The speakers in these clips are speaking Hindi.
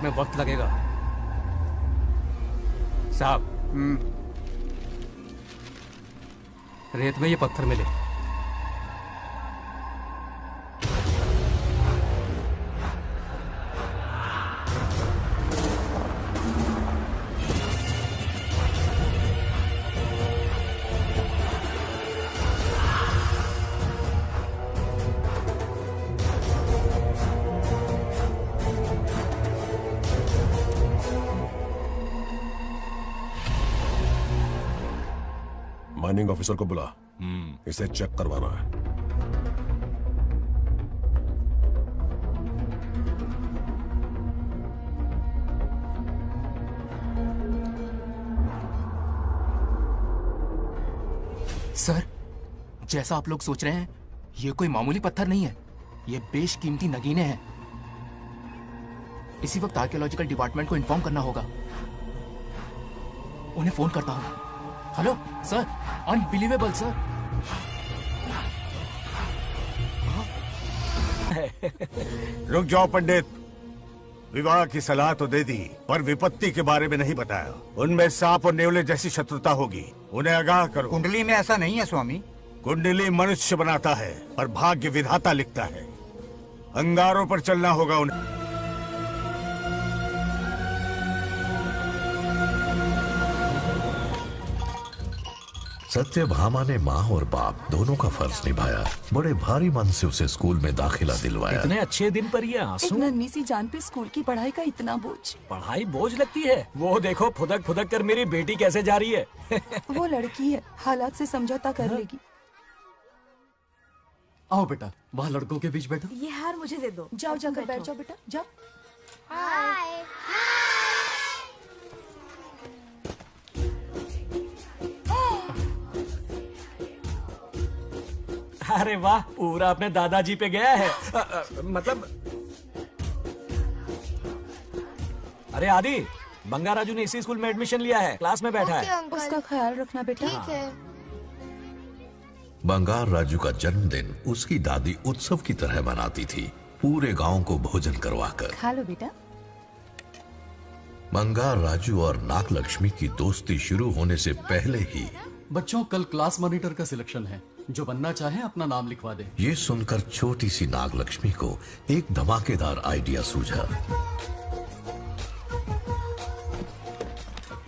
इसमें वक्त लगेगा। साहब, रेत में ये पत्थर मिले। माइनिंग ऑफिसर को बुला, इसे चेक करवाना है। सर, जैसा आप लोग सोच रहे हैं, ये कोई मामूली पत्थर नहीं है। ये बेशकीमती नगीने हैं। इसी वक्त आर्कियोलॉजिकल डिपार्टमेंट को इन्फॉर्म करना होगा। उन्हें फोन करता हूं। Hello sir, unbelievable sir. रुक जाओ पंडित, विवाह की सलाह तो दे दी पर विपत्ति के बारे में नहीं बताया। उनमें सांप और नेवले जैसी शत्रुता होगी, उन्हें आगाह करो। कुंडली में ऐसा नहीं है स्वामी। कुंडली मनुष्य बनाता है पर भाग्य विधाता लिखता है। अंगारों पर चलना होगा उन्हें। सत्यभामा ने माँ और बाप दोनों का फर्ज निभाया। बड़े भारी मन से उसे स्कूल में दाखिला दिलवाया। इतने अच्छे दिन पर ये आंसू। एक नन्ही सी जान पे स्कूल की पढ़ाई का इतना बोझ। पढ़ाई बोझ लगती है? वो देखो फुदक फुदक कर मेरी बेटी कैसे जा रही है। वो लड़की है, हालात से समझौता कर लेगी। आओ बेटा, वहाँ लड़कों के बीच बैठो। ये हार मुझे दे दो। जाओ जाकर बैठ जाओ बेटा, जाओ। हाय। अरे वाह, पूरा अपने दादाजी पे गया है। मतलब अरे आदि, बंगा राजू ने इसी स्कूल में एडमिशन लिया है, क्लास में बैठा है। उसका ख्याल रखना बेटा। ठीक है। बंगार राजू का जन्मदिन उसकी दादी उत्सव की तरह मनाती थी, पूरे गांव को भोजन करवाकर। खा लो बेटा। बंगार राजू और नागलक्ष्मी की दोस्ती शुरू होने से पहले ही बच्चों, कल क्लास मॉनिटर का सिलेक्शन है। जो बनना चाहे अपना नाम लिखवा दे। ये सुनकर छोटी सी नागलक्ष्मी को एक धमाकेदार आइडिया सूझा।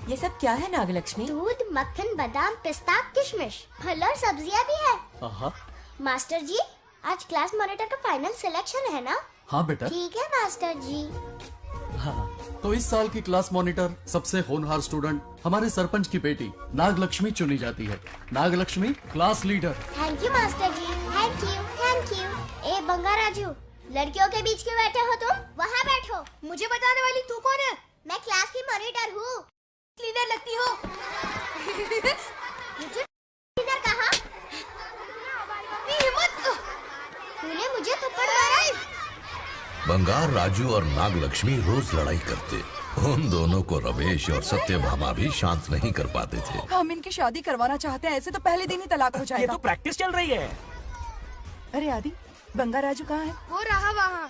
ये सब क्या है नागलक्ष्मी? दूध, मक्खन, बादाम, पिस्ता, किशमिश, फल और सब्जियां भी है। आहा। मास्टर जी, आज क्लास मॉनिटर का फाइनल सिलेक्शन है ना? हाँ बेटा। ठीक है मास्टर जी। हाँ, तो इस साल की क्लास मॉनिटर सबसे होनहार स्टूडेंट हमारे सरपंच की बेटी नागलक्ष्मी चुनी जाती है। Nagalakshmi class leader. Thank you master ji, thank you thank you. ए बंगा राजू, लड़कियों के बीच क्यों बैठे हो तुम? वहाँ बैठो। मुझे बताने वाली तू कौन है? मैं क्लास की मॉनिटर हूँ। लीडर लगती हो। मुझे लीडर कहा? तूने मुझे थप्पड़ मारा। बंगार राजू और नागलक्ष्मी रोज लड़ाई करते। उन दोनों को रमेश और सत्यभामा भी शांत नहीं कर पाते थे। हम इनकी शादी करवाना चाहते हैं, ऐसे तो पहले दिन ही तलाक हो जाएगा। ये तो प्रैक्टिस चल रही है। अरे आदि, बंगा राजू कहाँ है? वो रहा वहाँ।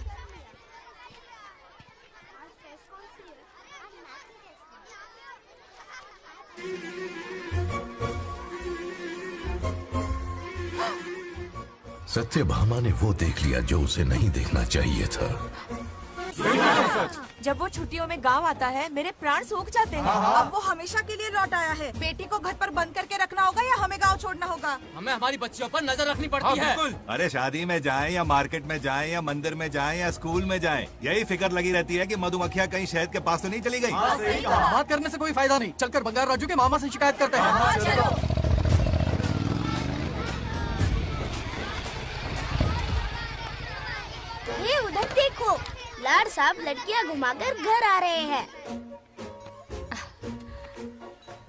सत्यभामा ने वो देख लिया जो उसे नहीं देखना चाहिए था। जब वो छुट्टियों में गांव आता है, मेरे प्राण सूख जाते हैं। अब वो हमेशा के लिए लौट आया है। बेटी को घर पर बंद करके रखना होगा या हमें गांव छोड़ना होगा? हमें हमारी बच्चियों पर नजर रखनी पड़ती है। अरे शादी में जाएं या मार्केट में जाएं या मंदिर में जाएं या स्कूल में जाएं, यही फिक्र लगी रहती है कि मधुमक्खियाँ कहीं शहद के पास तो नहीं चली गई। बात करने से कोई फायदा नहीं। चलकर बंगार राजू के मामा से शिकायत करते हैं। ये उधर देखो, लाड साहब लड़कियां घुमाकर घर आ रहे हैं।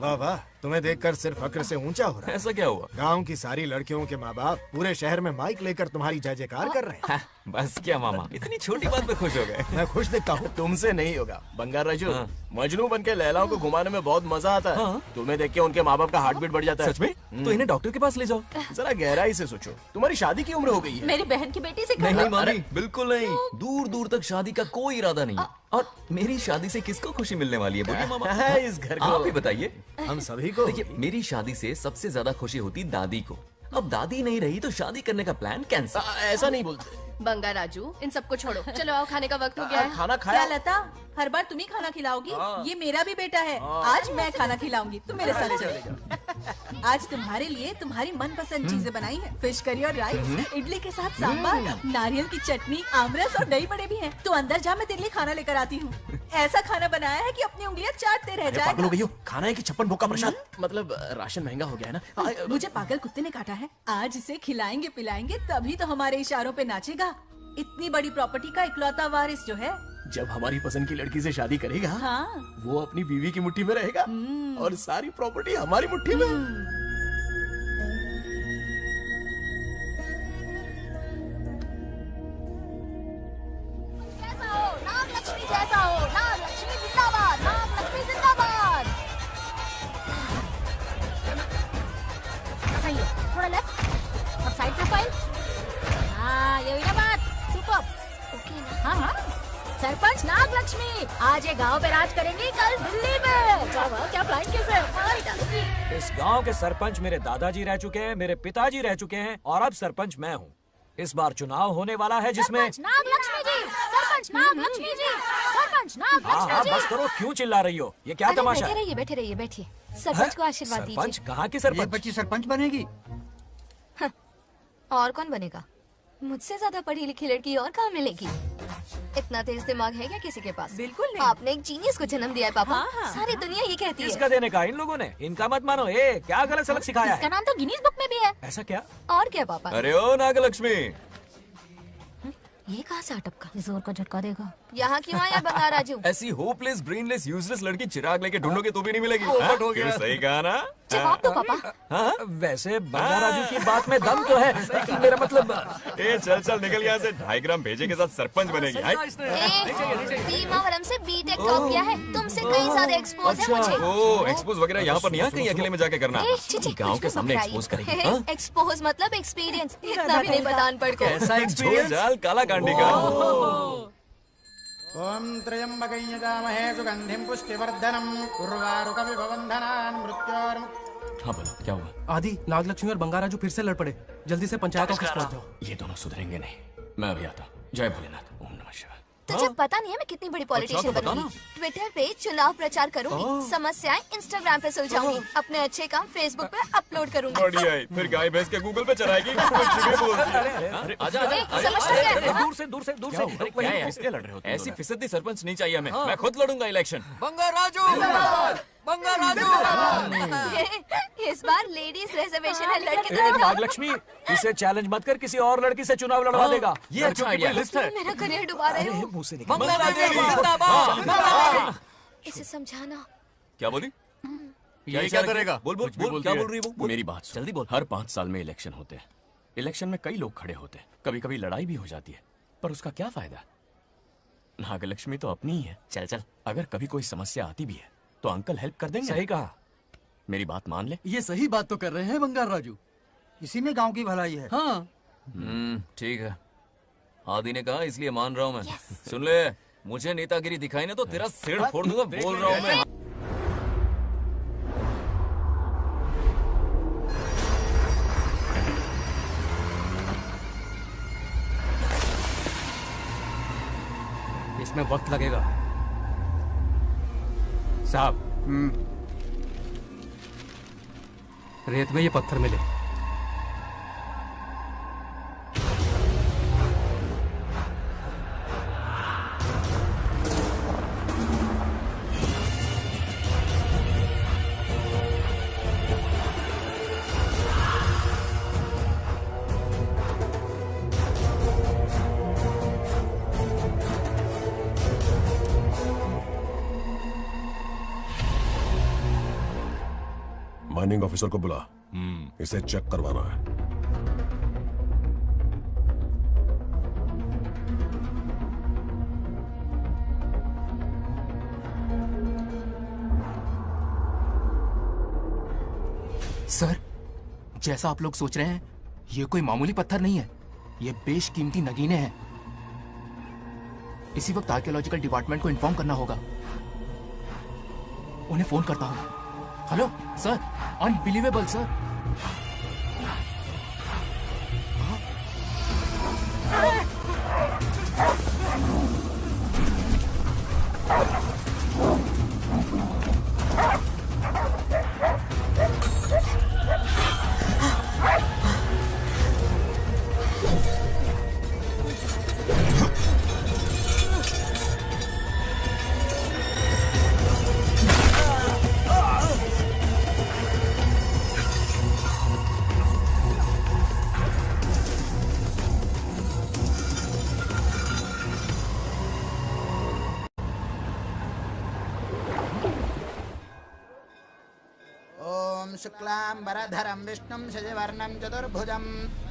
वाह वाह, तुम्हें देखकर सिर्फ फक्र से ऊंचा हो रहा है। ऐसा क्या हुआ? गांव की सारी लड़कियों के माँ बाप पूरे शहर में माइक लेकर तुम्हारी जय जयकार कर रहे हैं। बस क्या मामा, इतनी छोटी बात पे खुश हो गए? मैं खुश दिखता हूँ। तुमसे नहीं होगा बंगार राजू। हाँ। मजनू बन के लैलाओं को घुमाने में बहुत मजा आता है। हाँ। तुम्हें देख के उनके माँ बाप का हार्ट बीट बढ़ जाता है। सच में? तो इन्हें डॉक्टर के पास ले जाओ। जरा गहराई से सोचो, तुम्हारी शादी की उम्र हो गई है। मेरी बहन की बेटी से नहीं मामी, बिल्कुल नहीं। दूर दूर तक शादी का कोई इरादा नहीं है। और मेरी शादी से किसको खुशी मिलने वाली है बोलिए मामा? इस घर को आप ही बताइए। हम सभी को। देखिए, मेरी शादी से सबसे ज्यादा खुशी होती दादी को। अब दादी नहीं रही तो शादी करने का प्लान कैंसिल। ऐसा नहीं बोलते। बंगा राजू, इन सबको छोड़ो, चलो आओ, खाने का वक्त हो गया है। खाना क्या खाया? लता, हर बार तुम ही खाना खिलाओगी? ये मेरा भी बेटा है। आज मैं खाना खिलाऊंगी, तुम मेरे साथ चलो। आज तुम्हारे लिए तुम्हारी मनपसंद चीजें बनाई है। फिश करी और राइस, इडली के साथ सांभर, नारियल की चटनी, आमरस और दही बड़े भी हैं। तो अंदर जा, मैं तेरे लिए खाना लेकर आती हूँ। ऐसा खाना बनाया है कि अपनी उंगलियां चाटते रह पागल हो जाएगा। गई हो? खाना है कि 56 भोग का प्रसाद? मतलब राशन महंगा हो गया है ना। मुझे पागल कुत्ते ने काटा है। आज इसे खिलाएंगे पिलाएंगे तभी तो हमारे इशारों पे नाचेगा। इतनी बड़ी प्रॉपर्टी का इकलौता वारिस जो है। जब हमारी पसंद की लड़की से शादी करेगा, हाँ। वो अपनी बीवी की मुट्ठी में रहेगा और सारी प्रॉपर्टी हमारी मुट्ठी में। जैसा हो, नागलक्ष्मी जैसा हो, नागलक्ष्मी जिंदाबाद, नागलक्ष्मी जिंदाबाद। सही है, थोड़ा लेफ्ट और साइड प्रोफाइल। हाँ, ये हुई ना बात। सुपर। ओके ना? हाँ हाँ। सरपंच नागलक्ष्मी आज ये गांव पे राज करेंगी, कल दिल्ली में। क्या फ्लाइंग किस है? मार डालूंगी। इस गांव के सरपंच मेरे दादाजी रह चुके हैं, मेरे पिताजी रह चुके हैं और अब सरपंच मैं हूँ। इस बार चुनाव होने वाला है जिसमें सरपंच नागलक्ष्मी जी, सरपंच नागलक्ष्मी जी, सरपंच हाँ नागलक्ष्मी हाँ जी। बस करो, क्यों चिल्ला रही हो? ये क्या तमाशा है? बैठे रहिए बैठिए। सरपंच को आशीर्वाद दीजिए। सरपंच कहाँ की सरपंच? बच्ची सरपंच बनेगी। और कौन बनेगा? मुझसे ज्यादा पढ़ी लिखी लड़की और कहाँ मिलेगी? इतना तेज दिमाग है क्या किसी के पास? बिल्कुल नहीं। आपने एक जीनियस को जन्म दिया है पापा। हाँ, हाँ। सारी दुनिया ये कहती है। किसका देने का? इन लोगों ने। इनका मत मानो। क्या गलत सलत सिखाया इसका है? नाम तो गिनीज बुक में भी है। ऐसा क्या? और क्या पापा? अरे ओ नागलक्ष्मी, ये कहाँ से अटपका? जोर का झटका देगा। यहाँ क्यों आया बंगार राजू? ऐसी होपलेस ब्रेनलेस यूजलेस लड़की चिराग लेके ढूंढोगे तो भी नहीं मिलेगी। पोपट हो गया। सही कहा ना? जवाब दो पापा। हाँ? वैसे बंगार राजू की बात में दम तो है, लेकिन मेरा मतलब चल निकल यहाँ से। 2.5 ग्राम भेजे के साथ सरपंच बनेगी। भीमावरम से बीटेक टॉप किया है। तुमसे कई ज्यादा एक्सपोज है मुझे। ओ एक्सपोज वगैरह यहाँ पर नहीं है, कहीं अकेले में जाके करना। गाँव के सामने एक्सपोज करेगी। हाँ? एक्सपोज मतलब एक्सपीरियंस। इतना भी नहीं पता अनपढ़ को। ऐसा एक्सपीरियंस? जाल काला कांडी का। ओम त्र्यंबकं यजामहे सुगंधिं पुष्टिवर्धनम् उर्वारुकमिव बन्धनान् मृत्योर्मुक्तिः। हाँ बोलो, क्या हुआ? आदि, नागलक्ष्मी और बंगार राजू फिर से लड़ पड़े। जल्दी से पंचायत ऑफिस पहुंच जाओ। ये दोनों सुधरेंगे नहीं। मैं अभी आता हूँ। जय भोलेनाथ। ओम नमः शिवाय। तुझे पता नहीं है मैं कितनी बड़ी पॉलिटिशियन तो बनूंगी। ट्विटर पे चुनाव प्रचार करूंगी, समस्याएं इंस्टाग्राम पे सुलझाऊंगी, अपने अच्छे काम फेसबुक पे अपलोड करूंगी। बढ़िया है। फिर गाय भैंस के गूगल पे चढ़ाएगी। कुछ भी बोलती है। आजा समझता क्या है? दूर से किसके लड़ रहे हो? ऐसी फिसदी सरपंच नहीं चाहिए हमें। मैं खुद लड़ूंगा इलेक्शन। बंगार राजू, बंगार राजू। इस बार लेडीज रिजर्वेशन है, लड़के तो नहीं। नागलक्ष्मी, इसे चैलेंज मत कर, किसी और लड़की से चुनाव लड़वा देगा। ये अच्छा आइडिया लिस्ट है। मेरा करियर डुबा रहे हो। मुंह से बंगार राजू जिंदाबाद। इसे समझाना। क्या बोली? ये क्या करेगा? बोल बोल बोल, क्या बोल रही है वो? मेरी बात सुन। जल्दी बोल। हर 5 साल में इलेक्शन होते हैं। इलेक्शन में कई लोग खड़े होते हैं, कभी कभी लड़ाई भी हो जाती है, पर उसका क्या फायदा? नागलक्ष्मी तो अपनी ही है। चल अगर कभी कोई समस्या आती भी है तो अंकल हेल्प कर देंगे। सही कहा। मेरी बात मान ले। ये सही बात तो कर रहे हैं बंगार राजू। इसी में गांव की भलाई है। हाँ, ठीक है। आदि ने कहा इसलिए मान रहा हूँ मैं। सुन ले, मुझे नेतागिरी दिखाई ना तो तेरा सिर फोड़ दूंगा। बोल रहा हूँ मैं। इसमें वक्त लगेगा साहब। रेत में ये पत्थर मिले। माइनिंग ऑफिसर को बुला। इसे चेक करवाना है। सर, जैसा आप लोग सोच रहे हैं, ये कोई मामूली पत्थर नहीं है। ये बेशकीमती नगीने हैं। इसी वक्त आर्कियोलॉजिकल डिपार्टमेंट को इन्फॉर्म करना होगा। उन्हें फोन करता हूं। Hello sir, unbelievable sir. शुक्लांबरधरं विष्णुं शशिवर्णं चतुर्भुजं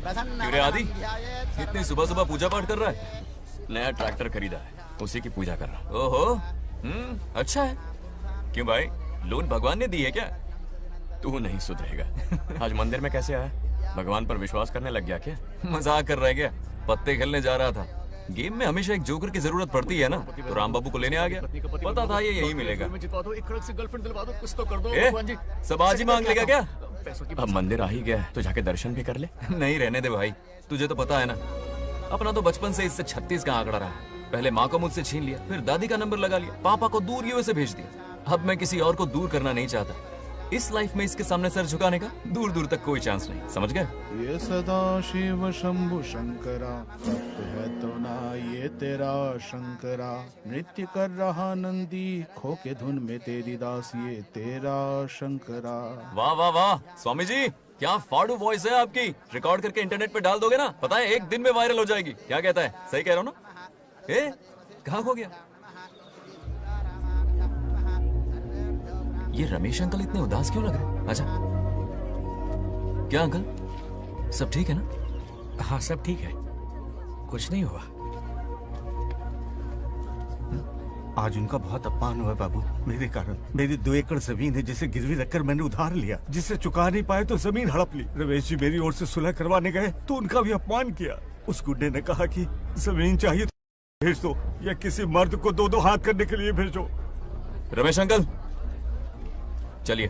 प्रसन्नं क्यों रे आदि, इतनी सुबह सुबह पूजा पाठ कर रहा है? नया ट्रैक्टर खरीदा है, उसी की पूजा कर रहा। ओहो, अच्छा है। क्यों भाई, लोन भगवान ने दी है क्या? तू नहीं सुधरेगा। आज मंदिर में कैसे आया? भगवान पर विश्वास करने लग गया क्या? मजाक कर रहा है क्या? पत्ते खेलने जा रहा था। गेम में हमेशा एक जोकर की जरूरत पड़ती है ना, तो राम बाबू को लेने आ गया। पता था ये यही मिलेगा। सब आज ही मांग लेगा क्या? अब मंदिर आ ही गया है तो जाके दर्शन भी कर ले। नहीं रहने दे भाई, तुझे तो पता है ना, अपना तो बचपन से इससे 36 का आंकड़ा रहा है। पहले माँ को मुझसे छीन लिया, फिर दादी का नंबर लगा लिया, पापा को दूर यूएसए भेज दिया। अब मैं किसी और को दूर करना नहीं चाहता। इस लाइफ में इसके सामने सर झुकाने का दूर दूर तक कोई चांस नहीं, समझ गए? ये सदा शिव शंभु शंकरा, तप है तो ना ये तेरा शंकरा। नृत्य कर रहा नंदी, खो के धुन में तेरी दास, ये तेरा शंकरा। वाह वाह वाह, स्वामी जी क्या फाड़ू वॉइस है आपकी। रिकॉर्ड करके इंटरनेट पे डाल दोगे ना, पता है एक दिन में वायरल हो जाएगी। क्या कहता है? सही कह रहा हूँ ना? ए, कहाँ खो गया? ये रमेश अंकल इतने उदास क्यों लग रहे? अच्छा, क्या अंकल, सब ठीक है ना? हाँ सब ठीक है, कुछ नहीं हुआ। आज उनका बहुत अपमान हुआ बाबू, मेरे कारण। मेरी 2 एकड़ जमीन है जिसे गिरवी रखकर मैंने उधार लिया, जिसे चुका नहीं पाए तो जमीन हड़प ली। रमेश जी मेरी ओर से सुलह करवाने गए तो उनका भी अपमान किया। उस गुड्डे ने कहा कि जमीन चाहिए तो भेज दो, या किसी मर्द को 2-2 हाथ करने के लिए भेजो। रमेश अंकल चलिए।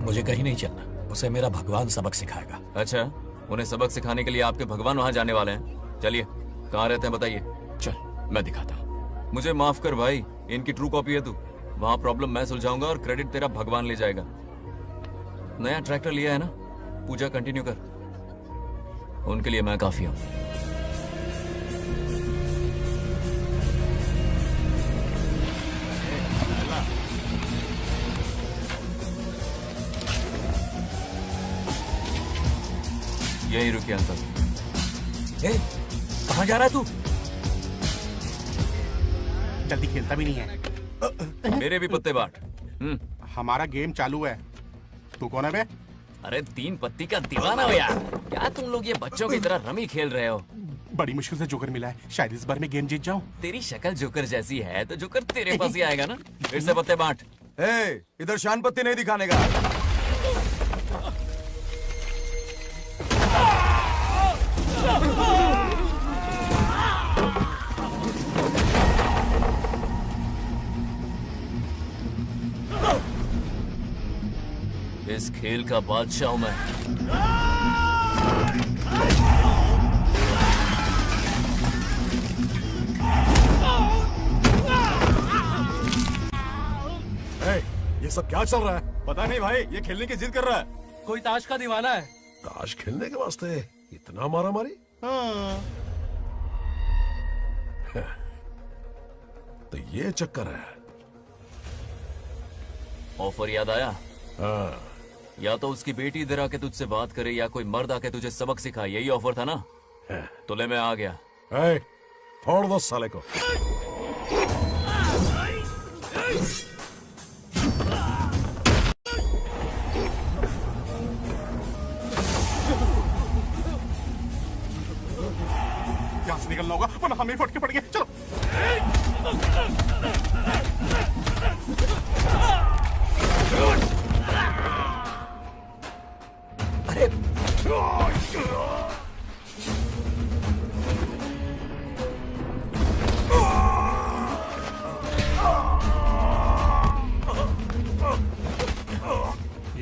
मुझे कहीं नहीं चलना, उसे मेरा भगवान सबक सिखाएगा। अच्छा, उन्हें सबक सिखाने के लिए आपके भगवान वहां जाने वाले हैं? चलिए, कहाँ रहते हैं बताइए। चल मैं दिखाता हूँ। मुझे माफ कर भाई, इनकी ट्रू कॉपी है तू। वहां प्रॉब्लम मैं सुलझाऊंगा और क्रेडिट तेरा भगवान ले जाएगा। नया ट्रैक्टर लिया है ना, पूजा कंटिन्यू कर। उनके लिए मैं काफी हूँ। यही रुकिए अंकल। कहाँ जा रहा है तू? जल्दी खेलता भी नहीं है। मेरे भी पत्ते बांट। हमारा गेम चालू है। तू कौन है बे? अरे 3 पत्ती का दीवाना हो यार। क्या तुम लोग ये बच्चों की तरह रमी खेल रहे हो? बड़ी मुश्किल से जोकर मिला है, शायद इस बार में गेम जीत जाऊं। तेरी शक्ल जोकर जैसी है तो जोकर तेरे पास ही आएगा ना। फिर से पत्ते बांट। इधर शान पत्ती नहीं दिखाने का। इस खेल का बादशाह हूं मैं। ये सब क्या चल रहा है? पता नहीं भाई, ये खेलने की जिद कर रहा है। कोई ताश का दीवाना है। ताश खेलने के वास्ते इतना मारा मारी? तो ये चक्कर है। ऑफर याद आया? हाँ। या तो उसकी बेटी इधर आके तुझसे बात करे, या कोई मर्द आके तुझे सबक सिखाए। यही ऑफर था ना? तो ले मैं आ गया। फोड़ दो साले को।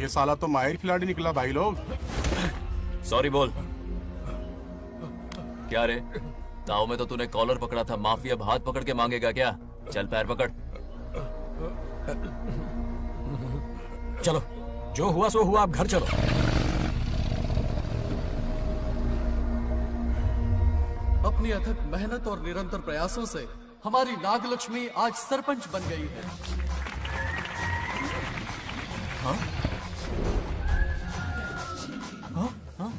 ये साला तो माहिर खिलाड़ी निकला भाई लोग। सॉरी बोल। क्या रे, ताऊ में तो तूने कॉलर पकड़ा था, माफी अब हाथ पकड़ के मांगेगा क्या? चल पैर पकड़। चलो, जो हुआ सो हुआ, आप घर चलो। अपनी अथक मेहनत और निरंतर प्रयासों से हमारी नागलक्ष्मी आज सरपंच बन गई है।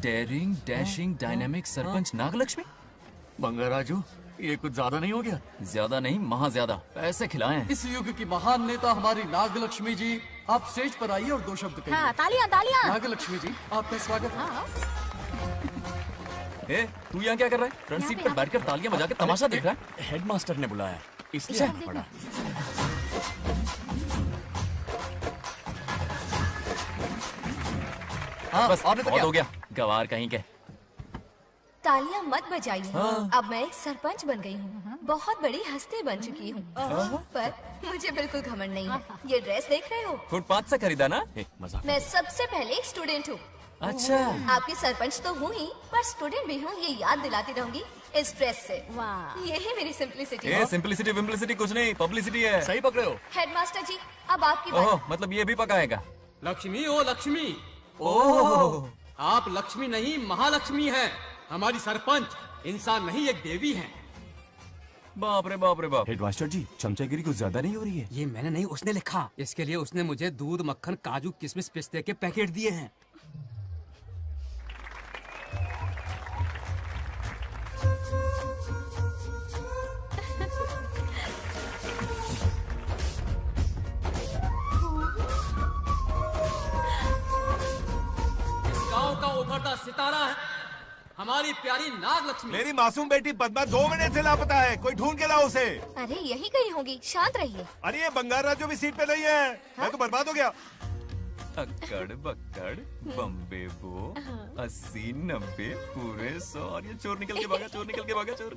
Daring, dashing, dynamic sarpanch Nagalakshmi. Bangaraju, ये कुछ ज्यादा नहीं हो गया? ज्यादा नहीं, महा ज्यादा। पैसे खिलाएं। इस युग की महान नेता हमारी नागलक्ष्मी जी, आप स्टेज पर आइए और 2 शब्द कहिए। हाँ, तालियां तालियां। नागलक्ष्मी जी, आपका स्वागत है। ए, तू यहाँ क्या कर रहा है? फ्रंट सीट पर बैठकर तालियां बजा के तमाशा देख रहा है? हेडमास्टर ने बुलाया, इसलिए आना पड़ा। हाँ, बस और तो बहुत हो गया, गवार कहीं के। तालियां मत बजाइए। हाँ। अब मैं एक सरपंच बन गई हूँ, बहुत बड़ी हस्ती बन चुकी हूँ, पर मुझे बिल्कुल घमंड नहीं है। ये ड्रेस देख रहे हो? फुटपाथ से खरीदा ना? मजाक। मैं सबसे पहले एक स्टूडेंट हूँ। अच्छा। आपकी सरपंच तो हूँ ही, पर स्टूडेंट भी हूँ, ये याद दिलाती रहूंगी इस ड्रेस से। यही मेरी सिंपलिसिटी है। सिंपलिसिटी विम्पलिसिटी कुछ नहीं, पब्लिसिटी है। सही पकड़े हो। हेडमास्टर जी, अब आपकी बारी। ओह, मतलब ये भी पकाएगा? लक्ष्मी, ओ लक्ष्मी। ओह, आप लक्ष्मी नहीं, महालक्ष्मी हैं। हमारी सरपंच इंसान नहीं, एक देवी हैं। बाप रे बाप रे बाप। हेडमास्टर जी, चमचागिरी कुछ ज्यादा नहीं हो रही है? ये मैंने नहीं, उसने लिखा। इसके लिए उसने मुझे दूध, मक्खन, काजू, किशमिश, पिस्ते के पैकेट दिए हैं। गांव का उभरता सितारा है हमारी प्यारी नागलक्ष्मी। मेरी मासूम बेटी पद्मा 2 महीने से लापता है, कोई ढूंढ के लाओ उसे। अरे यही कहीं होगी, शांत रहिए। अरे ये बंगार राजू भी सीट पे नहीं है। मैं तो बर्बाद हो गया। अक्कड़ बक्कड़ बम्बे बो 80 90 पूरे 100 और ये चोर निकल के भागा, चोर निकल के भागा, चोर।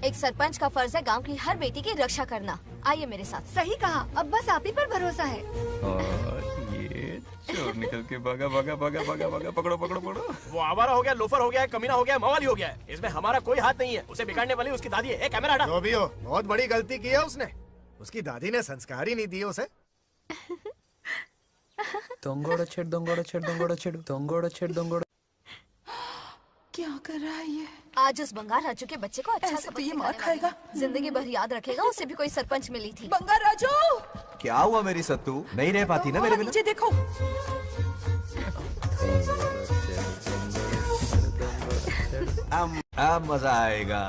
एक सरपंच का फर्ज है गांव की हर बेटी की रक्षा करना। आइए मेरे साथ। सही कहा, अब बस आप ही पर भरोसा है। और ये चोर निकल के भागा भागा भागा भागा भागा, पकड़ो पकड़ो पकड़ो। वो आवारा हो गया, लोफर हो गया, कमीना हो गया, मवाली हो गया है। इसमें हमारा कोई हाथ नहीं है। उसे बिगाड़ने वाली उसकी दादी है। कैमरा हटा। जो भी हो, बहुत बड़ी गलती की है उसने। उसकी दादी ने संस्कार ही नहीं दिए उसे। दंगोड़ छेड़ दंगोड़ छेड़ दंगोड़ छेड़ दंगोड़ छेड़ दंगोड़। क्या कर रहा है ये? आज उस बंगार राजू के बच्चे को अच्छा ऐसे तो ये मार खाएगा। जिंदगी भर याद रखेगा, उसे भी कोई सरपंच मिली थी। बंगार राजू, क्या हुआ मेरी सत्तू? नहीं रह पाती ना मेरे बिना? नीचे देखो। अब मजा आएगा।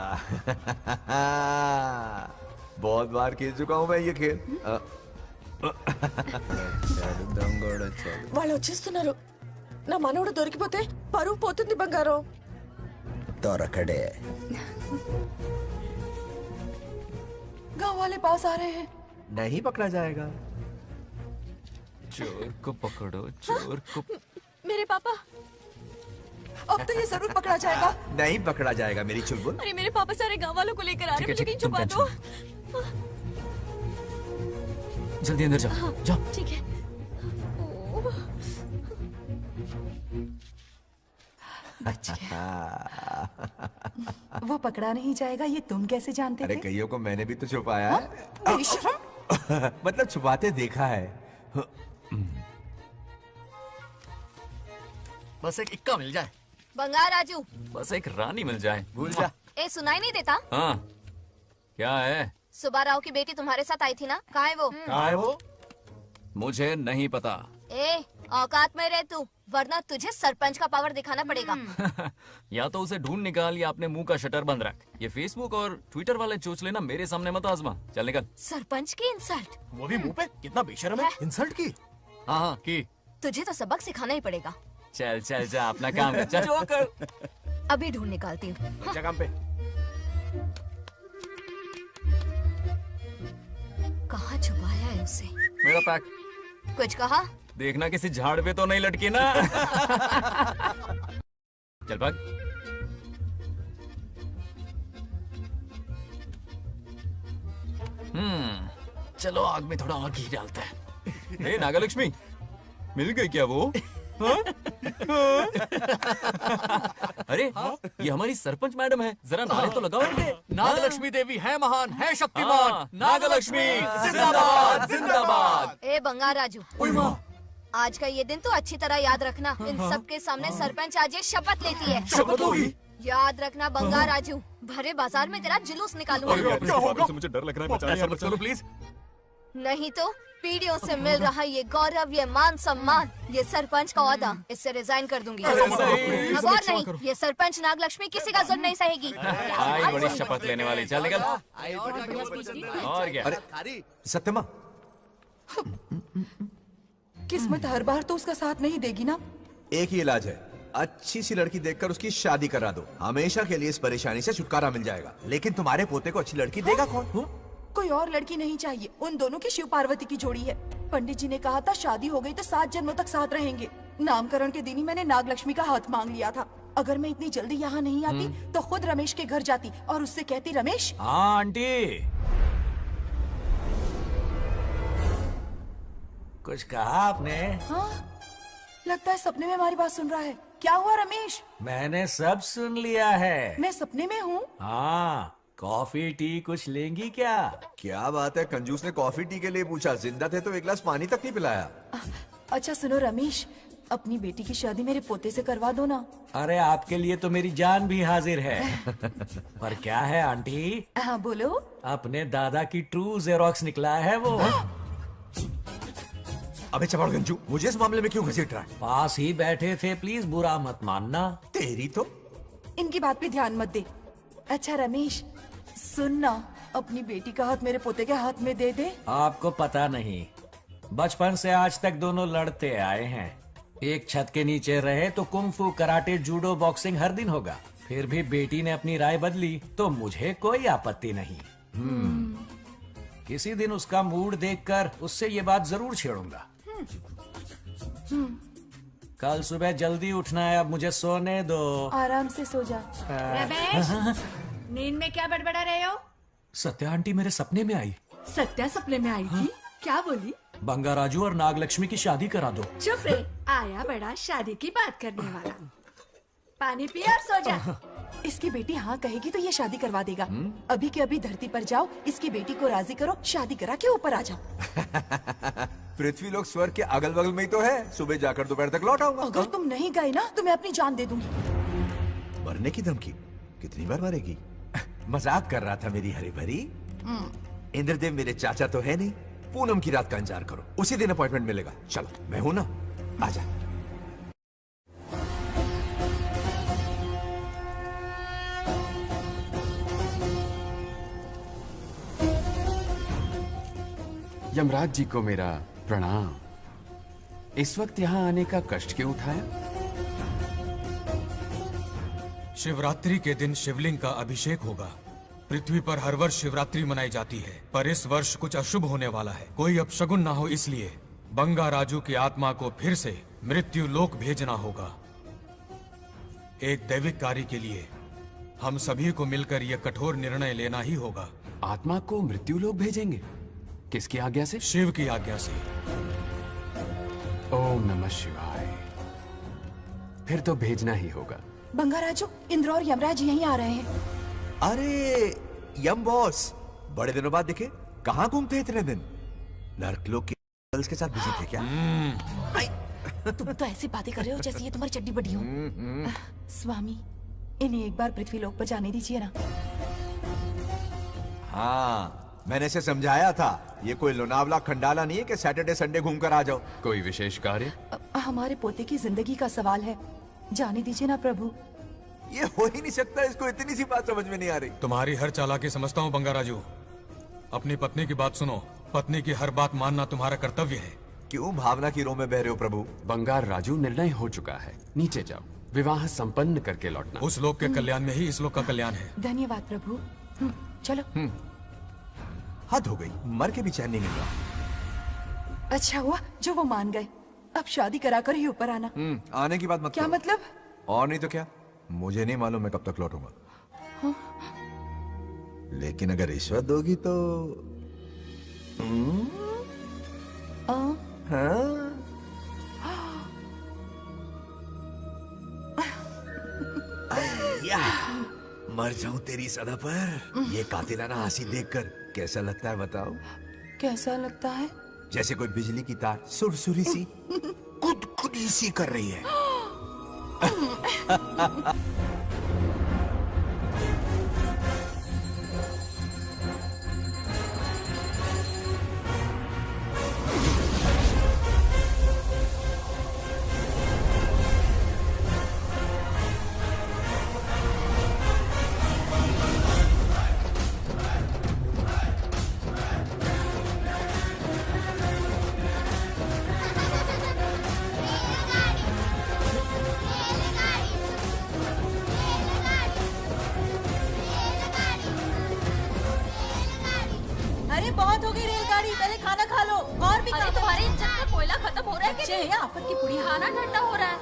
बहुत बार खेल चुका हूँ मैं ये खेल। వాళ్ళు వచ్చేస్తున్నారు. నా మనవడు దొరికిపోతే పరువు పోతుంది బంగారం. दौरखड़े गांव वाले पास आ रहे हैं. नहीं पकड़ा जाएगा। चोर को पकड़ो, चोर को। मेरे पापा, अब तो ये जरूर पकड़ा जाएगा। नहीं पकड़ा जाएगा मेरी चुलबुल। अरे मेरे पापा सारे गांव वालों को लेकर आ रहे हैं, मुझे कहीं छुपा दो। जल्दी अंदर जाओ, जाओ। ठीक है। वो पकड़ा नहीं जाएगा, ये तुम कैसे जानते अरे थे? कईयों को मैंने भी तो छुपाया है। बेशरम। मतलब छुपाते देखा है। बस एक इक्का मिल जाए। बंगार राजू, बस एक रानी मिल जाए। भूल जा। ए सुनाई नहीं देता? हाँ, क्या है? सुबा राव की बेटी तुम्हारे साथ आई थी ना, कहाँ है वो? कहाँ है वो? मुझे नहीं पता। ए औकात में रह तू, वरना तुझे सरपंच का पावर दिखाना पड़ेगा। या तो उसे ढूंढ निकाल या अपने मुंह का शटर बंद रख। ये फेसबुक और ट्विटर वाले चोचले ना मेरे सामने मत आजमा। चल निकल। सरपंच की इंसल्ट। वो भी मुंह पे? कितना बेशर्म है। इंसल्ट की? हाँ हाँ की। तुझे तो सबक सिखाना ही पड़ेगा। चल चल जा, अपना काम कर। चल जो कर। अभी ढूंढ निकालती हूँ। अच्छा काम पे। कहाँ छुपाया है उसे? मेरा पैक। कुछ कहा? देखना किसी झाड़ पे तो नहीं लटकी ना। चल भाग। चलो आग में थोड़ा और घी डालते हैं। ए नागलक्ष्मी, मिल गई क्या वो? हाँ? अरे ये हमारी सरपंच मैडम है, जरा नारे तो लगाओ इनके। नागलक्ष्मी देवी है महान, है शक्तिमान। नागलक्ष्मी जिंदाबाद जिंदाबाद। ए बंगार राजू, आज का ये दिन तो अच्छी तरह याद रखना। इन सब के सामने सरपंच आज ये शपथ लेती है। शपथ होगी? याद रखना बंगार राजू, भरे बाजार में तेरा जुलूस निकालूंगा। क्या होगा? मुझे डर लग रहा है, बचाइए, चलो प्लीज। नहीं तो पीढ़ियों से मिल रहा ये गौरव, ये मान सम्मान, ये सरपंच का ओहदा, इससे रिजाइन कर दूंगी। अब और नहीं, ये सरपंच नागलक्ष्मी किसी का जुल्म नहीं सहेगी। आई बड़ी शपथ लेने वाली, चल निकल। और क्या? अरे सत्यमा, किस्मत हर बार तो उसका साथ नहीं देगी ना। एक ही इलाज है, अच्छी सी लड़की देखकर उसकी शादी करा दो, हमेशा के लिए इस परेशानी से छुटकारा मिल जाएगा। लेकिन तुम्हारे पोते को अच्छी लड़की देगा कौन? कोई और लड़की नहीं चाहिए, उन दोनों की शिव पार्वती की जोड़ी है। पंडित जी ने कहा था शादी हो गई तो 7 जन्मों तक साथ रहेंगे। नामकरण के दिन ही मैंने नागलक्ष्मी का हाथ मांग लिया था। अगर मैं इतनी जल्दी यहाँ नहीं आती तो खुद रमेश के घर जाती और उससे कहती, रमेश। हाँ आंटी, कुछ कहा आपने? हाँ, लगता है सपने में हमारी बात सुन रहा है। क्या हुआ रमेश? मैंने सब सुन लिया है। मैं सपने में हूँ? हाँ, कॉफी टी कुछ लेंगी क्या? क्या बात है, कंजूस ने कॉफी टी के लिए पूछा, जिंदा थे तो एक गिलास पानी तक नहीं पिलाया। अच्छा सुनो रमेश, अपनी बेटी की शादी मेरे पोते से करवा दो ना। अरे आपके लिए तो मेरी जान भी हाजिर है। पर क्या है आंटी? हाँ बोलो। अपने दादा की ट्रू जेरोक्स निकला है वो। अबे चपड़ गंजू, मुझे इस मामले में क्यों घसीट रहा है? पास ही बैठे थे, प्लीज बुरा मत मानना। तेरी तो इनकी बात पे ध्यान मत दे। अच्छा रमेश सुन ना, अपनी बेटी का हाथ मेरे पोते के हाथ में दे दे। आपको पता नहीं, बचपन से आज तक दोनों लड़ते आए हैं। एक छत के नीचे रहे तो कुंफू, कराटे, जूडो, बॉक्सिंग हर दिन होगा। फिर भी बेटी ने अपनी राय बदली तो मुझे कोई आपत्ति नहीं। किसी दिन उसका मूड देखकर उससे ये बात जरूर छेड़ूंगा। कल सुबह जल्दी उठना है, अब मुझे सोने दो। आराम से सो जा। रमेश, नींद में क्या बड़बड़ा रहे हो? सत्या आंटी मेरे सपने में आई। सत्या सपने में आई थी? क्या बोली? बंगाराजू और नागलक्ष्मी की शादी करा दो। चुप रे, आया बड़ा शादी की बात करने वाला। पानी पिया और सो जा। इसकी बेटी हाँ कहेगी तो ये शादी करवा देगा। अभी के अभी धरती पर जाओ, इसकी बेटी को राजी करो, शादी करा के ऊपर आ जाओ। पृथ्वी लोग स्वर्ग के अगल बगल में ही तो है, सुबह जाकर दोपहर तक लौट आऊंगा। अगर तुम नहीं गए ना तो मैं अपनी जान दे दूंगी। मरने की धमकी? कितनी बार मरेगी? मजाक कर रहा था मेरी हरी भरी। इंद्रदेव मेरे चाचा तो है नहीं। पूनम की रात का इंतजार करो, उसी दिन अपॉइंटमेंट मिलेगा। चलो मैं हूं ना, आजा। यमराज जी को मेरा प्रणाम। इस वक्त यहाँ आने का कष्ट क्यों उठाया? शिवरात्रि के दिन शिवलिंग का अभिषेक होगा। पृथ्वी पर हर वर्ष शिवरात्रि मनाई जाती है, पर इस वर्ष कुछ अशुभ होने वाला है। कोई अपशगुन ना हो, इसलिए बंगाराजू की आत्मा को फिर से मृत्यु लोक भेजना होगा। एक दैविक कार्य के लिए हम सभी को मिलकर यह कठोर निर्णय लेना ही होगा। आत्मा को मृत्यु लोक भेजेंगे? किसकी आज्ञा से? शिव की आज्ञा से। ओम नमः शिवाय। फिर तो भेजना ही होगा। बंगाराजू, इंद्र और यमराज यहीं आ रहे हैं। अरे यम बॉस, बड़े दिनों बाद दिखे। कहाँ घूमते इतने दिन? नर्कलोक के गर्ल्स के साथ बिजी थे क्या? तुम तो ऐसी बातें कर रहे हो जैसे ये तुम्हारी चड्डी बड़ी हो। स्वामी, इन्हें एक बार पृथ्वी लोक पर जाने दीजिए ना। हाँ, मैंने इसे समझाया था, ये कोई लोनावला खंडाला नहीं है कि सैटरडे संडे घूम कर आ जाओ। कोई विशेष कार्य? हमारे पोते की जिंदगी का सवाल है, जाने दीजिए ना प्रभु। ये हो ही नहीं सकता, इसको इतनी सी बात समझ में नहीं आ रही। तुम्हारी हर चालाकी समझता हूँ बंगाराजू। अपनी पत्नी की बात सुनो, पत्नी की हर बात मानना तुम्हारा कर्तव्य है। क्यों भावना की रो में बह रहे हो प्रभु? बंगार राजू, निर्णय हो चुका है, नीचे जाओ, विवाह संपन्न करके लौटना। उस लोक के कल्याण में ही इस लोक का कल्याण है। धन्यवाद प्रभु। चलो। हद हो गई, मर के भी चैन नहीं मिल रहा। अच्छा हुआ जो वो मान गए, अब शादी करा कर ही ऊपर आना। आने की बात मत क्या करो। मतलब? और नहीं तो क्या, मुझे नहीं मालूम मैं कब तक लौटूंगा। हाँ? लेकिन अगर रिश्वत दोगी तो हाँ। या, मर जाऊं तेरी सदा पर। ये कातिलाना हंसी देखकर कैसा लगता है बताओ? कैसा लगता है? जैसे कोई बिजली की तार सुरसुरी सी खुद सी कर रही है। अरे बहुत हो गई रेलगाड़ी, पहले खाना खा लो। और भी अरे तुम्हारे इंजन में कोयला खत्म हो रहा है बच्चे हैं आफत की पुड़ी। खाना ठंडा हो रहा है।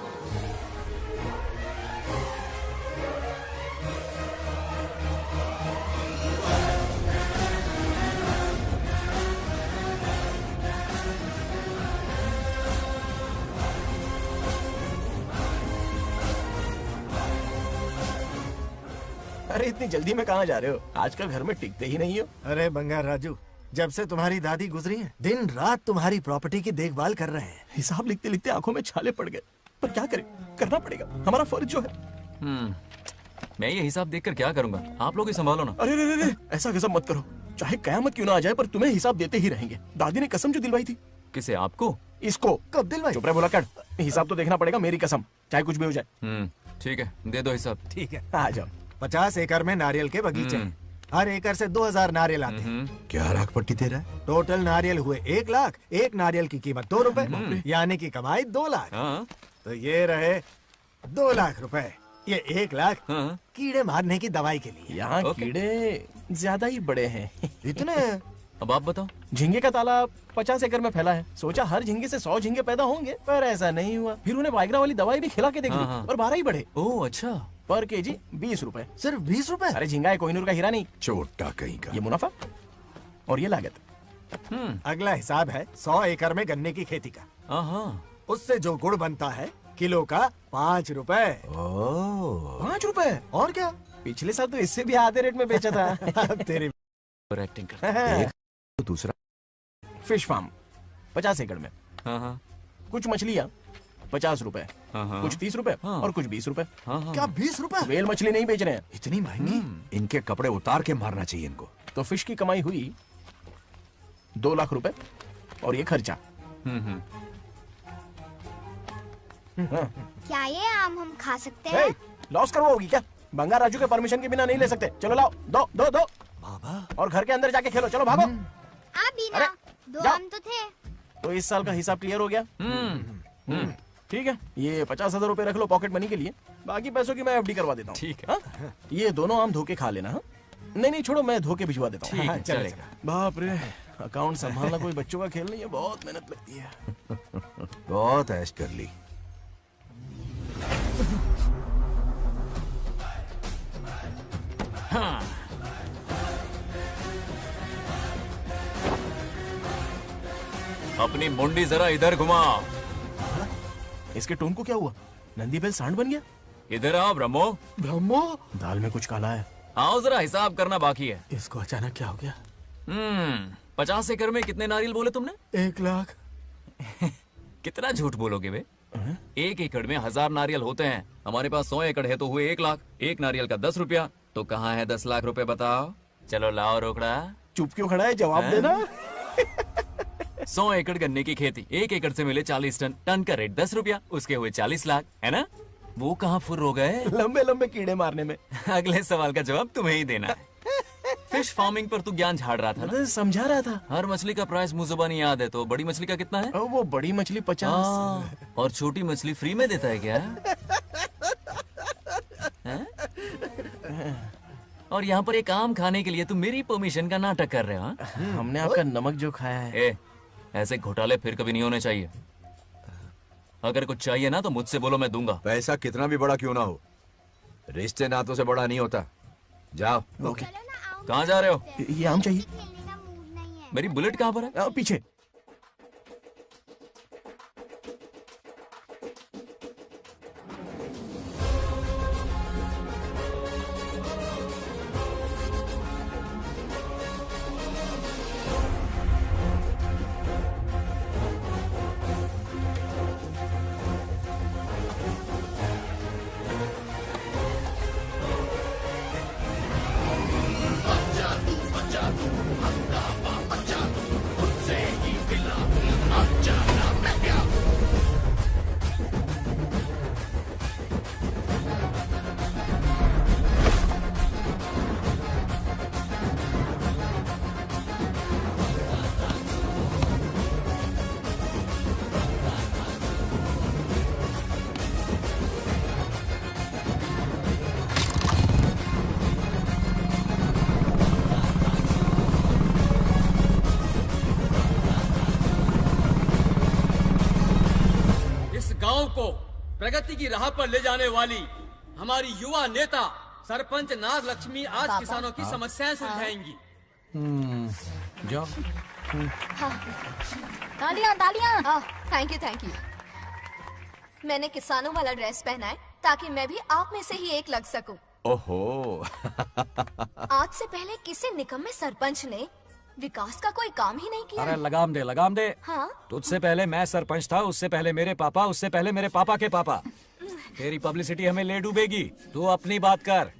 अरे इतनी जल्दी में कहाँ जा रहे हो? आजकल घर में टिकते ही नहीं हो। अरे बंगार राजू, जब से तुम्हारी दादी गुजरी है, दिन रात तुम्हारी प्रॉपर्टी की देखभाल कर रहे हैं। हिसाब लिखते लिखते आंखों में छाले पड़ गए, पर क्या करें, करना पड़ेगा, हमारा फर्ज जो है। मैं ये हिसाब देखकर क्या करूंगा? आप लोग ही संभालो ना। अरे रे रे रे, ऐसा कसम मत करो, चाहे कयामत क्यों ना आ जाए, पर तुम्हें हिसाब देते ही रहेंगे। दादी ने कसम जो दिलवाई थी। किसे? आपको? इसको। कब दिलवाई? चुप रहे बोला कर, हिसाब तो देखना पड़ेगा, मेरी कसम, चाहे कुछ भी हो जाए। ठीक है, दे दो हिसाब। ठीक है, आ जाओ। 50 एकड़ में नारियल के बगीचे हैं। हर एकड़ से 2000 नारियल आते हैं। क्या लाख पट्टी दे रहा है? टोटल नारियल हुए 1 लाख। एक नारियल की कीमत 2 रुपए, यानी कि कमाई 2 लाख। तो ये रहे 2 लाख रुपए। ये 1 लाख कीड़े मारने की दवाई के लिए। यहाँ कीड़े ज्यादा ही बड़े हैं। इतने? अब आप बताओ। झींगे का तालाब 50 एकड़ में फैला है। सोचा हर झींगे से 100 झींगे पैदा होंगे, पर ऐसा नहीं हुआ। फिर उन्हें वाइग्रा वाली दवाई भी खिला के देख ली, और 12 ही बढ़े। ओह अच्छा। पर केजी 20 रुपए। सिर्फ 20 रुपए? अरे झींगा है, कोहिनूर का हीरा नहीं। छोटा कहीं का। ये मुनाफा और ये लागत। अगला हिसाब है 100 एकड़ में गन्ने की खेती का। उससे जो गुड़ बनता है, किलो का 5 रुपए। 5 रुपए? और क्या, पिछले साल तो इससे भी आधे रेट में बेचा था। तेरी एक्टिंग कर। दूसरा फिश फार्म 50 एकड़ में। कुछ मछलियाँ 50 रुपए, कुछ 30 रुपए और कुछ 20 रुपए। क्या 20 रुपए? वेल मछली नहीं बेच रहे हैं। इतनी महंगी? इनके कपड़े उतार के मारना चाहिए इनको। तो फिश की कमाई हुई 2 लाख रुपए, और ये खर्चा। क्या ये आम हम खा सकते हैं? लॉस करवाओगी क्या? बंगार राजू के परमिशन के बिना नहीं ले सकते। चलो लाओ, दो दो दो। बाबा। और घर के अंदर जाके खेलो, चलो भागो। ना, 2 आम तो थे। तो इस साल का हिसाब क्लियर हो गया? ठीक है, ये 50,000 रुपए रख लो पॉकेट मनी के लिए, बाकी पैसों की मैं एफडी करवा देता हूँ। ठीक है। ये दोनों आम धोके खा लेना। नहीं नहीं छोड़ो, मैं धोके भिजवा देता हूँ। ठीक है, चलेगा। बाप रे, अकाउंट संभालना कोई बच्चों का खेल नहीं है, बहुत मेहनत लगती है। बहुत ऐश कर ली। अपनी मुंडी जरा इधर घुमा। इसके टोन को क्या हुआ? नंदी बैल सांड बन गया? इधर आओ ब्रह्मो। ब्रह्मो? दाल में कुछ काला है। आओ जरा, हिसाब करना बाकी है। इसको अचानक क्या हो गया? 50 एकड़ में कितने नारियल बोले तुमने? 1 लाख। कितना झूठ बोलोगे बे? 1 एकड़ में 1000 नारियल होते हैं। हमारे पास 100 एकड़ है तो हुए 1 लाख। एक नारियल का 10 रुपया, तो कहाँ है 10 लाख रुपए बताओ? चलो लाओ रोकड़ा। चुप क्यों खड़ा है, जवाब देना। 100 एकड़ गन्ने की खेती, 1 एकड़ से मिले 40 टन, टन का रेट 10 रुपया, उसके हुए 40 लाख, है ना? वो कहाँ फुर हो गए? लंबे लंबे कीड़े मारने में। अगले सवाल का जवाब तुम्हें ही देना है। फिश फार्मिंग पर तू ज्ञान झाड़ रहा था ना? समझा रहा था। हर मछली का प्राइस मुझे जुबानी याद है, तो बड़ी मछली का कितना है? वो बड़ी मछली 50। और छोटी मछली फ्री में देता है क्या? और यहाँ पर एक आम खाने के लिए तुम मेरी परमिशन का नाटक कर रहे हो? हमने आपका नमक जो खाया है। ऐसे घोटाले फिर कभी नहीं होने चाहिए। अगर कुछ चाहिए ना तो मुझसे बोलो, मैं दूंगा। पैसा कितना भी बड़ा क्यों ना हो, रिश्ते नातों से बड़ा नहीं होता। जाओ। ओके। कहाँ जा रहे हो? ये आम चाहिए। मेरी बुलेट कहाँ पर है? पीछे। गांव को प्रगति की राह पर ले जाने वाली हमारी युवा नेता सरपंच नाग लक्ष्मी आज किसानों की समस्याएं सुलझाएंगी। जाओ। तालियां तालियां। Thank you. मैंने किसानों वाला ड्रेस पहना है ताकि मैं भी आप में से ही एक लग सकूं। ओहो। आज से पहले किसी निकम्मे सरपंच ने विकास का कोई काम ही नहीं किया। अरे लगाम दे। हाँ? तुझसे पहले मैं सरपंच था, उससे पहले मेरे पापा, उससे पहले मेरे पापा के पापा। तेरी पब्लिसिटी हमें ले डूबेगी, तू अपनी बात कर।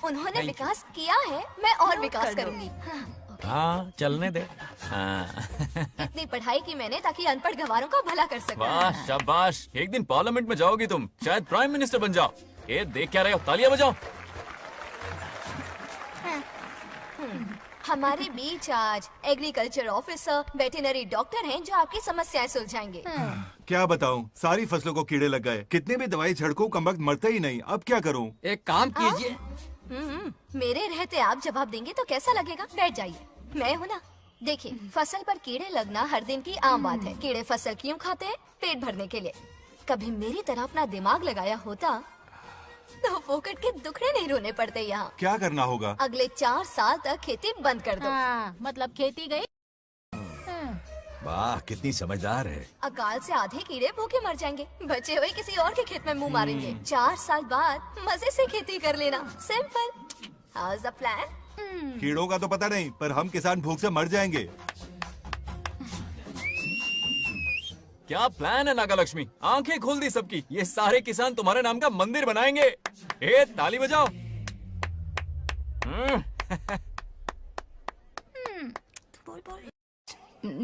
उन्होंने विकास किया है, मैं और विकास करूंगी। हाँ चलने दे। इतनी पढ़ाई की मैंने ताकि अनपढ़ गवारों का भला कर सकूं। वाह शाबाश, एक दिन पार्लियामेंट में जाओगी तुम, शायद प्राइम मिनिस्टर बन जाओ। ये देख क्या रहे हो, तालियां बजाओ। हमारे बीच आज एग्रीकल्चर ऑफिसर, वेटरनरी डॉक्टर हैं जो आपकी समस्याएं सुलझाएंगे। क्या बताऊं, सारी फसलों को कीड़े लग गए। कितनी भी दवाई छिड़कूं कमबख्त मरते ही नहीं। अब क्या करूं? एक काम कीजिए। मेरे रहते आप जवाब देंगे तो कैसा लगेगा? बैठ जाइए, मैं हूं ना। देखिए, फसल पर कीड़े लगना हर दिन की आम बात है। कीड़े फसल क्यों खाते हैं? पेट भरने के लिए। कभी मेरी तरह अपना दिमाग लगाया होता तो फोकट के दुखड़े नहीं रोने पड़ते यहाँ। क्या करना होगा? अगले 4 साल तक खेती बंद कर दो। मतलब खेती गई। वाह, कितनी समझदार है। अकाल से आधे कीड़े भूखे मर जाएंगे, बचे हुए किसी और के खेत में मुंह मारेंगे। 4 साल बाद मजे से खेती कर लेना। Simple. How is the plan? कीड़ों का तो पता नहीं, पर हम किसान भूख से मर जाएंगे। क्या प्लान है नागा लक्ष्मी? आंखें खोल दी सबकी। ये सारे किसान तुम्हारे नाम का मंदिर बनाएंगे। ए ताली बजाओ।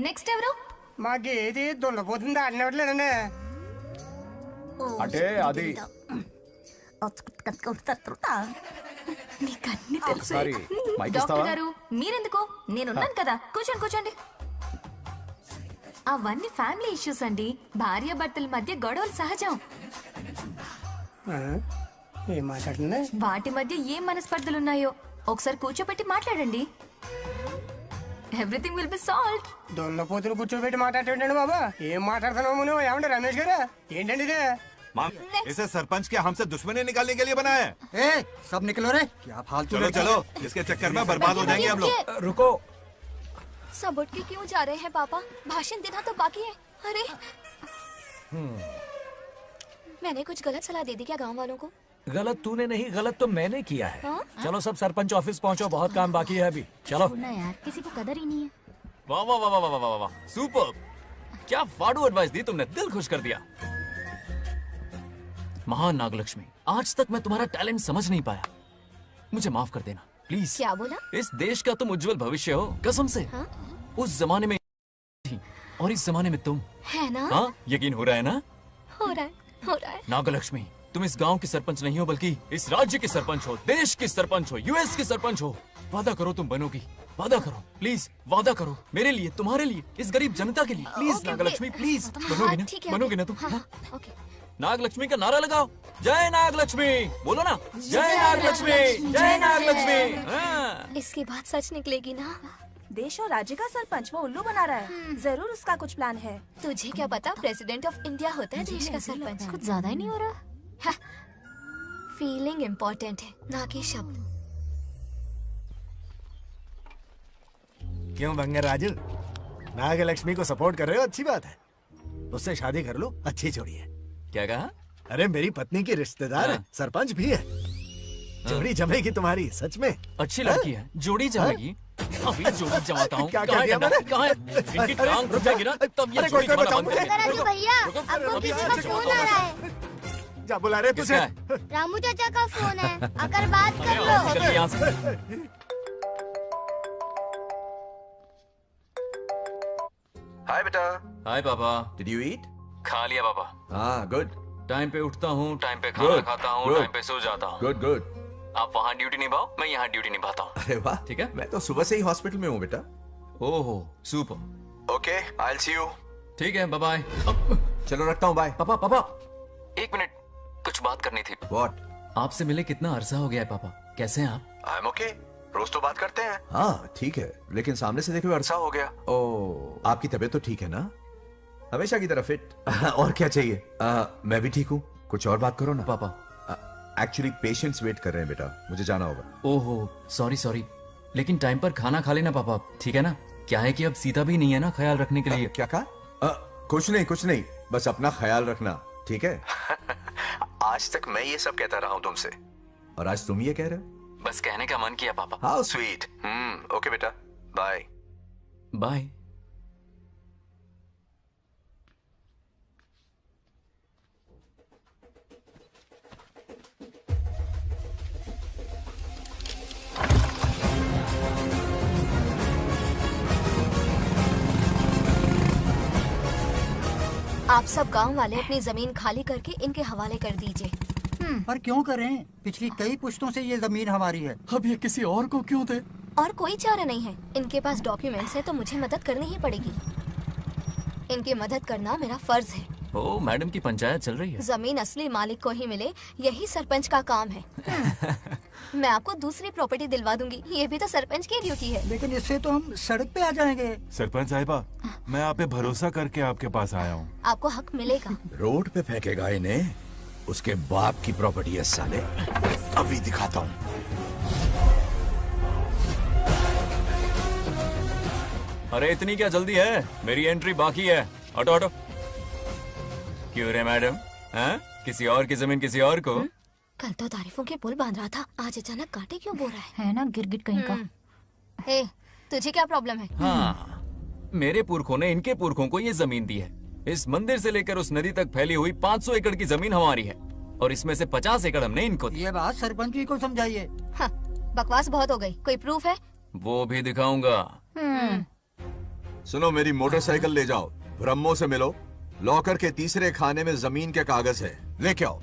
నెక్స్ట్ ఎవరు? మాకు ఏది దున్నపోతుంది ఆడినట్లేదండి. అంటే అది నీకన్నీ తెలుసు. ఒకసారి మైక్ డాక్టర్ ఇస్తావా? గారు మీరెందుకు? నేనున్నాను కదా, కూర్చోండి. అవన్నీ ఫ్యామిలీ ఇష్యూస్ అండి. భార్య భర్తల మధ్య గొడవలు సహజం. ఏం మాట్లాడుతుంది? వాటి మధ్య ఏం మనస్పర్ధలున్నాయో ఒకసారి కూర్చోబెట్టి మాట్లాడండి. Everything will be solved. దున్నపోతులు కూర్చోబెట్టి మాట్లాడేటండి బాబా. ఏం మాట్లాడుతున్నావు నువ్వు? ఏమండి రమేష్ గారు? ఏంటండి ఇది? इसे सरपंच के हमसे दुश्मनी निकालने के लिए बनाया है। सब निकलो रे। क्या फालतू? चलो, इसके चक्कर में बर्बाद हो जाएंगे हम लोग। रुको। सब उठ के क्यों जा रहे हैं पापा? भाषण देना तो बाकी है। अरे मैंने कुछ गलत सलाह दे दी क्या गांव वालों को? गलत तूने नहीं, गलत तो मैंने किया है। हाँ? चलो सब सरपंच ऑफिस पहुंचो, बहुत काम बाकी है अभी। चलो ना यार, किसी को कदर ही नहीं है। वाह वाह वाह वाह वाह वाह, सुपर। क्या फाड़ू एडवाइस दी तुमने, दिल खुश कर दिया। महान नागलक्ष्मी, आज तक मैं तुम्हारा टैलेंट समझ नहीं पाया, मुझे माफ कर देना प्लीज। क्या बोला? इस देश का तुम उज्जवल भविष्य हो, कसम से। हाँ? उस जमाने में थी और इस जमाने में तुम है ना? हाँ, यकीन हो रहा है ना? हो रहा है। नागलक्ष्मी, तुम इस गांव की सरपंच नहीं हो, बल्कि इस राज्य की सरपंच हो, देश की सरपंच हो, यूएस की सरपंच हो। वादा करो तुम बनोगी, वादा करो प्लीज, वादा करो मेरे लिए, तुम्हारे लिए, इस गरीब जनता के लिए। प्लीज नागलक्ष्मी, प्लीज बनोगी ना? बनोगी ना तुम? नागलक्ष्मी का नारा लगाओ, जय नागलक्ष्मी बोलो ना, जय नागलक्ष्मी, जय नागलक्ष्मी। इसकी बात सच निकलेगी ना? देश और राज्य का सरपंच वो उल्लू बना रहा है। जरूर उसका कुछ प्लान है। तुझे क्या पता, प्रेसिडेंट ऑफ इंडिया होता है देश का सरपंच। कुछ ज्यादा ही नहीं हो रहा? फीलिंग इम्पोर्टेंट है, ना कि शब्द। क्यों बंगर राजू, नागलक्ष्मी को सपोर्ट कर रहे हो? अच्छी बात है, उससे शादी कर लो, अच्छी जोड़ी है। क्या कहा? अरे मेरी पत्नी की रिश्तेदार है, सरपंच भी है। जोड़ी जमेगी तुम्हारी, सच में। अच्छी लड़की है, जोड़ी जमेगी। अभी जोड़ी जमाता हूँ। क्या कह दिया मैंने? कहाँ है? इनकी टांग रुक जाएगी ना, तब ये जोड़ी जमाना बंद कर देंगे। राजू भैया, आपको किसी का फोन आ रहा है। जा बुला रहे तुझे? रामू चाचा का फोन है, आकर बात कर लो। निकल यहाँ से। हाय बेटा। हाय पापा। Did you eat? खा लिया पापा। हाँ, गुड। टाइम पे उठता हूँ, टाइम पे खाना खाता हूँ, टाइम पे सो जाता हूँ। Good good. आप वहाँ ड्यूटी निभाओ, मैं यहाँ ड्यूटी निभाता हूँ। अरे वाह, ठीक है। मैं तो सुबह से ही हॉस्पिटल में हूँ बेटा। ओहो, super. Okay, I will see you. ठीक है, बाय बाय। चलो रखता हूँ, बाय। पापा पापा, एक मिनट, कुछ बात करनी थी। व्हाट? आपसे मिले कितना अरसा हो गया है पापा, कैसे हैं आप? आई एम ओके, रोज तो बात करते हैं। हाँ ठीक है, लेकिन सामने से देखे हुए अरसा हो गया। ओ, आपकी तबीयत तो ठीक है ना? हमेशा की तरह फिट। और क्या चाहिए? मैं भी ठीक हूँ, कुछ और बात करो ना। पापा एक्चुअली पेशेंट्स वेट कर रहे हैं बेटा, मुझे जाना होगा। ओहो, सॉरी सॉरी, लेकिन टाइम पर खाना खा लेना पापा, ठीक है ना? क्या है कि अब सीता भी नहीं है ना ख्याल रखने के लिए। क्या कहा? कुछ नहीं, बस अपना ख्याल रखना, ठीक है? आज तक मैं ये सब कहता रहा हूँ तुमसे, और आज तुम ये कह रहे हो? बस कहने का मन किया पापा। How sweet. ओके बेटा, बाय बाय। आप सब गांव वाले अपनी जमीन खाली करके इनके हवाले कर दीजिए। पर क्यों करें? पिछली कई पुश्तों से ये जमीन हमारी है। अब ये किसी और को क्यों दे? और कोई चारा नहीं है। इनके पास डॉक्यूमेंट्स है तो मुझे मदद करनी ही पड़ेगी। इनकी मदद करना मेरा फर्ज है। ओ, मैडम की पंचायत चल रही है। जमीन असली मालिक को ही मिले, यही सरपंच का काम है। मैं आपको दूसरी प्रॉपर्टी दिलवा दूंगी, ये भी तो सरपंच की ड्यूटी है। लेकिन इससे तो हम सड़क पे आ जाएंगे। सरपंच साहिबा, मैं आप पे भरोसा करके आपके पास आया हूँ। आपको हक मिलेगा। रोड पे फेंकेगा इन्हें, उसके बाप की प्रॉपर्टी है साले। अभी दिखाता हूँ। अरे इतनी क्या जल्दी है, मेरी एंट्री बाकी है। हटो हटो। क्यों रे मैडम, हैं? किसी और की जमीन किसी और को? कल तो तारीफों के पुल बांध रहा था, आज अचानक कांटे क्यों बो रहा है ना गिरगिट कहीं का। हे, तुझे क्या प्रॉब्लम है? हाँ, मेरे पुरखों ने इनके पुरखों को ये जमीन दी है। इस मंदिर से लेकर उस नदी तक फैली हुई 500 एकड़ की जमीन हमारी है, और इसमें से 50 एकड़ हमने इनको दी। ये बात सरपंच जी को समझाइए। हाँ, बकवास बहुत हो गई। कोई प्रूफ है? वो भी दिखाऊंगा। सुनो, मेरी मोटरसाइकिल ले जाओ, ब्रह्मो से मिलो, लॉकर के तीसरे खाने में जमीन के कागज है, लेके आओ।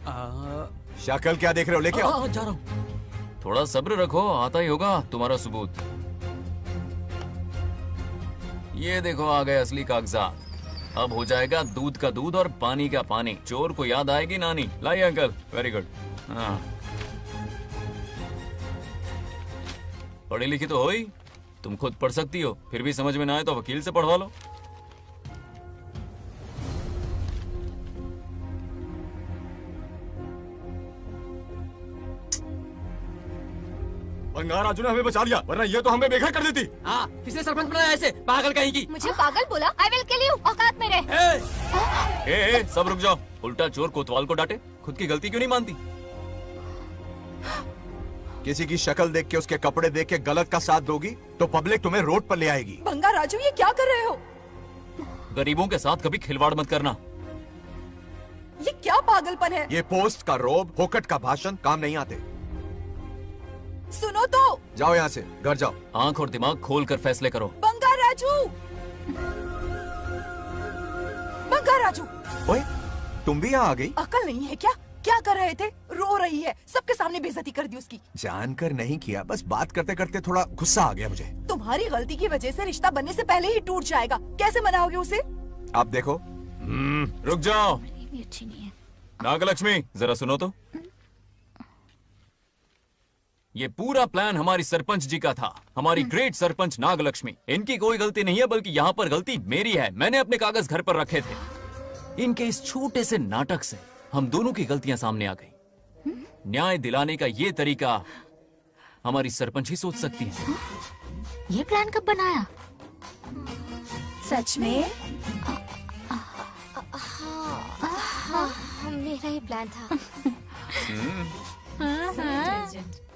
शक्ल क्या देख रहे हो, लेके आओ। जा रहा हूँ। थोड़ा सब्र रखो, आता ही होगा तुम्हारा सबूत। ये देखो आ गए असली कागजात। अब हो जाएगा दूध का दूध और पानी का पानी। चोर को याद आएगी नानी। लाइए अंकल, वेरी गुड। हाँ, पढ़ी लिखी तो हो ही, तुम खुद पढ़ सकती हो, फिर भी समझ में ना आए तो वकील से पढ़वा लो। बंगार राजू ने हमें बचा लिया, वरना ये तो हमें बेघर कर देती। हाँ, किसने सरपंच बनाया ऐसे पागल कहीं की? मुझे पागल बोला? I will kill you. औकात में रह। ए, सब रुक जाओ। उल्टा चोर कोतवाल को डांटे, खुद की गलती क्यों नहीं मानती? किसी की शक्ल देख के, उसके कपड़े देख के गलत का साथ दोगी तो पब्लिक तुम्हें रोड पर ले आएगी। बंगार राजू, ये क्या कर रहे हो? गरीबों के साथ कभी खिलवाड़ मत करना। ये क्या पागलपन है? ये पोस्ट का रोब, फोकट का भाषण काम नहीं आते। सुनो तो। जाओ यहाँ से, घर जाओ। आंख और दिमाग खोल कर फैसले करो। बंगार राजू, बंगार राजू। ओए, तुम भी यहाँ आ गई? अकल नहीं है क्या? क्या कर रहे थे? रो रही है, सबके सामने बेइज्जती कर दी उसकी। जानकर नहीं किया, बस बात करते करते थोड़ा गुस्सा आ गया मुझे। तुम्हारी गलती की वजह से रिश्ता बनने से पहले ही टूट जाएगा। कैसे मनाओगे उसे? आप देखो। रुक जाओ। नागलक्ष्मी, जरा सुनो तो। ये पूरा प्लान हमारी सरपंच जी का था, हमारी ग्रेट सरपंच नागलक्ष्मी। इनकी कोई गलती नहीं है, बल्कि यहाँ पर गलती मेरी है। मैंने अपने कागज घर पर रखे थे। इनके इस छोटे से नाटक से हम दोनों की गलतियां सामने आ गई। न्याय दिलाने का ये तरीका हमारी सरपंच ही सोच सकती है। ये प्लान कब बनाया? सच में? हाँ, मेरा ही प्लान था।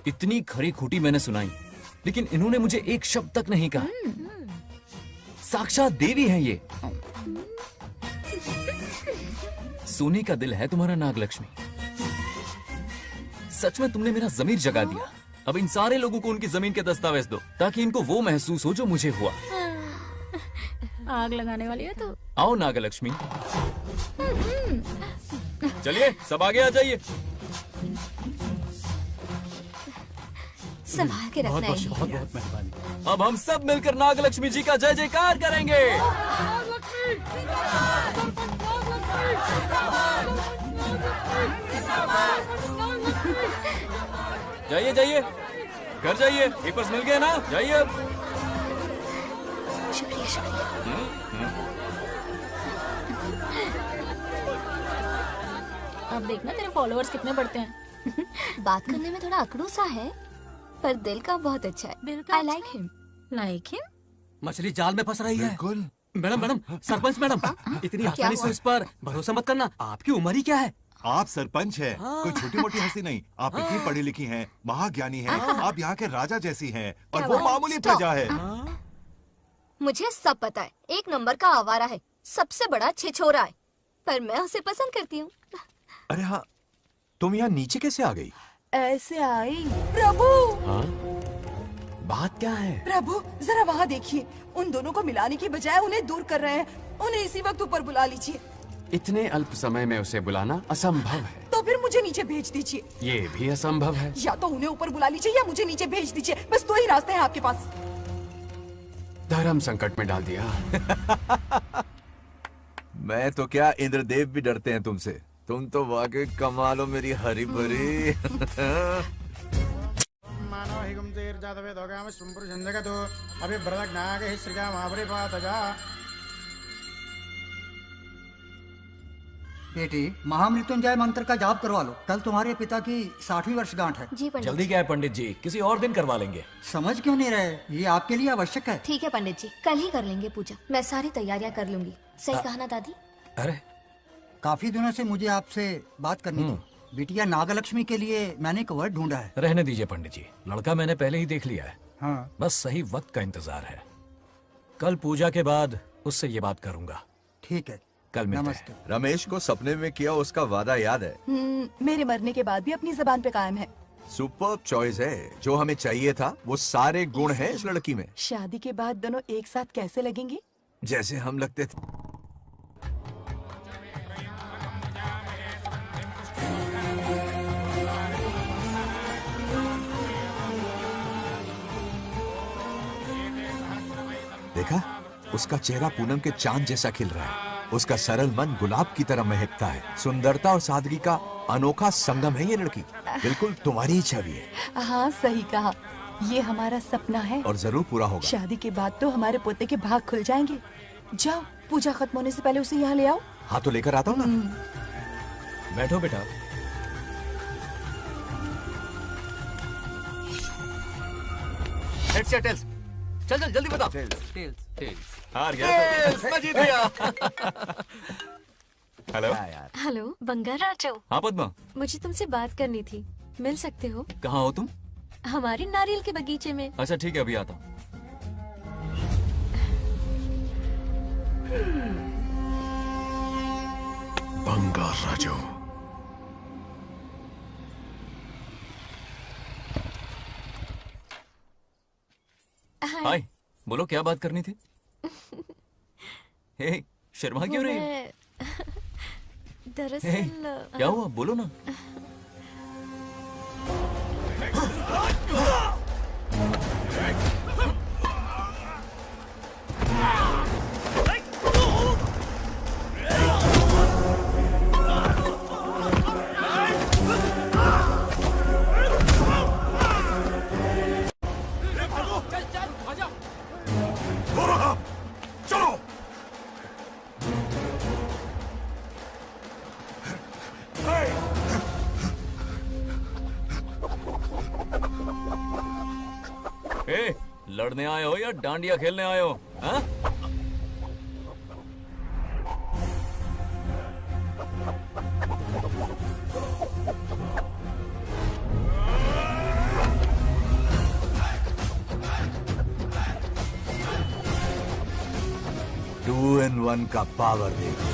इतनी खरी खूटी मैंने सुनाई, लेकिन इन्होंने मुझे एक शब्द तक नहीं कहा। साक्षात देवी है ये। सोने का दिल है तुम्हारा नागलक्ष्मी। सच में तुमने मेरा जमीर जगा दिया। अब इन सारे लोगों को उनकी जमीन के दस्तावेज दो, ताकि इनको वो महसूस हो जो मुझे हुआ। आग लगाने वाली है तो। आओ नागलक्ष्मी, चलिए सब आगे आ जाइए। संभाल के रखना है। बहुत बहुत मेहरबानी। अब हम सब मिलकर नागलक्ष्मी जी का जय जयकार करेंगे। जाइए जाइए, घर जाइए। पेपर्स मिल गए ना? जाइए अब। शुक्रिया शुक्रिया। अब देखना तेरे फॉलोअर्स कितने बढ़ते हैं। बात करने में थोड़ा अकड़ू सा है, पर दिल का बहुत अच्छा है। I like him. Like him? मछली जाल में फंस रही है। बिल्कुल। मैडम, सरपंच मैडम, इतनी आसानी से इस पर भरोसा मत करना। आपकी उम्र ही क्या है? आप सरपंच है, कोई छोटी मोटी हस्ती नहीं। आप इतनी पढ़ी लिखी हैं, महाज्ञानी हैं। आप यहाँ के राजा जैसी हैं, और वो मामूली प्रजा है। मुझे सब पता है। एक नंबर का आवारा है, सबसे बड़ा छिछोरा है, पर मैं उसे पसंद करती हूँ। अरे हाँ, तुम यहाँ नीचे कैसे आ गई? ऐसे आई। प्रभु, हाँ? बात क्या है? प्रभु जरा वहाँ देखिए। उन दोनों को मिलाने की बजाय उन्हें दूर कर रहे हैं। उन्हें इसी वक्त ऊपर बुला लीजिए। इतने अल्प समय में उसे बुलाना असंभव है। तो फिर मुझे नीचे भेज दीजिए। ये भी असंभव है। या तो उन्हें ऊपर बुला लीजिए या मुझे नीचे भेज दीजिए। बस दो ही रास्ते हैं आपके पास। धर्म संकट में डाल दिया। मैं तो क्या, इंद्रदेव भी डरते हैं तुमसे। तुम तो वाकई कमाल हो मेरी हरी भरी। मानव हिगम तेर जातवे दोगाम संपुरुषं जगतो अभिव्रतज्ञागे श्रीगा महापरिपातजा। बेटी, महामृत्युंजय मंत्र का जाप करवा लो। कल तुम्हारे पिता की 60वीं वर्षगांठ है। जी पंडित। जल्दी क्या है पंडित जी, किसी और दिन करवा लेंगे। समझ क्यों नहीं रहे? ये आपके लिए आवश्यक है। ठीक है पंडित जी, कल ही कर लेंगे पूजा। मैं सारी तैयारियां कर लूंगी। सही कहा ना दादी? अरे काफी दिनों से मुझे आपसे बात करनी थी। बिटिया नागलक्ष्मी के लिए मैंने एक वर्ड ढूंढा है। रहने दीजिए पंडित जी, लड़का मैंने पहले ही देख लिया है। हाँ। बस सही वक्त का इंतजार है। कल पूजा के बाद उससे ये बात करूंगा। ठीक है, कल मिलते हैं। रमेश को सपने में किया उसका वादा याद है? मेरे मरने के बाद भी अपनी जबान पे कायम है। सुपर्ब चॉइस है। जो हमें चाहिए था वो सारे गुण हैं इस लड़की में। शादी के बाद दोनों एक साथ कैसे लगेंगे? जैसे हम लगते थे। देखा, उसका चेहरा पूनम के चांद जैसा खिल रहा है। उसका सरल मन गुलाब की तरह महकता है। सुंदरता और सादगी का अनोखा संगम है ये लड़की। बिल्कुल तुम्हारी ही छवि है। हाँ सही कहा, ये हमारा सपना है और जरूर पूरा होगा। शादी के बाद तो हमारे पोते के भाग खुल जाएंगे। जाओ, पूजा खत्म होने से पहले उसे यहाँ ले आओ। हाँ तो लेकर आता हूँ ना। बैठो बेटा। हेड्स या टेल्स? चल चल जल्दी बता। टेल्स। हार गया। मैं जीत गया। हेलो। हेलो बंगाराजो। हाँ पद्मा। मुझे तुमसे बात करनी थी, मिल सकते हो? कहाँ हो तुम? हमारे नारियल के बगीचे में। अच्छा ठीक है, अभी आता हूँ। बंगाराजो। हाय, बोलो क्या बात करनी थी? हे, शर्मा क्यों रही है? दरअसल क्या हुआ, बोलो ना। लड़ने आए हो या डांडिया खेलने आए हो? हाँ? 2-in-1 का पावर देखो।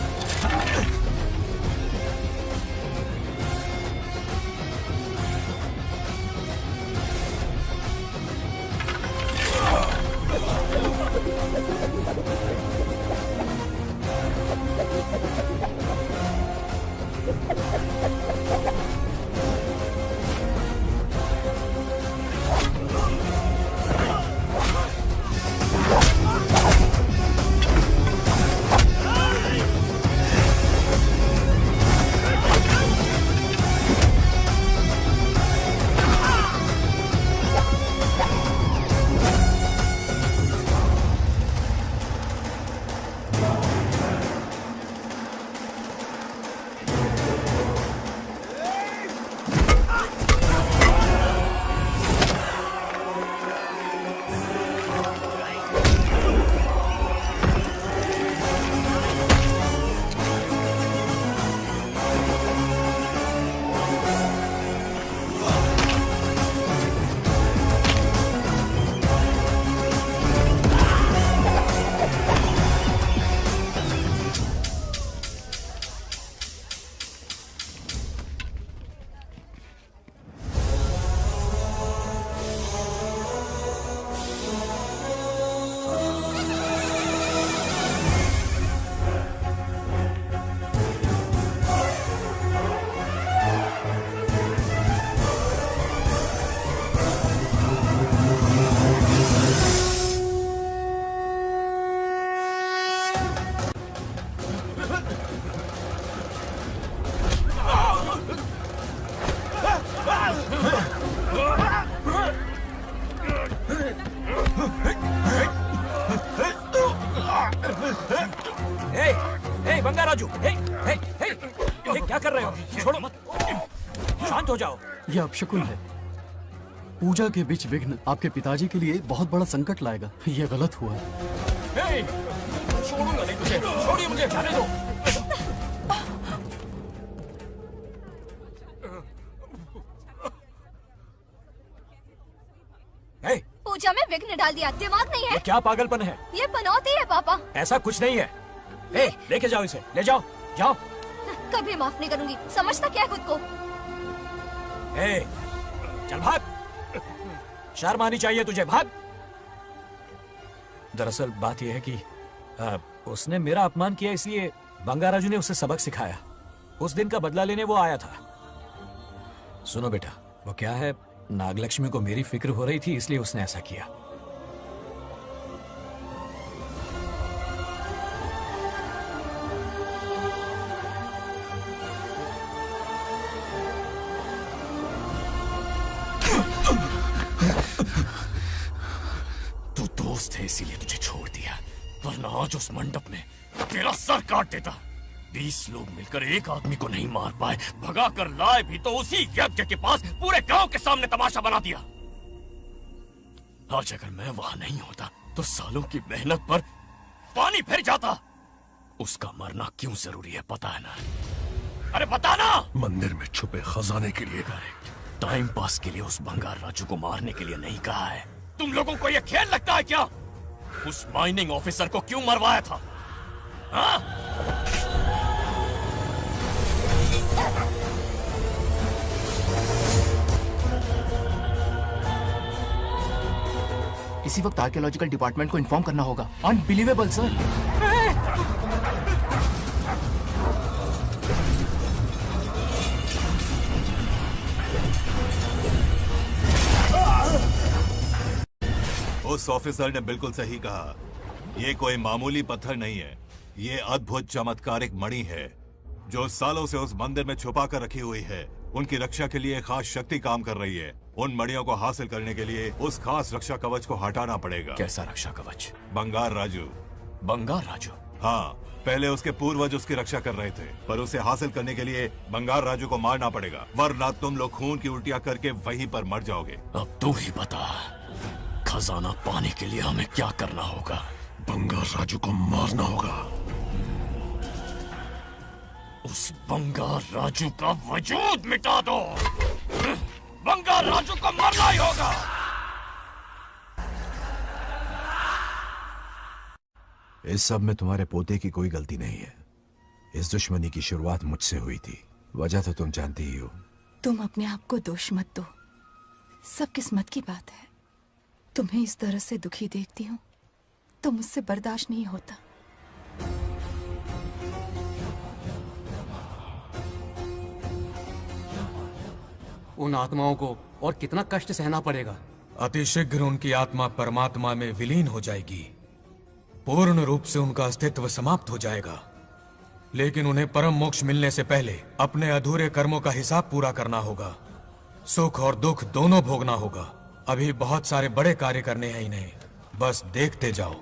बंगा राजू, हे, हे, हे, ये क्या कर रहे हो? छोड़ो मत, शांत हो जाओ। यह अपशकुन है। पूजा के बीच विघ्न आपके पिताजी के लिए बहुत बड़ा संकट लाएगा। यह गलत हुआ। हे, छोड़ूंगा नहीं तुझे, छोड़िए मुझे, जाने दो। पूजा में विघ्न डाल दिया, दिमाग नहीं है? ये क्या पागलपन है? ये पनौती है पापा। ऐसा कुछ नहीं है। लेके जाओ इसे, ले जाओ, जाओ। कभी माफ नहीं करूंगी, समझता क्या है खुद को? चल भाग, शर्म आनी चाहिए तुझे, भाग। दरअसल बात यह है कि उसने मेरा अपमान किया, इसलिए बंगाराजू ने उसे सबक सिखाया। उस दिन का बदला लेने वो आया था। सुनो बेटा, वो क्या है, नागलक्ष्मी को मेरी फिक्र हो रही थी, इसलिए उसने ऐसा किया। तू दोस्त है इसीलिए तुझे छोड़ दिया, वरना आज उस मंडप में तेरा सर काट देता। 20 लोग मिलकर एक आदमी को नहीं मार पाए, भगा कर लाए भी तो उसी यज्ञ के पास पूरे गांव के सामने तमाशा बना दिया। आज अगर मैं वहां नहीं होता तो सालों की मेहनत पर पानी फिर जाता। उसका मरना क्यों जरूरी है पता है ना? अरे बता ना। मंदिर में छुपे खजाने के लिए। टाइम पास के लिए उस बंगार राजू को मारने के लिए नहीं कहा है। तुम लोगों को यह खेल लगता है क्या? उस माइनिंग ऑफिसर को क्यों मरवाया था? हाँ? इसी वक्त आर्कियोलॉजिकल डिपार्टमेंट को इन्फॉर्म करना होगा। Unbelievable sir. उस ऑफिसर ने बिल्कुल सही कहा। ये कोई मामूली पत्थर नहीं है, ये अद्भुत चमत्कारिक मणि है जो सालों से उस मंदिर में छुपा कर रखी हुई है। उनकी रक्षा के लिए खास शक्ति काम कर रही है। उन मणियों को हासिल करने के लिए उस खास रक्षा कवच को हटाना पड़ेगा। कैसा रक्षा कवच? बंगार राजू। बंगार राजू? हाँ, पहले उसके पूर्वज उसकी रक्षा कर रहे थे, पर उसे हासिल करने के लिए बंगार राजू को मारना पड़ेगा, वरना तुम लोग खून की उल्टियां करके वहीं पर मर जाओगे। अब तू ही बता, खजाना पाने के लिए हमें क्या करना होगा? बंगार राजू को मारना होगा। उस बंगार राजू का वजूद मिटा दो। बंगार राजू को मरना ही होगा। इस सब में तुम्हारे पोते की कोई गलती नहीं है। इस दुश्मनी की शुरुआत मुझसे हुई थी। वजह तो तुम जानती ही हो। तुम अपने आप को दोष मत दो, सब किस्मत की बात है। तुम्हें इस तरह से दुखी देखती हूँ तो मुझसे बर्दाश्त नहीं होता। उन आत्माओं को और कितना कष्ट सहना पड़ेगा। अतिशीघ्र उनकी आत्मा परमात्मा में विलीन हो जाएगी, पूर्ण रूप से उनका अस्तित्व समाप्त हो जाएगा। लेकिन उन्हें परम मोक्ष मिलने से पहले अपने अधूरे कर्मों का हिसाब पूरा करना होगा। सुख और दुख दोनों भोगना होगा। अभी बहुत सारे बड़े कार्य करने हैं इन्हें, बस देखते जाओ।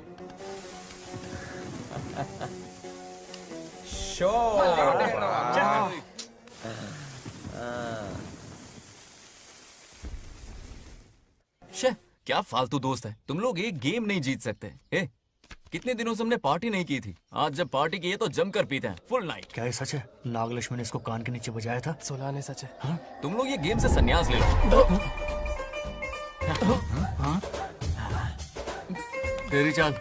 शे, क्या फालतू दोस्त है। तुम लोग एक गेम नहीं जीत सकते। कितने दिनों से हमने पार्टी नहीं की थी। आज जब पार्टी की है तो जमकर पीते हैं, फुल नाइट। क्या ये सच है? नागलक्ष्मी ने इसको कान के नीचे बजाया था। सोलह ने सच है। हाँ? तुम लोग ये गेम से संन्यास ले लो। हाँ? तेरी चाल।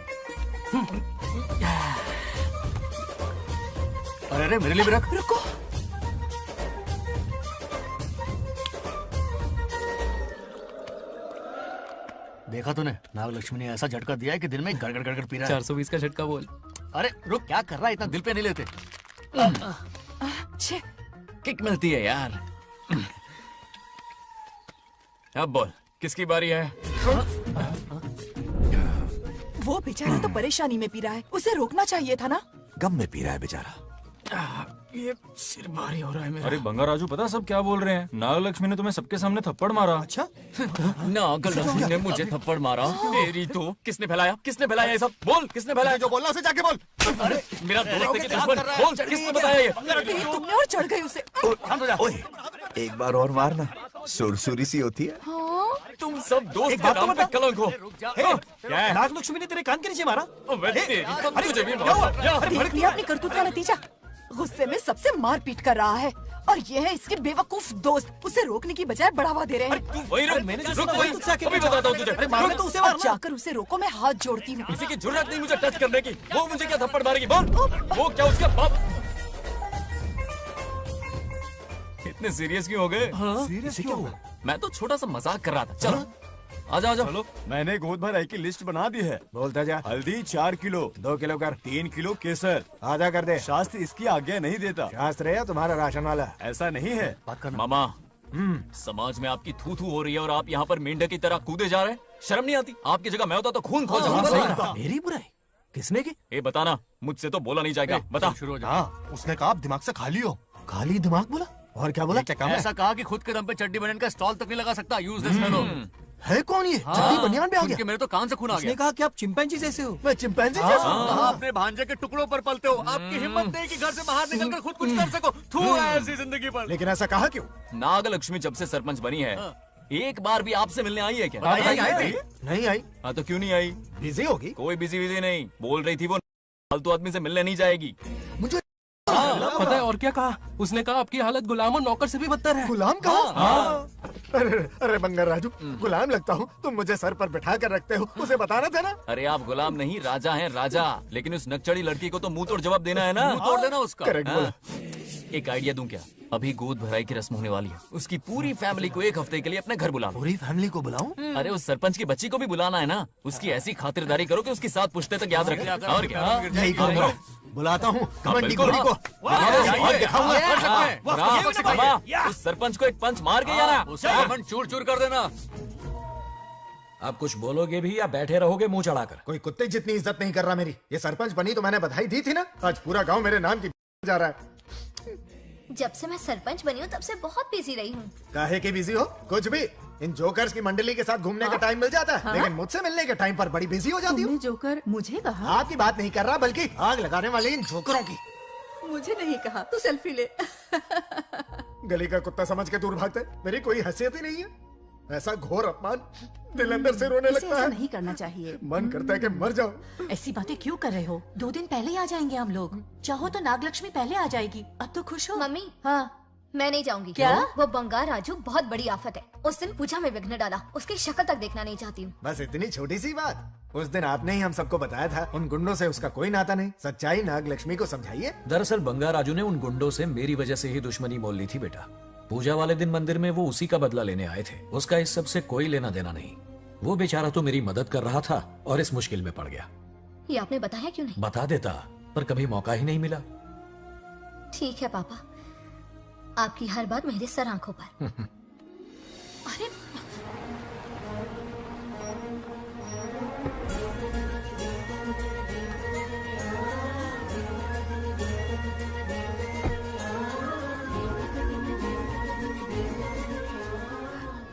अरे अरे मेरे लिए भी रख। रुको, देखा तूने? नागलक्ष्मी ने ऐसा झटका दिया है कि दिन में गड़गड़ गड़गड़ पी रहा है। 420 का झटका बोल। अरे रुक, क्या कर रहा है? इतना दिल पे नहीं लेते। किक मिलती है यार। अब बोल, किसकी बारी है? वो बेचारा तो परेशानी में पी रहा है, उसे रोकना चाहिए था ना। गम में पी रहा है बेचारा। ये सिर भारी हो रहा है मेरा। अरे बंगा राजू, पता सब क्या बोल रहे हैं? नागलक्ष्मी ने तुम्हें सबके सामने थप्पड़ मारा। अच्छा? नागलक्ष्मी ने मुझे थप्पड़ मारा? मेरी तो किसने फैलाया? किसने फैलाया ये सब? बोल, किसने फैलाया? जो बोलना उसे जाके बोल। अरे मेरा दोस्त है कि दुश्मन? बोल, किसने बताया ये? तुमने और चढ़ गई उसे। ओए, एक बार और मारना, सुरसुरी सी होती है। तुम सब दोस्त के नाम पे कलंक हो। क्या है? नागलक्ष्मी ने तेरे कान के नीचे मारा। तुझे भी देख लिया अपनी करतूत का नतीजा। गुस्से में सबसे मारपीट कर रहा है और ये है इसके बेवकूफ दोस्त। उसे रोकने की बजाय बढ़ावा दे रहे हैं। वही अभी बताता हूँ तुझे। तो उसे जाकर उसे रोको, मैं हाथ जोड़ती हूँ। किसी की जरूरत नहीं मुझे टच करने की। वो मुझे क्या थप्पड़ मारेगी? बोल, वो क्या उसके बाप? इतने सीरियस क्यों हो गए? सीरियस क्यों हुआ? मैं तो छोटा सा मजाक कर रहा था। चलो आजा आजा। चलो, मैंने गोद भराई की लिस्ट बना दी है। बोलता जा। हल्दी 4 किलो, 2 किलो कर। 3 किलो केसर। आधा कर दे। शास्त्र इसकी आज्ञा नहीं देता। शास्त्र है तुम्हारा राशन वाला? ऐसा नहीं है। मामा, समाज में आपकी थू थू हो रही है और आप यहाँ पर मेंढक की तरह कूदे जा रहे हैं। शर्म नहीं आती? आपकी जगह मैं होता तो खून खो जाता। मेरी बुराई किसने की? ये बताना, मुझसे तो बोला नहीं जाएगा। बता। हाँ, उसने कहा आप दिमाग से खाली हो। खाली दिमाग बोला? और क्या बोला? क्या काम है? ऐसा कहा कि खुद के दम पे चड्डी बनियान का स्टॉल तक नहीं लगा सकता। Useless fellow. है कौन ये? चड्डी बनियान पे आ गया? मेरे तो कान से खून आ गया। उसने कहा कि आप चिंपैंजी जैसे हो। मैं चिंपैंजी जैसा हूँ? आप अपने भांजे के टुकड़ों पर पलते हो। आपकी हिम्मत नहीं कि घर से बाहर निकलकर खुद कुछ कर सको। थू है ऐसी जिंदगी पर। लेकिन ऐसा कहा क्यों? नागलक्ष्मी जब से सरपंच बनी है, एक बार भी आपसे मिलने आई है क्या? नहीं आई। हाँ तो क्यों नहीं आई? बिजी होगी। कोई बिजी नहीं। बोल रही थी वो फालतू आदमी से मिलने नहीं जाएगी। मुझे पता है और क्या कहा? उसने कहा आपकी हालत गुलाम और नौकर से भी बदतर है। गुलाम कहा? अरे बंगर राजू, गुलाम लगता हूँ? तुम मुझे सर पर बैठा कर रखते हो, उसे बताना था ना। अरे आप गुलाम नहीं, राजा हैं, राजा। लेकिन उस नकचड़ी लड़की को तो मुंह तोड़ जवाब देना है ना। मुंह तोड़ देना उसका। करेक्ट बोला। एक आइडिया दूं क्या? अभी गोद भराई की रस्म होने वाली है। उसकी पूरी फैमिली को 1 हफ्ते के लिए अपने घर बुला लो। पूरी फैमिली को बुलाऊं? अरे उस सरपंच की बच्ची को भी बुलाना है ना। उसकी ऐसी खातिरदारी करो कि उसकी 7 पुश्ते तक याद रखे। और क्या? यही करूंगा। बुलाता हूँ कमंडी गोरी को। उस सरपंच को एक पंच मार के आना। उसका कमंड चूर चूर कर देना। आप कुछ बोलोगे भी या बैठे रहोगे मुंह चढ़ाकर? कोई कुत्ते जितनी इज्जत नहीं कर रहा मेरी। ये सरपंच बनी तो मैंने बधाई दी थी ना। आज पूरा गांव मेरे नाम की जा रहा है। जब से मैं सरपंच बनी हूँ तब से बहुत बिजी रही हूँ। काहे की बिजी हो? कुछ भी। इन जोकर्स की मंडली के साथ घूमने का टाइम मिल जाता है, लेकिन मुझसे मिलने के टाइम पर बड़ी बिजी हो जाती हूँ। जोकर मुझे कहा? आपकी बात नहीं कर रहा, बल्कि आग लगाने वाले इन जोकरों की। मुझे नहीं कहा। तू सेल्फी ले। गली का कुत्ता समझ के दूर भागते। मेरी कोई हैसियत ही नहीं है। ऐसा घोर अपमान, दिल अंदर से रोने लगता है। नहीं करना चाहिए। मन करता है कि मर जाओ। ऐसी बातें क्यों कर रहे हो? 2 दिन पहले ही आ जाएंगे हम लोग। चाहो तो नागलक्ष्मी पहले आ जाएगी। अब तो खुश हो? मम्मी, हाँ, मैं नहीं जाऊंगी। क्या? वो बंगार राजू बहुत बड़ी आफत है। उस दिन पूजा में विघ्न डाला, उसकी शक्ल तक देखना नहीं चाहती हूँ। बस इतनी छोटी सी बात। उस दिन आपने ही हम सबको बताया था उन गुंडों से उसका कोई नाता नहीं। सच्चाई नागलक्ष्मी को समझाइए। दरअसल बंगार राजू ने उन गुंडों से मेरी वजह से ही दुश्मनी मोल ली थी बेटा। पूजा वाले दिन मंदिर में वो उसी का बदला लेने आए थे। उसका इस सब से कोई लेना देना नहीं। वो बेचारा तो मेरी मदद कर रहा था और इस मुश्किल में पड़ गया। ये आपने बताया क्यों नहीं? बता देता, पर कभी मौका ही नहीं मिला। ठीक है पापा, आपकी हर बात मेरे सर आंखों पर। अरे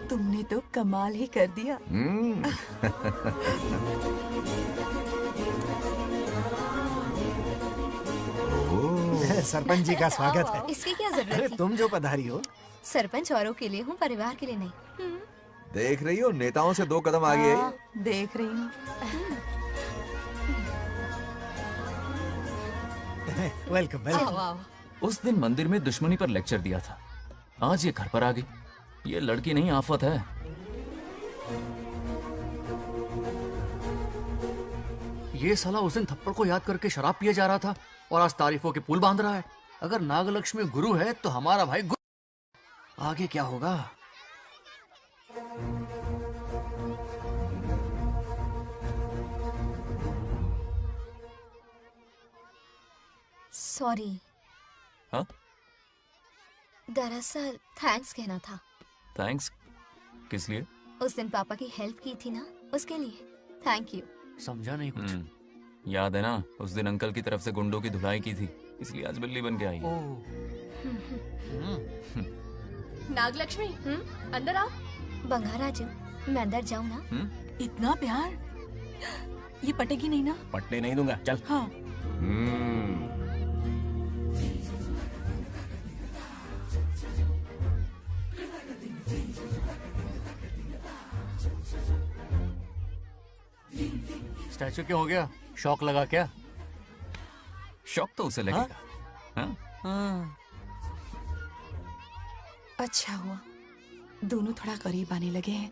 तुमने तो कमाल ही कर दिया। सरपंच जी का स्वागत है। इसकी क्या जरूरत अरे थी? तुम जो पधारी हो। सरपंच औरों के लिए हूँ, परिवार के लिए नहीं। देख रही हो, नेताओं से 2 कदम आगे है। देख रही हूँ। Welcome welcome. उस दिन मंदिर में दुश्मनी पर लेक्चर दिया था, आज ये घर पर आ गई। ये लड़की नहीं आफत है। ये साला उस दिन थप्पड़ को याद करके शराब पिए जा रहा था और आज तारीफों के पुल बांध रहा है। अगर नागलक्ष्मी गुरु है तो हमारा भाई गुरु। आगे क्या होगा? सॉरी। हाँ? दरअसल थैंक्स कहना था। थैंक्स किस लिए? उस दिन पापा की हेल्प की थी ना, उसके लिए थैंक यू। समझा नहीं कुछ। याद है ना, उस दिन अंकल की तरफ से गुंडों की धुलाई की थी, इसलिए आज बिल्ली बन के आई है। नागलक्ष्मी अंदर आओ। बंगार राजू, मैं अंदर जाऊँ ना? इतना प्यार, ये पटेगी नहीं ना? पटने नहीं दूंगा, चल। हाँ। स्टैचू क्यों हो गया? शौक लगा क्या? शौक तो उसे लगेगा। हाँ? अच्छा हुआ दोनों थोड़ा करीब आने लगे हैं।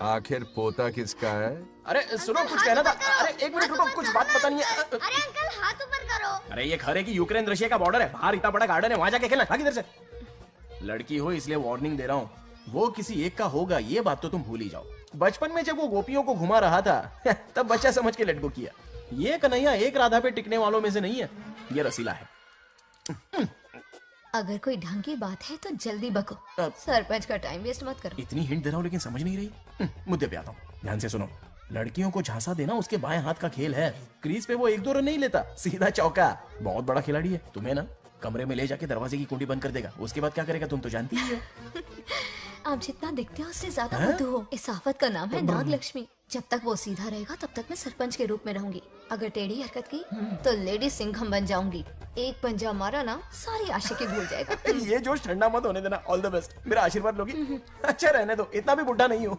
आखिर पोता किसका है? अरे सुनो, कुछ कहना था। अरे एक मिनट रुको, कुछ बात बतानी है। अरे अंकल हाथ ऊपर करो। अरे ये खरे की यूक्रेन रशिया का बॉर्डर है, बाहर इतना बड़ा गार्डन है, वहां जाके खेलना। भाग इधर से। लड़की हो इसलिए वार्निंग दे रहा हूँ, वो किसी एक का होगा ये बात तो तुम भूल ही जाओ। बचपन में जब वो गोपियों को घुमा रहा था तब बच्चा समझ के लटको किया। ये कन्हैया एक राधा पे टिकने वालों में से नहीं है, ये रसीला है। अगर कोई ढंग की बात है तो जल्दी बको, सरपंच का टाइम वेस्ट मत करो। इतनी हिंट दे रहा हूँ लेकिन समझ नहीं रही। मुद्दे पे आता हूँ, ध्यान से सुनो। लड़कियों को झांसा देना उसके बाएं हाथ का खेल है। क्रीज पे वो 1-2 रन नहीं लेता, सीधा चौका। बहुत बड़ा खिलाड़ी है। तुम्हें ना कमरे में ले जाके दरवाजे की कुंडी बंद कर देगा, उसके बाद क्या करेगा तुम तो जानती ही हो। आप जितना दिखते हो उससे ज्यादा बुद्धू हो। इस आफत का नाम है नागलक्ष्मी। जब तक वो सीधा रहेगा तब तक मैं सरपंच के रूप में रहूंगी। अगर टेढ़ी हरकत की तो लेडी सिंघम बन जाऊंगी। एक पंजा मारा ना, सारी आशिकी भूल जाएगा। ये जोश ठंडा मत होने देना। All the best. मेरा आशीर्वाद लोगी? अच्छा रहने दो, इतना भी बुढ़ा नहीं हूँ।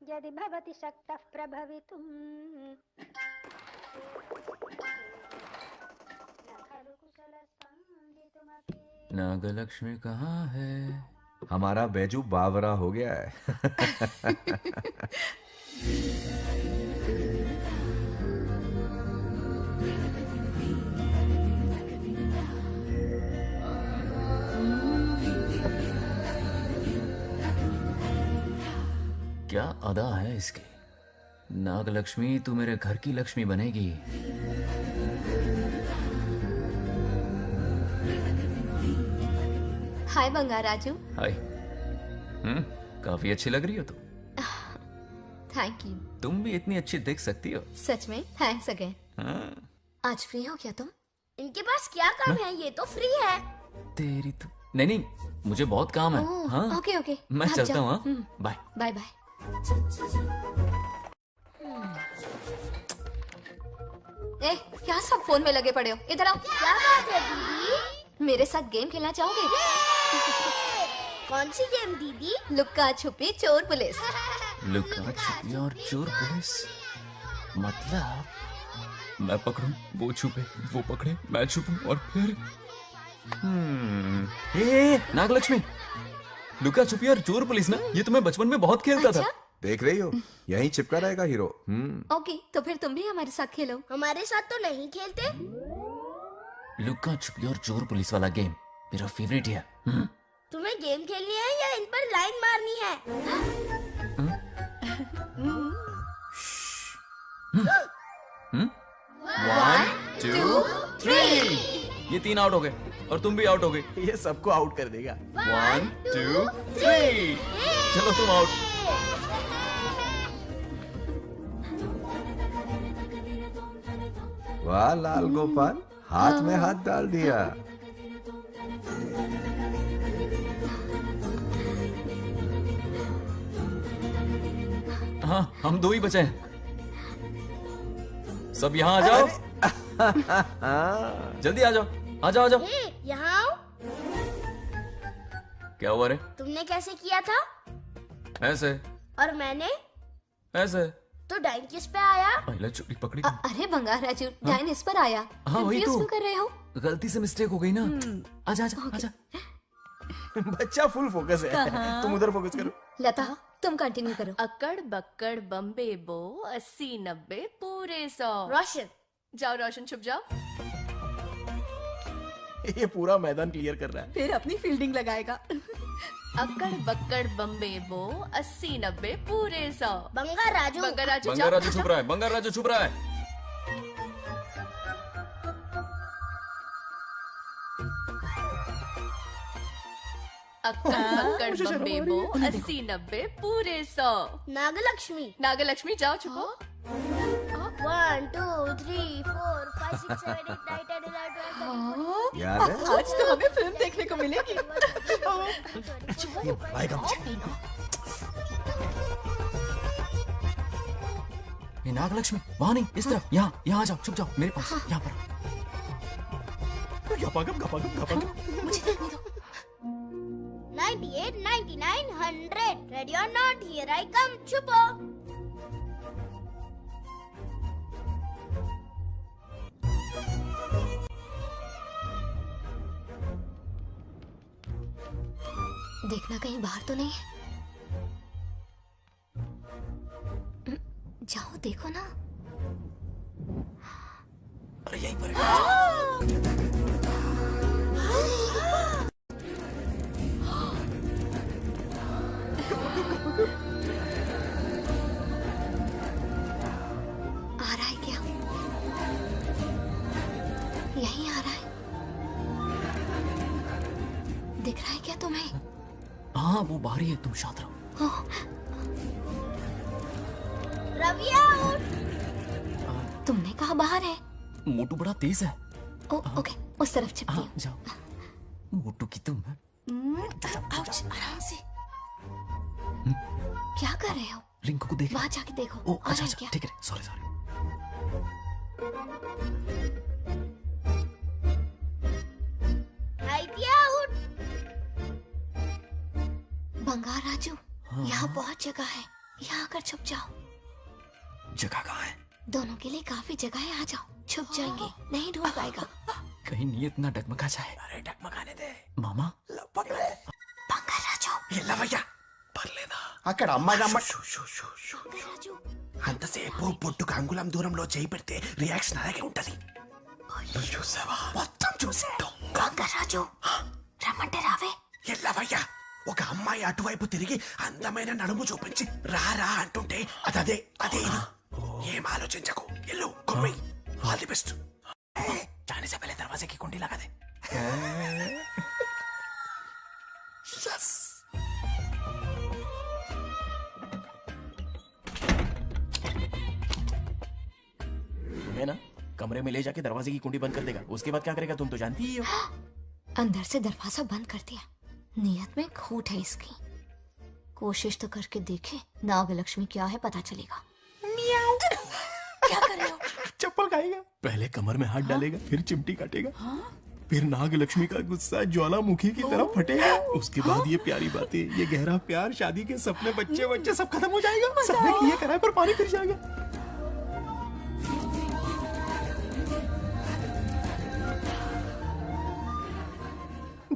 यदि भवति शक्तः प्रभवितुम्। नागलक्ष्मी कहाँ है? हमारा बैजू बावरा हो गया है। क्या अदा है इसकी। नागलक्ष्मी तू मेरे घर की लक्ष्मी बनेगी। हाय बंगार राजू। हाय। काफी अच्छी लग रही हो तुम। Thank you. तुम भी इतनी अच्छी दिख सकती हो। सच में थैंक्स अगेन। आज फ्री हो क्या तुम? इनके पास क्या काम है, ये तो फ्री है। तेरी तो नहीं, मुझे बहुत काम है। हाँ ओके ओके, मैं चलता हूँ। Bye bye bye. ए, क्या सब फोन में लगे पड़े हो? इधर आओ। क्या बात है दीदी? मेरे साथ गेम खेलना चाहोगे? कौन सी गेम दीदी? लुक्का छुपी चोर पुलिस। लुक्का छुपी और चोर पुलिस मतलब मैं पकड़ूं, वो छुपे, वो पकड़े, मैं छुपूं और फिर नागलक्ष्मी, लुका छुपी और चोर पुलिस ना, ये तो मैं बचपन में बहुत खेलता था। देख रही हो, यहीं चिपका रहेगा हीरो। ओके, तो फिर तुम भी हमारे साथ खेलो। हमारे साथ तो नहीं खेलते। लुका छुपी और चोर पुलिस वाला गेम मेरा फेवरेट है। तुम्हें गेम खेलनी है या इन पर लाइन मारनी है? 1 2 3। ये 3 आउट हो गए और तुम भी आउट हो गए। ये सबको आउट कर देगा। 1 2 3। चलो तुम आउट। वाह लाल गोपाल, हाथ में हाथ डाल दिया। हाँ, हम 2 ही बचे हैं। सब यहाँ आ जाओ। जल्दी आ जाओ, आ जाओ, आ जाओ। यहाँ आओ। क्या हुआ रे? तुमने कैसे किया था? ऐसे। और मैंने? ऐसे। तो डाइन किस पे आया? पहले चोरी पकड़ी। अरे बंगार राजू, डाइन इस पर आया। हाँ वही Confuse तो। क्यों कर रहे हो? गलती से मिस्टेक हो गई ना। आजा आजा आजा। बच्चा फुल फोकस है। कहाँ? तुम उधर फोकस करो। लता, तुम कंटिन्यू करो। अक्कड़ बक्कड़ बम्बे बो 80 90 पूरे 100। रोशन, जाओ रोशन, छुप जाओ। ये पूरा मैदान क्लियर कर रहा है। फिर अपनी फील्डिंग लगाएगा। अक्कड़ बक्कड़ बम्बे बो 80 90 पूरे 100। बंगार राजू। बंगार राजू, बंगार राजू छुप रहा है, बंगार राजू छुप रहा है। अक्कड़ बक्कड़ बम्बे बो 80 90 पूरे 100। नागलक्ष्मी। नागलक्ष्मी, जाओ छुपो। 1 2 3 4 5 6 7 8 9 10 11 12 याद है? आज तो हमें फिल्म देखने को मिलेगी। ये आएगा मुझे। ये नागलक्ष्मी वहाँ नहीं, इस तरफ। यहाँ यहाँ आ जाओ, छुप जाओ मेरे पास। यहाँ पर। गपागप गपागप गपागप। मुझे देखने दो। 98 99 100 रेडी और नॉट, हियर आई कम। छुपो। देखना कहीं बाहर तो नहीं है। जाओ देखो ना। अरे यहीं पर। आ रहा है क्या? यहीं आ रहा है। दिख रहा है क्या तुम्हें? हाँ वो बाहर ही है, तुम शांत रहो। रवि आउट। तुमने कहा बाहर है? मोटू बड़ा तेज है। ओके, उस तरफ चिपकी। हाँ, जाओ। मोटू की तुम। आउच, आराम से। क्या कर रहे हो? रिंकू को देख। वहाँ जाके देखो। ओ आ रहा अच्छा है अच्छा, क्या? ठीक है, सॉरी सॉरी। आउट। बंगार राजू, यहाँ बहुत जगह है, यहाँ आकर छुप जाओ। जगह कहाँ है? दोनों के लिए काफी जगह है, आ जाओ। छुप जाएंगे, नहीं ढूंढ पाएगा। कहीं नीयत ना डगमगा जाए। अरे डगमगाने दे मामा। बंगार राजू, ये लवయ్యా పర్లేదా? అక్కడ అమ్మాయి రాజు అంతసేపు పొట్టుకు అంగుళం దూరంలో చేయి పెడితే రియాక్షన్ అలాగే ఉంటది. నువ్వు చూసావా? మొత్తం చూసా. బొంగర్ రాజు, రమ్మంటే రావే. ఎల్లవయ్యా, ఒక అమ్మాయి అటువైపు తిరిగి అందమైన నడుము చూపించి రారా అంటుంటే అదే అదే ఇది. ఏం ఆలోచించకు, ఎల్లు కొమ్మి. All the best. जाने से पहले दरवाजे की कुंडी लगा दे. Yes. तुम्हें ना कमरे में ले जाके दरवाजे की कुंडी बंद कर देगा, उसके बाद क्या करेगा तुम तो जानती ही हो। अंदर से दरवाजा बंद कर दिया। नियत में खोट है इसकी। कोशिश तो करके देखे, नागलक्ष्मी क्या है पता चलेगा। क्या कर रहे हो? चप्पल खाएगा। पहले कमर में हाथ डालेगा, फिर चिमटी काटेगा, फिर नागलक्ष्मी का गुस्सा ज्वालामुखी की तरह फटेगा। उसके बाद ये प्यारी बातें, ये गहरा प्यार, शादी के सपने, बच्चे बच्चे सब खत्म हो जाएगा। सबने किए कराए पर पानी फिर जाएगा।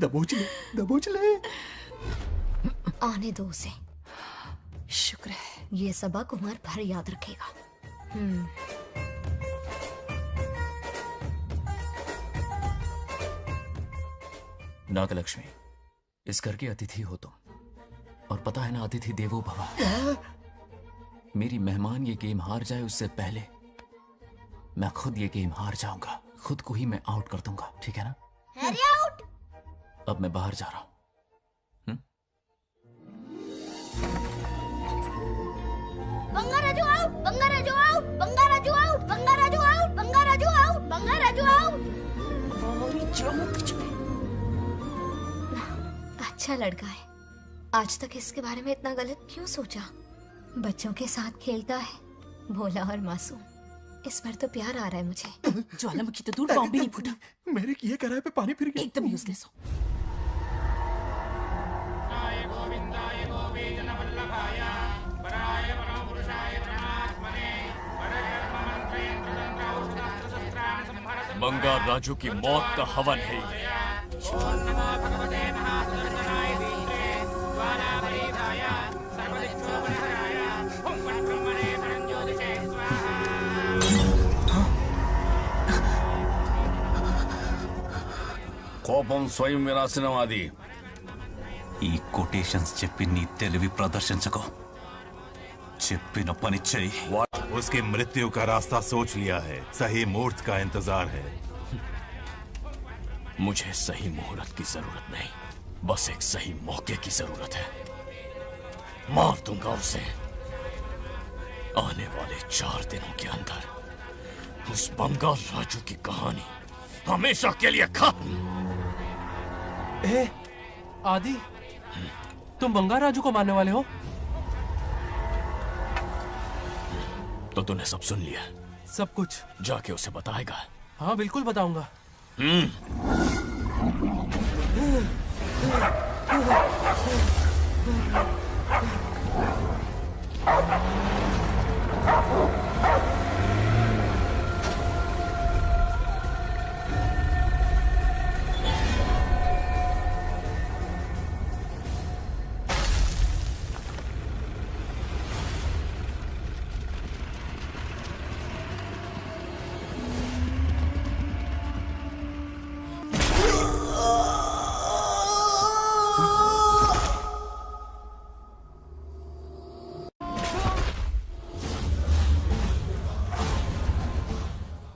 दबोच ले, दबोच ले। आने दो उसे। शुक्र है। ये सबक उम्र भर याद रखेगा। नागलक्ष्मी, इस घर की अतिथि हो तुम, और पता है ना, अतिथि देवो भव। मेरी मेहमान ये गेम हार जाए उससे पहले मैं खुद ये गेम हार जाऊंगा, खुद को ही मैं आउट कर दूंगा, ठीक है ना? Harry out. अब मैं बाहर जा रहा हूं। Bangaraju out, Bangaraju out, Bangaraju out, Bangaraju out, Bangaraju out, Bangaraju out. अच्छा लड़का है। आज तक इसके बारे में इतना गलत क्यों सोचा? बच्चों के साथ खेलता है, भोला और मासूम। इस पर तो प्यार आ रहा है मुझे। ज्वालामुखी तो दूर, बॉम्ब भी नहीं फूटा। मेरे किए कराए पे पानी फिर गया। एकदम यूजलेस हो। बंगार राजू की मौत का हवन है ये। కోపం స్వయం వినాశనవాది. ఈ కొటేషన్స్ చెప్పి నీ తెలివి ప్రదర్శించకు. చెప్పిన పని చెయ్యి. उसकी मृत्यु का रास्ता सोच लिया है, सही मुहूर्त का इंतजार है। मुझे सही मुहूर्त की जरूरत नहीं, बस एक सही मौके की जरूरत है। मार दूंगा उसे आने वाले 4 दिनों के अंदर। उस बंगाल राजू की कहानी हमेशा के लिए खत्म। आदि, तुम बंगाल राजू को मारने वाले हो? तो तूने सब सुन लिया? सब कुछ। जाके उसे बताएगा? हाँ बिल्कुल बताऊंगा।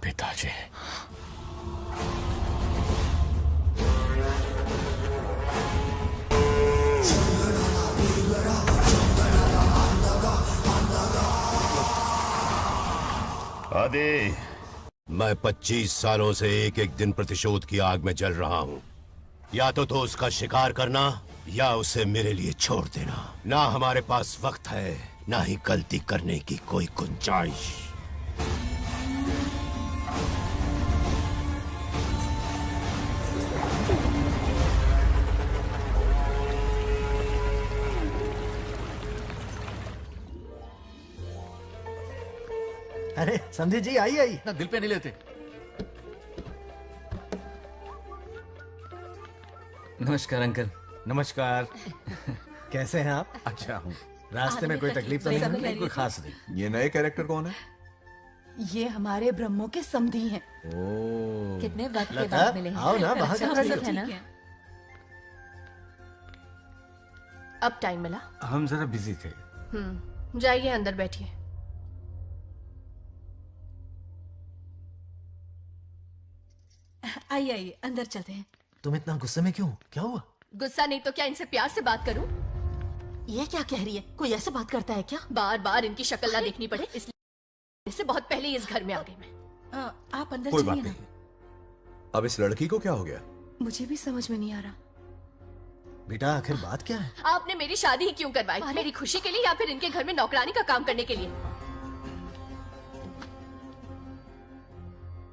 पिताजी, आदि, मैं 25 सालों से एक एक दिन प्रतिशोध की आग में जल रहा हूँ। या तो उसका शिकार करना या उसे मेरे लिए छोड़ देना। ना हमारे पास वक्त है, ना ही गलती करने की कोई गुंजाइश। अरे समझी जी, आई आई। ना दिल पे नहीं लेते। नमस्कार अंकल। नमस्कार। कैसे हैं आप? अच्छा हूँ। रास्ते में कोई तकलीफ तो नहीं हुई? कोई खास नहीं। ये नए कैरेक्टर कौन है? ये हमारे ब्रह्मों के समधी हैं। कितने वक्त के लता, बाद मिले हैं। आओ ना, बाहर अच्छा, जाते सब है ना? अब टाइम मिला? हम जरा बिजी थे। जाइए अंदर बैठिए। आइए आइए, अंदर चलते हैं। तुम इतना गुस्से में क्यों? क्या हुआ? गुस्सा नहीं तो क्या इनसे प्यार से बात करूं? ये क्या कह रही है? कोई ऐसे बात करता है क्या? बार बार इनकी शक्ल ना देखनी पड़े इसलिए से बहुत पहले इस घर में आ गई मैं। आप अंदर कोई बात चलिए ना। नहीं। अब इस लड़की को क्या हो गया? मुझे भी समझ में नहीं आ रहा। बेटा आखिर बात क्या है? आपने मेरी शादी ही क्यों करवाई? मेरी खुशी के लिए या फिर इनके घर में नौकरानी का काम करने के लिए?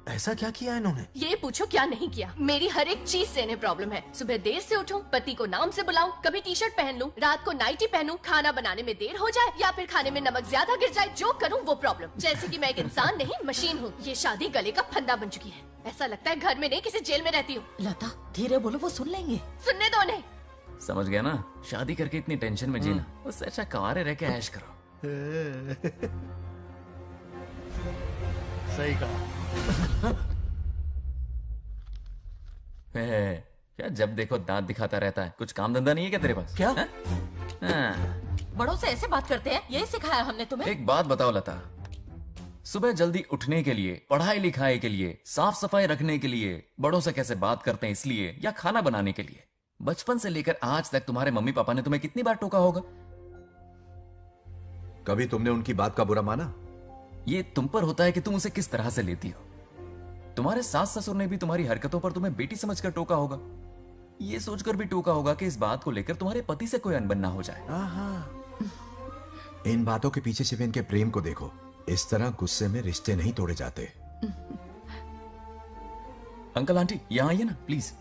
ऐसा क्या किया इन्होंने? ये पूछो क्या नहीं किया। मेरी हर एक चीज से इन्हें प्रॉब्लम है। सुबह देर से उठूं, पति को नाम से बुलाऊं, कभी टी शर्ट पहन लूं, रात को नाइटी पहनूं, खाना बनाने में देर हो जाए या फिर खाने में नमक ज्यादा गिर जाए, जो करूं वो प्रॉब्लम। जैसे कि मैं एक इंसान नहीं मशीन हूँ। ये शादी गले का फंदा बन चुकी है। ऐसा लगता है घर में नहीं किसी जेल में रहती हूँ। लता धीरे बोलो, वो सुन लेंगे। सुनने दो उन्हें। समझ गया ना, शादी करके इतनी टेंशन में जीना, उससे अच्छा कुंवारे रह के ऐश करो। सही कहा। क्या जब देखो दांत दिखाता रहता है? कुछ काम धंधा नहीं है क्या तेरे पास? क्या? बड़ों से ऐसे बात करते हैं? यही सिखाया हमने तुम्हें? एक बात बताओ लता, सुबह जल्दी उठने के लिए, पढ़ाई लिखाई के लिए, साफ सफाई रखने के लिए बड़ों से कैसे बात करते हैं इसलिए, या खाना बनाने के लिए? बचपन से लेकर आज तक तुम्हारे मम्मी पापा ने तुम्हें कितनी बार टोका होगा? कभी तुमने उनकी बात का बुरा माना? ये तुम पर होता है कि तुम उसे किस तरह से लेती हो। तुम्हारे सास ससुर ने भी तुम्हारी हरकतों पर तुम्हें बेटी समझकर टोका होगा। ये सोचकर भी टोका होगा कि इस बात को लेकर तुम्हारे पति से कोई अनबन ना हो जाए। इन बातों के पीछे सिर्फ इनके प्रेम को देखो। इस तरह गुस्से में रिश्ते नहीं तोड़े जाते। अंकल आंटी यहां आइए ना प्लीज।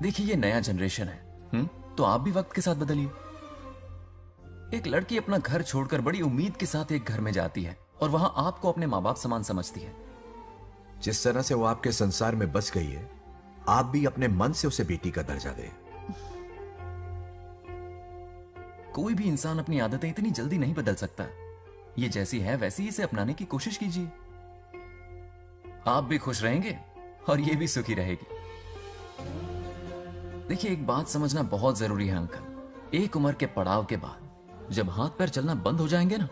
देखिए ये नया जनरेशन है, तो आप भी वक्त के साथ बदलिए। एक लड़की अपना घर छोड़कर बड़ी उम्मीद के साथ एक घर में जाती है और वहां आपको अपने माँ बाप समान समझती है। जिस तरह से वो आपके संसार में बस गई है, आप भी अपने मन से उसे बेटी का दर्जा दें। कोई भी इंसान अपनी आदतें इतनी जल्दी नहीं बदल सकता। ये जैसी है वैसी ही इसे अपनाने की कोशिश कीजिए। आप भी खुश रहेंगे और ये भी सुखी रहेगी। देखिए एक बात समझना बहुत जरूरी है अंकल, एक उम्र के पड़ाव के बाद जब हाथ पैर चलना बंद हो जाएंगे ना,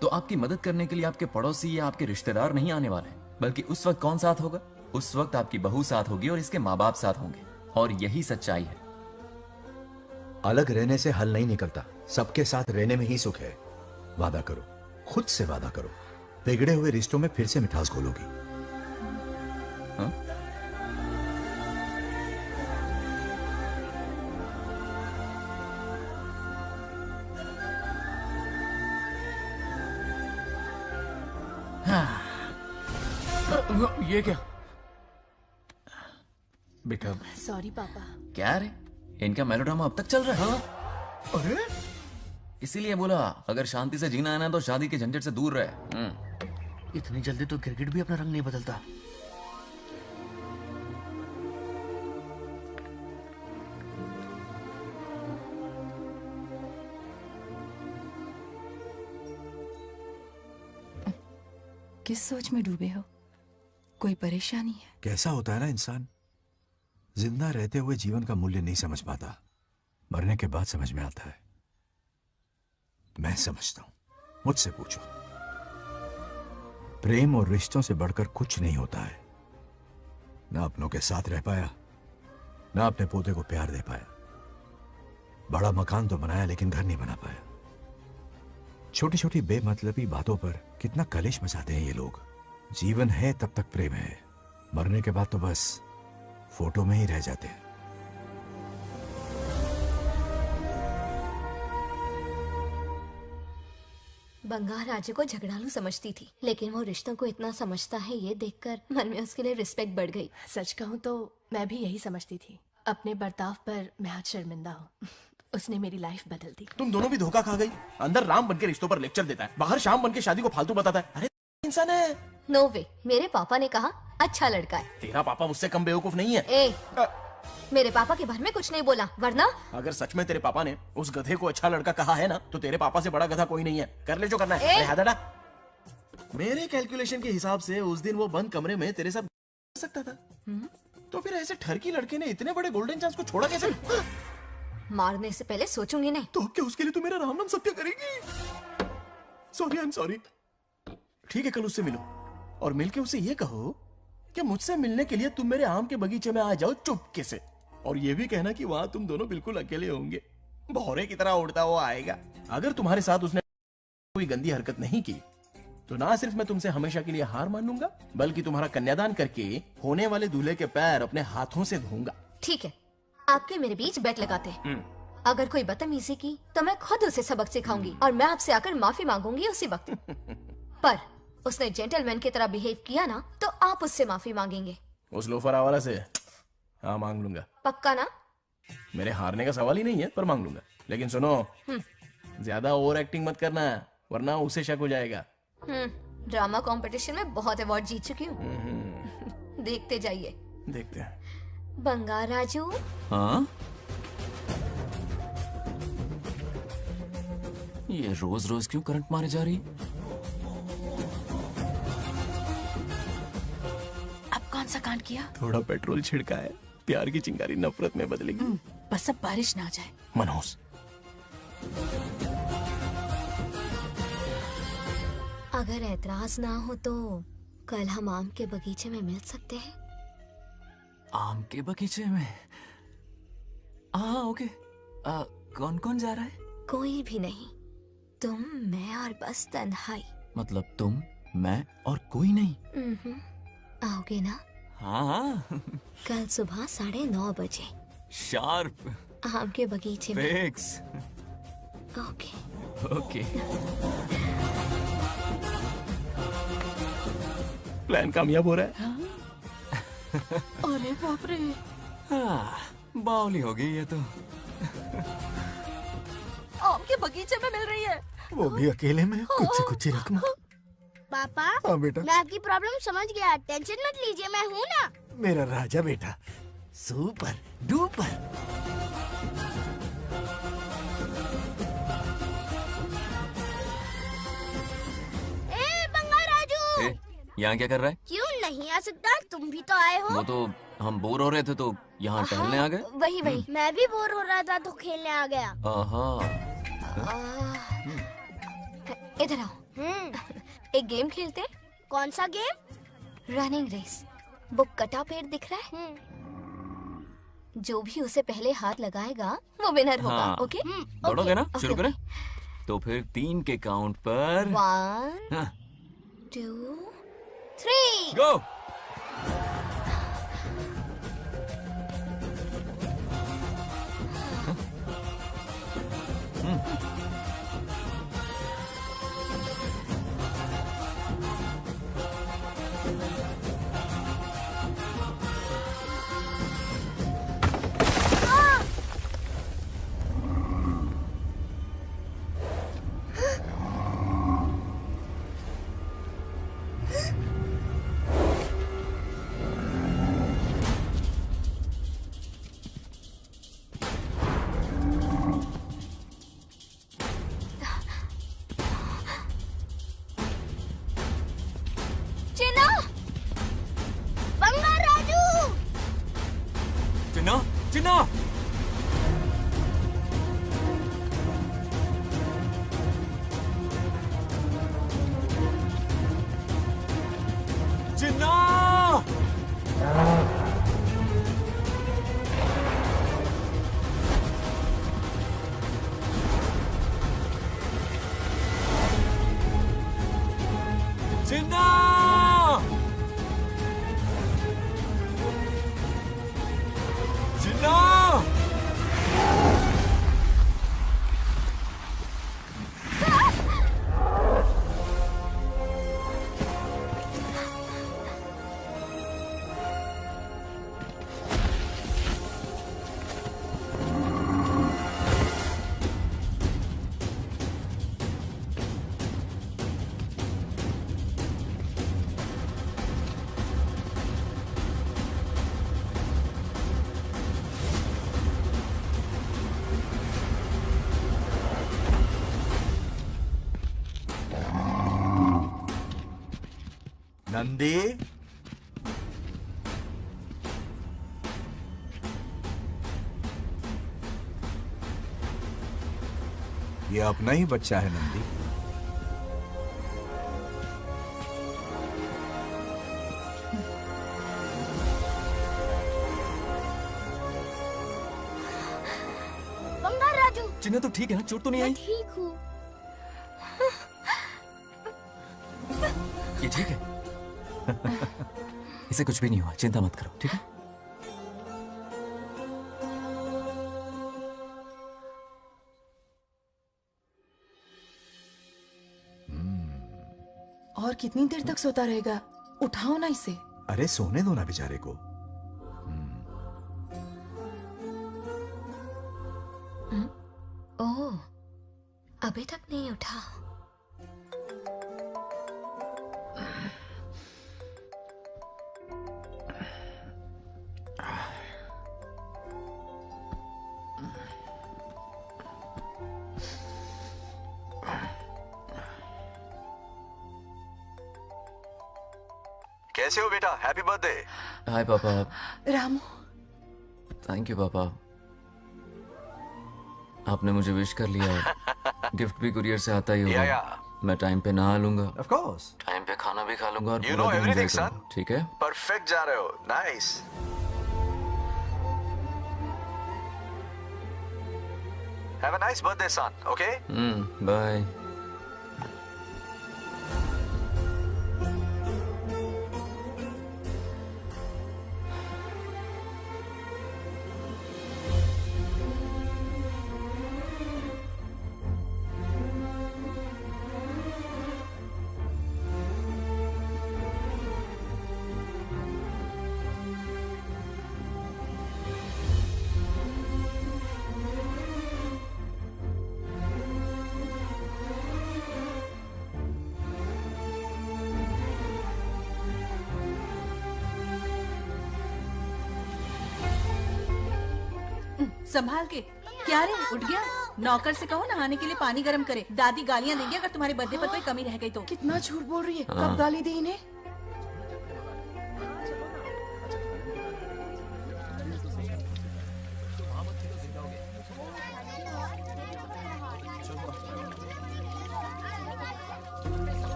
तो आपकी मदद करने के लिए आपके पड़ोसी या आपके रिश्तेदार नहीं आने वाले, बल्कि उस वक्त कौन साथ होगा? उस वक्त आपकी बहू साथ होगी और इसके माँ बाप साथ होंगे। और यही सच्चाई है। अलग रहने से हल नहीं निकलता, सबके साथ रहने में ही सुख है। वादा करो, खुद से वादा करो, बिगड़े हुए रिश्तों में फिर से मिठास घोलोगी। ये क्या बेटा? सॉरी पापा। क्या रे, इनका मेलोड्रामा अब तक चल रहा है? अरे इसीलिए बोला अगर शांति से जीना है ना तो शादी के झंझट से दूर रहे। इतनी जल्दी तो क्रिकेट भी अपना रंग नहीं बदलता। किस सोच में डूबे हो? कोई परेशानी है? कैसा होता है ना इंसान, जिंदा रहते हुए जीवन का मूल्य नहीं समझ पाता, मरने के बाद समझ में आता है। मैं समझता हूं, मुझसे पूछो। प्रेम और रिश्तों से बढ़कर कुछ नहीं होता है। ना अपनों के साथ रह पाया, ना अपने पोते को प्यार दे पाया। बड़ा मकान तो बनाया लेकिन घर नहीं बना पाया। छोटी छोटी बेमतलबी बातों पर कितना कलेश मचाते हैं ये लोग। जीवन है तब तक प्रेम है, मरने के बाद तो बस फोटो में ही रह जाते हैं। बंगार राजू को झगड़ालू समझती थी, लेकिन वो रिश्तों को इतना समझता है ये देखकर मन में उसके लिए रिस्पेक्ट बढ़ गई। सच कहूँ तो मैं भी यही समझती थी। अपने बर्ताव पर मैं आज शर्मिंदा हूँ। उसने मेरी लाइफ बदल दी। तुम दोनों भी धोखा खा गई। अंदर राम बनके रिश्तों पर लेक्चर देता है, बाहर शाम बनके शादी को फालतू बताता है। अरे इंसान है। नो वे, मेरे पापा ने कहा अच्छा लड़का है। तेरा पापा मुझसे कम बेवकूफ नहीं है। मेरे पापा के बारे में कुछ नहीं बोला, वरना अगर सच में तेरे पापा ने उस गधे को अच्छा लड़का कहा है ना, तो तेरे पापा से बड़ा गधा कोई नहीं है। कर ले जो करना है। मेरे कैलकुलेशन के हिसाब से उस दिन वो बंद कमरे में तेरे साथ सकता था। तो फिर ऐसे ठरकी लड़के ने इतने बड़े गोल्डन चांस को छोड़ा कैसे? मारने से पहले सोचूंगी नहीं। तो क्या उसके लिए तू मेरा राम नाम सत्य करेगी? Sorry, I am sorry. ठीक है, कल उससे मिलो और मिलके उसे ये कहो कि मुझसे मिलने के लिए तुम मेरे आम के बगीचे में आ जाओ चुपके से। और ये भी कहना कि वहां तुम दोनों बिल्कुल अकेले होंगे। भौरे की तरह उड़ता हुआ आएगा। अगर तुम्हारे साथ उसने कोई गंदी हरकत नहीं की तो ना सिर्फ मैं तुमसे हमेशा के लिए हार मान लूंगा, बल्कि तुम्हारा कन्यादान करके होने वाले दूल्हे के पैर अपने हाथों से धोऊंगा। ठीक है, आपके मेरे बीच बैट लगाते हैं। अगर कोई बदतमीजी की तो मैं खुद उसे सबक सिखाऊंगी और मैं आपसे आकर माफी मांगूंगी उसी वक्त। पर उसने जेंटलमैन की तरह बिहेव किया ना तो आप उससे माफी मांगेंगे। उस लोफर आवारा से हाँ मांग लूंगा। पक्का ना? मेरे हारने का सवाल ही नहीं है, पर मांग लूंगा। लेकिन सुनो, ज्यादा ओवर एक्टिंग मत करना, वरना उसे शक हो जाएगा। ड्रामा कंपटीशन में बहुत अवार्ड जीत चुकी हूँ। देखते जाइए। देखते हैं। बंगार राजू। हाँ? ये रोज रोज क्यों करंट मारे जा रही? अब कौन सा कांड किया? थोड़ा पेट्रोल छिड़का है, प्यार की चिंगारी नफरत में बदलेगी। बस अब बारिश ना आ जाए। मनोज, अगर ऐतराज ना हो तो कल हम आम के बगीचे में मिल सकते हैं। आम के बगीचे में? हाँ ओके। कौन कौन जा रहा है? कोई भी नहीं, तुम, मैं और बस तन्हाई। मतलब तुम, मैं और कोई नहीं? आओगे ना? हाँ हाँ। कल सुबह 9:30 बजे शार्प। आम के बगीचे में। फिक्स। Okay okay. प्लान कामयाब हो रहा है। अरे बाप रे। हाँ, बावली हो गई ये तो। आम के बगीचे में मिल रही है। वो भी अकेले में, कुछ से कुछ रकम। पापा, हाँ बेटा। मैं आपकी प्रॉब्लम समझ गया, टेंशन मत लीजिए, मैं हूँ ना। मेरा राजा बेटा, सुपर डुपर। बंगार राजू, यहाँ क्या कर रहा है? क्यों नहीं आ सकता? तुम भी तो आए हो। वो तो हम बोर हो रहे थे तो यहाँ टहलने आ गए। वही मैं भी बोर हो रहा था तो खेलने आ गया। इधर आओ। एक गेम खेलते हैं। कौन सा गेम? Running race. वो कटा पेड़ दिख रहा है? जो भी उसे पहले हाथ लगाएगा वो विनर होगा। हाँ। ओके? दौड़ोगे ना? शुरू करें? तो फिर 3 के काउंट पर 1 2 3 गो। चिन्ना! चिन्ना! चिन्ना! चिन्ना! नंदी, ये अपना ही बच्चा है नंदी। बंगार राजू, चिन्ना तो ठीक है ना? चोट तो नहीं आई? ठीक हूँ। ये ठीक है? इसे कुछ भी नहीं हुआ, चिंता मत करो, ठीक है? और कितनी देर तक सोता रहेगा? उठाओ ना इसे। अरे सोने दो ना बेचारे को। ओह, अभी तक नहीं उठा। कैसे हो बेटा? Happy birthday. हाय पापा। रामू। थैंक यू पापा, आपने मुझे विश कर लिया। गिफ्ट भी कुरियर से आता ही होगा। मैं टाइम पे नहा लूंगा। Of course. टाइम पे खाना भी खा लूंगा और You पूरा know दिन everything, enjoy करूंगा, ठीक है? परफेक्ट जा रहे हो। Nice. Have a nice birthday son, okay? Bye. संभाल के। क्या रे, उठ गया? नौकर से कहो नहाने के लिए पानी गर्म करे। दादी गालियां देंगे अगर तुम्हारे बर्थडे पर कोई कमी रह गई तो। कितना झूठ बोल रही है। हाँ। कब गाली दी इन्हें?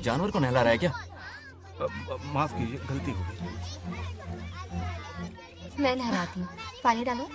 जानवर को नहला रहा है क्या? माफ कीजिए, गलती हो गई। मैं नहलाती हूँ। पानी डालो।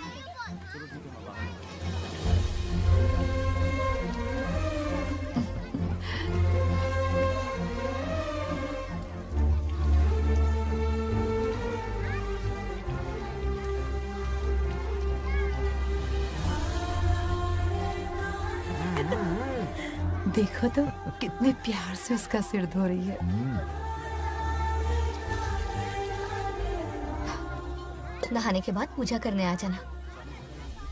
देखो तो कितने प्यार से उसका सिर धो रही है। नहाने के बाद पूजा करने आ जाना।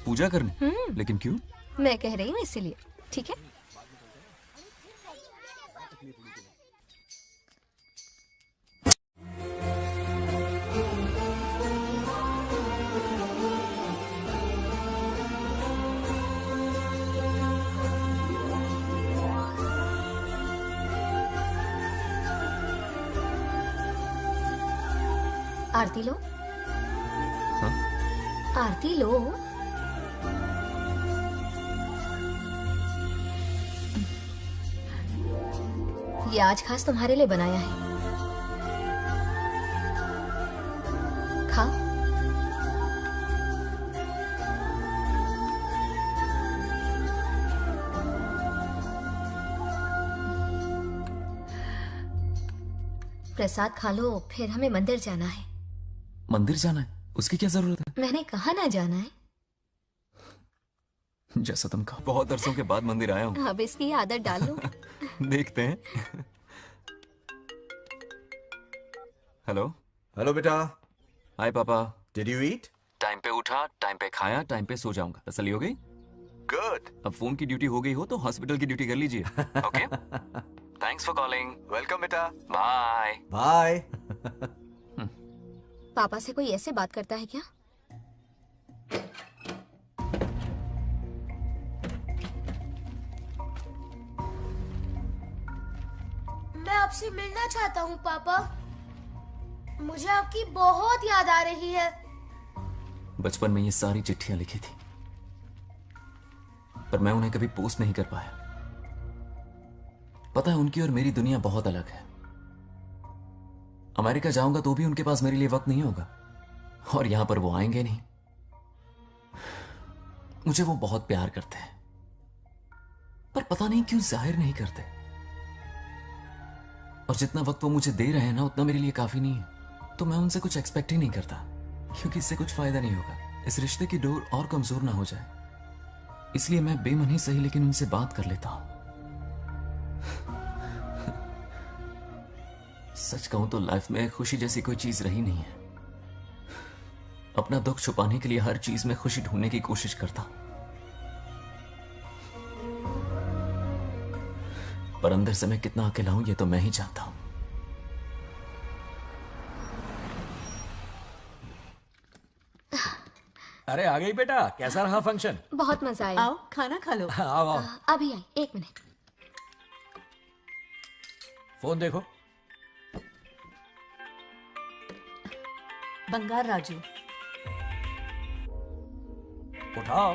पूजा करने? लेकिन क्यों? मैं कह रही हूँ इसीलिए, ठीक है? आरती लो। हाँ? आरती लो। ये आज खास तुम्हारे लिए बनाया है। खा। प्रसाद खा लो, फिर हमें मंदिर जाना है। मंदिर जाना है? उसकी क्या जरूरत है? मैंने कहा ना जाना है। जैसा तुम कहो। बहुत अरसों के बाद मंदिर आया हूँ। अब इसकी आदत डाल लो। देखते हैं। हेलो। हेलो बेटा। हाय पापा। Did you eat? टाइम पे उठा, टाइम पे खाया, टाइम पे सो जाऊंगा। तसल्ली हो गई? गुड। अब फोन की ड्यूटी हो गई हो तो हॉस्पिटल की ड्यूटी कर लीजिए। Okay? Thanks for calling. Welcome बेटा। बाय। बाय। पापा से कोई ऐसे बात करता है क्या? मैं आपसे मिलना चाहता हूँ पापा। मुझे आपकी बहुत याद आ रही है। बचपन में ये सारी चिट्ठियां लिखी थी, पर मैं उन्हें कभी पोस्ट नहीं कर पाया। पता है, उनकी और मेरी दुनिया बहुत अलग है। अमेरिका जाऊंगा तो भी उनके पास मेरे लिए वक्त नहीं होगा, और यहां पर वो आएंगे नहीं। मुझे वो बहुत प्यार करते हैं, पता नहीं क्यों जाहिर नहीं करते। और जितना वक्त वो मुझे दे रहे हैं ना, उतना मेरे लिए काफी नहीं है। तो मैं उनसे कुछ एक्सपेक्ट ही नहीं करता, क्योंकि इससे कुछ फायदा नहीं होगा। इस रिश्ते की डोर और कमजोर ना हो जाए, इसलिए मैं बेमन ही सही लेकिन उनसे बात कर लेता हूं। सच कहूं तो लाइफ में खुशी जैसी कोई चीज रही नहीं है। अपना दुख छुपाने के लिए हर चीज में खुशी ढूंढने की कोशिश करता, पर अंदर से मैं कितना अकेला हूं ये तो मैं ही जानता हूं। अरे आ गई बेटा, कैसा रहा फंक्शन? बहुत मजा आया। आओ खाना खा लो। आओ आओ। अभी आई, 1 मिनट। फोन देखो। बंगार राजू। उठाओ।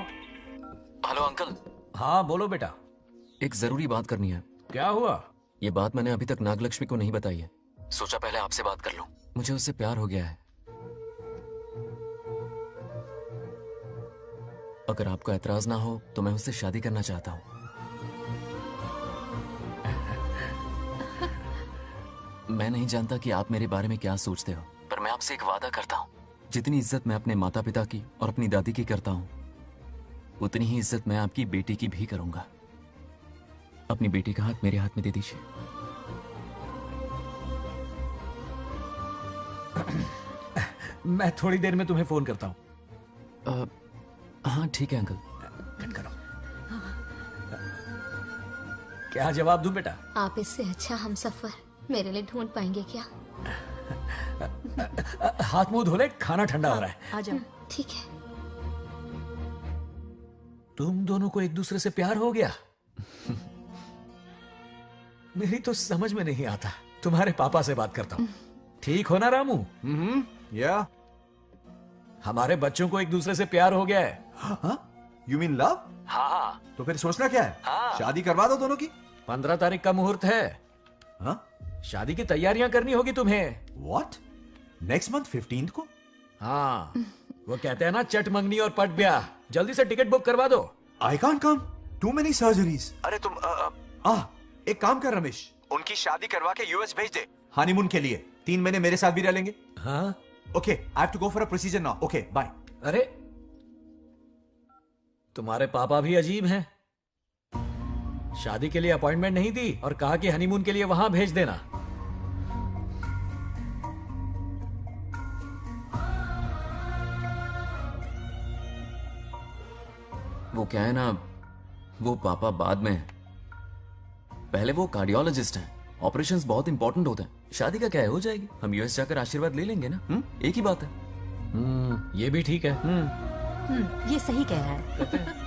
Hello uncle. हाँ बोलो बेटा। एक जरूरी बात करनी है। क्या हुआ? ये बात मैंने अभी तक नागलक्ष्मी को नहीं बताई है। सोचा पहले आपसे बात कर लूं। मुझे उससे प्यार हो गया है। अगर आपको ऐतराज ना हो तो मैं उससे शादी करना चाहता हूं। मैं नहीं जानता कि आप मेरे बारे में क्या सोचते हो, पर मैं आपसे एक वादा करता हूं, जितनी इज्जत मैं अपने माता पिता की और अपनी दादी की करता हूं, उतनी ही इज्जत मैं आपकी बेटी की भी करूंगा। अपनी बेटी का हाथ मेरे हाथ में दे दीजिए। मैं थोड़ी देर में तुम्हें फोन करता हूं। हाँ ठीक है अंकल। कट करो। क्या जवाब दूं बेटा? आप इससे अच्छा हम सफर मेरे लिए ढूंढ पाएंगे क्या? हाथ मुंह धो ले, खाना ठंडा हो रहा है। आ जाओ। ठीक है। तुम दोनों को एक दूसरे से प्यार हो गया? मेरी तो समझ में नहीं आता। तुम्हारे पापा से बात करता हूँ। ठीक हो ना रामू? या हमारे बच्चों को एक दूसरे से प्यार हो गया है। You mean love? हाँ। तो फिर सोचना क्या है? शादी करवा दो दोनों की। 15 तारीख का मुहूर्त है। हाँ? शादी की तैयारियां करनी होगी तुम्हें। What? नेक्स्ट मंथ 15 को? हाँ, वो कहते हैं ना चट मंगनी और पट ब्याह। जल्दी से टिकट बुक करवा दो। I can't come. Too many surgeries. अरे तुम एक काम कर रमेश, उनकी शादी करवा के यूएस भेज दे। हनीमून के लिए 3 महीने मेरे साथ भी रह लेंगे। हाँ? Okay, I have to go for a procedure now. Okay, bye. अरे तुम्हारे पापा भी अजीब हैं। शादी के लिए अपॉइंटमेंट नहीं दी और कहा कि हनीमून के लिए वहां भेज देना। वो क्या है ना, वो पापा बाद में, पहले वो कार्डियोलॉजिस्ट हैं। ऑपरेशंस बहुत इंपॉर्टेंट होते हैं। शादी का क्या है, हो जाएगी। हम यूएस जाकर आशीर्वाद ले लेंगे ना। एक ही बात है। ये भी ठीक है। ये सही कह रहा है।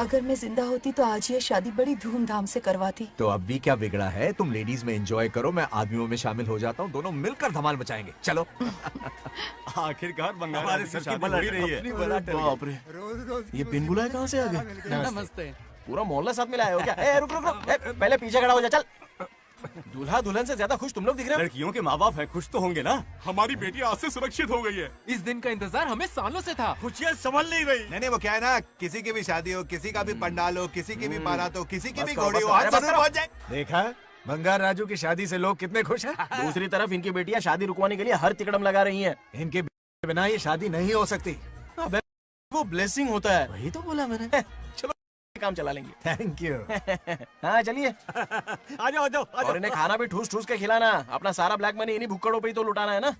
अगर मैं जिंदा होती तो आज ये शादी बड़ी धूमधाम से करवाती। तो अब भी क्या बिगड़ा है? तुम लेडीज में एंजॉय करो, मैं आदमियों में शामिल हो जाता हूँ। दोनों मिलकर धमाल मचाएंगे। चलो। आखिरकार बंगाल हमारे की सर की शादी बला हो ही रही है। अपनी बला टल गई। बाप रे, ये बिन बुलाए कहाँ से आ गए? नमस्ते। पूरा मोहल्ला साथ में लाए हो क्या? ए, रुक रुक रुक। ए, पहले पीछे खड़ा हो जा। चल। दूल्हा दुल्हन से ज्यादा खुश तुम लोग दिख रहे हो। लड़कियों के माँ बाप है, खुश तो होंगे ना। हमारी बेटी आज से सुरक्षित हो गई है। इस दिन का इंतजार हमें सालों से था। खुशियाँ संभल नहीं रही। नहीं वो क्या है ना, किसी की भी शादी हो, किसी का भी पंडाल हो, किसी की भी बारात हो, किसी की भी करो, घोड़ी हो, बस आज करो, जरूर पहुंच जाए। देखा, बंगार राजू की शादी से लोग कितने खुश हैं। दूसरी तरफ इनकी बेटियां शादी रुकवाने के लिए हर तिकड़म लगा रही हैं। इनके बिना ये शादी नहीं हो सकती। अबे वो ब्लेसिंग होता है। वही तो बोला मैंने। चलो काम चला लेंगे। Thank you. हाँ चलिए। आ जाओ आ जाओ। और इन्हें खाना भी ठूस ठूस के खिलाना। अपना सारा ब्लैक मनी इन्हीं भुक्कड़ों पे ही तो लुटाना है ना।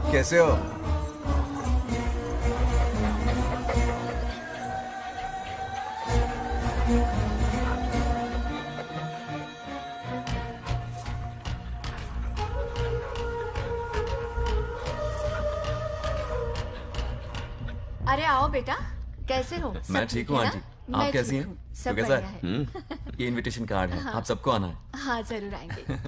कैसे हो? अरे आओ बेटा, कैसे हो? मैं ठीक हूँ आंटी, आप कैसी हैं? सब तो कैसा बढ़िया है। ये इनविटेशन कार्ड है, हाँ। आप सबको आना है। हाँ जरूर आएंगे।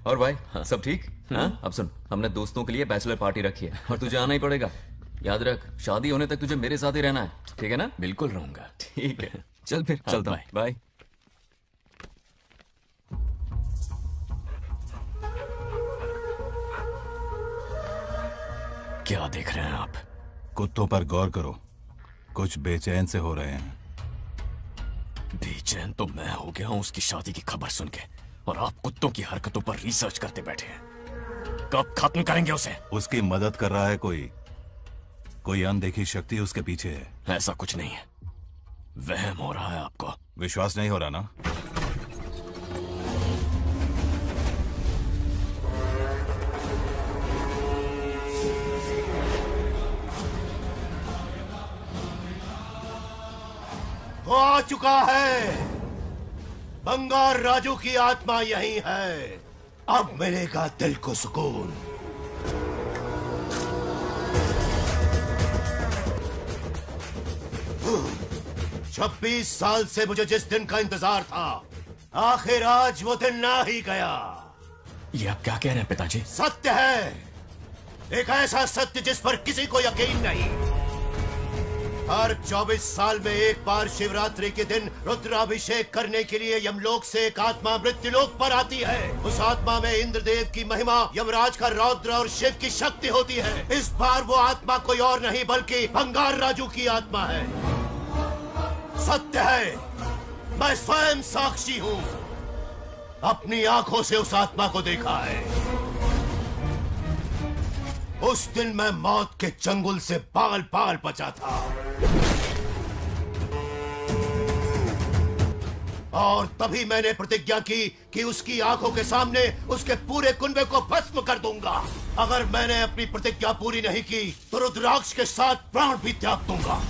और भाई सब ठीक? हाँ? अब सुन, हमने दोस्तों के लिए बैचलर पार्टी रखी है और तुझे आना ही पड़ेगा। याद रख, शादी होने तक तुझे मेरे साथ ही रहना है, ठीक है ना? बिल्कुल रहूंगा। ठीक है, चल फिर चलता हूँ, बाय। क्या देख रहे हैं आप? कुत्तों पर गौर करो, कुछ बेचैन से हो रहे हैं। बेचैन तो मैं हो गया हूं उसकी शादी की खबर सुन के, और आप कुत्तों की हरकतों पर रिसर्च करते बैठे हैं। कब खत्म करेंगे उसे? उसकी मदद कर रहा है कोई अनदेखी शक्ति उसके पीछे है। ऐसा कुछ नहीं है, वहम हो रहा है आपको। विश्वास नहीं हो रहा ना? वो आ चुका है। बंगार राजू की आत्मा यही है। अब मिलेगा दिल को सुकून। छब्बीस साल से मुझे जिस दिन का इंतजार था, आखिर आज वो दिन आ ही गया। ये आप क्या कह रहे हैं पिताजी? सत्य है, एक ऐसा सत्य जिस पर किसी को यकीन नहीं। हर 24 साल में एक बार शिवरात्रि के दिन रुद्राभिषेक करने के लिए यमलोक से एक आत्मा मृत्युलोक पर आती है। उस आत्मा में इंद्रदेव की महिमा, यमराज का रौद्र और शिव की शक्ति होती है। इस बार वो आत्मा कोई और नहीं बल्कि बंगार राजू की आत्मा है। सत्य है, मैं स्वयं साक्षी हूँ। अपनी आंखों से उस आत्मा को देखा है। उस दिन मैं मौत के चंगुल से बाल बाल बचा था, और तभी मैंने प्रतिज्ञा की कि उसकी आंखों के सामने उसके पूरे कुनबे को भस्म कर दूंगा। अगर मैंने अपनी प्रतिज्ञा पूरी नहीं की तो रुद्राक्ष के साथ प्राण भी त्याग दूंगा।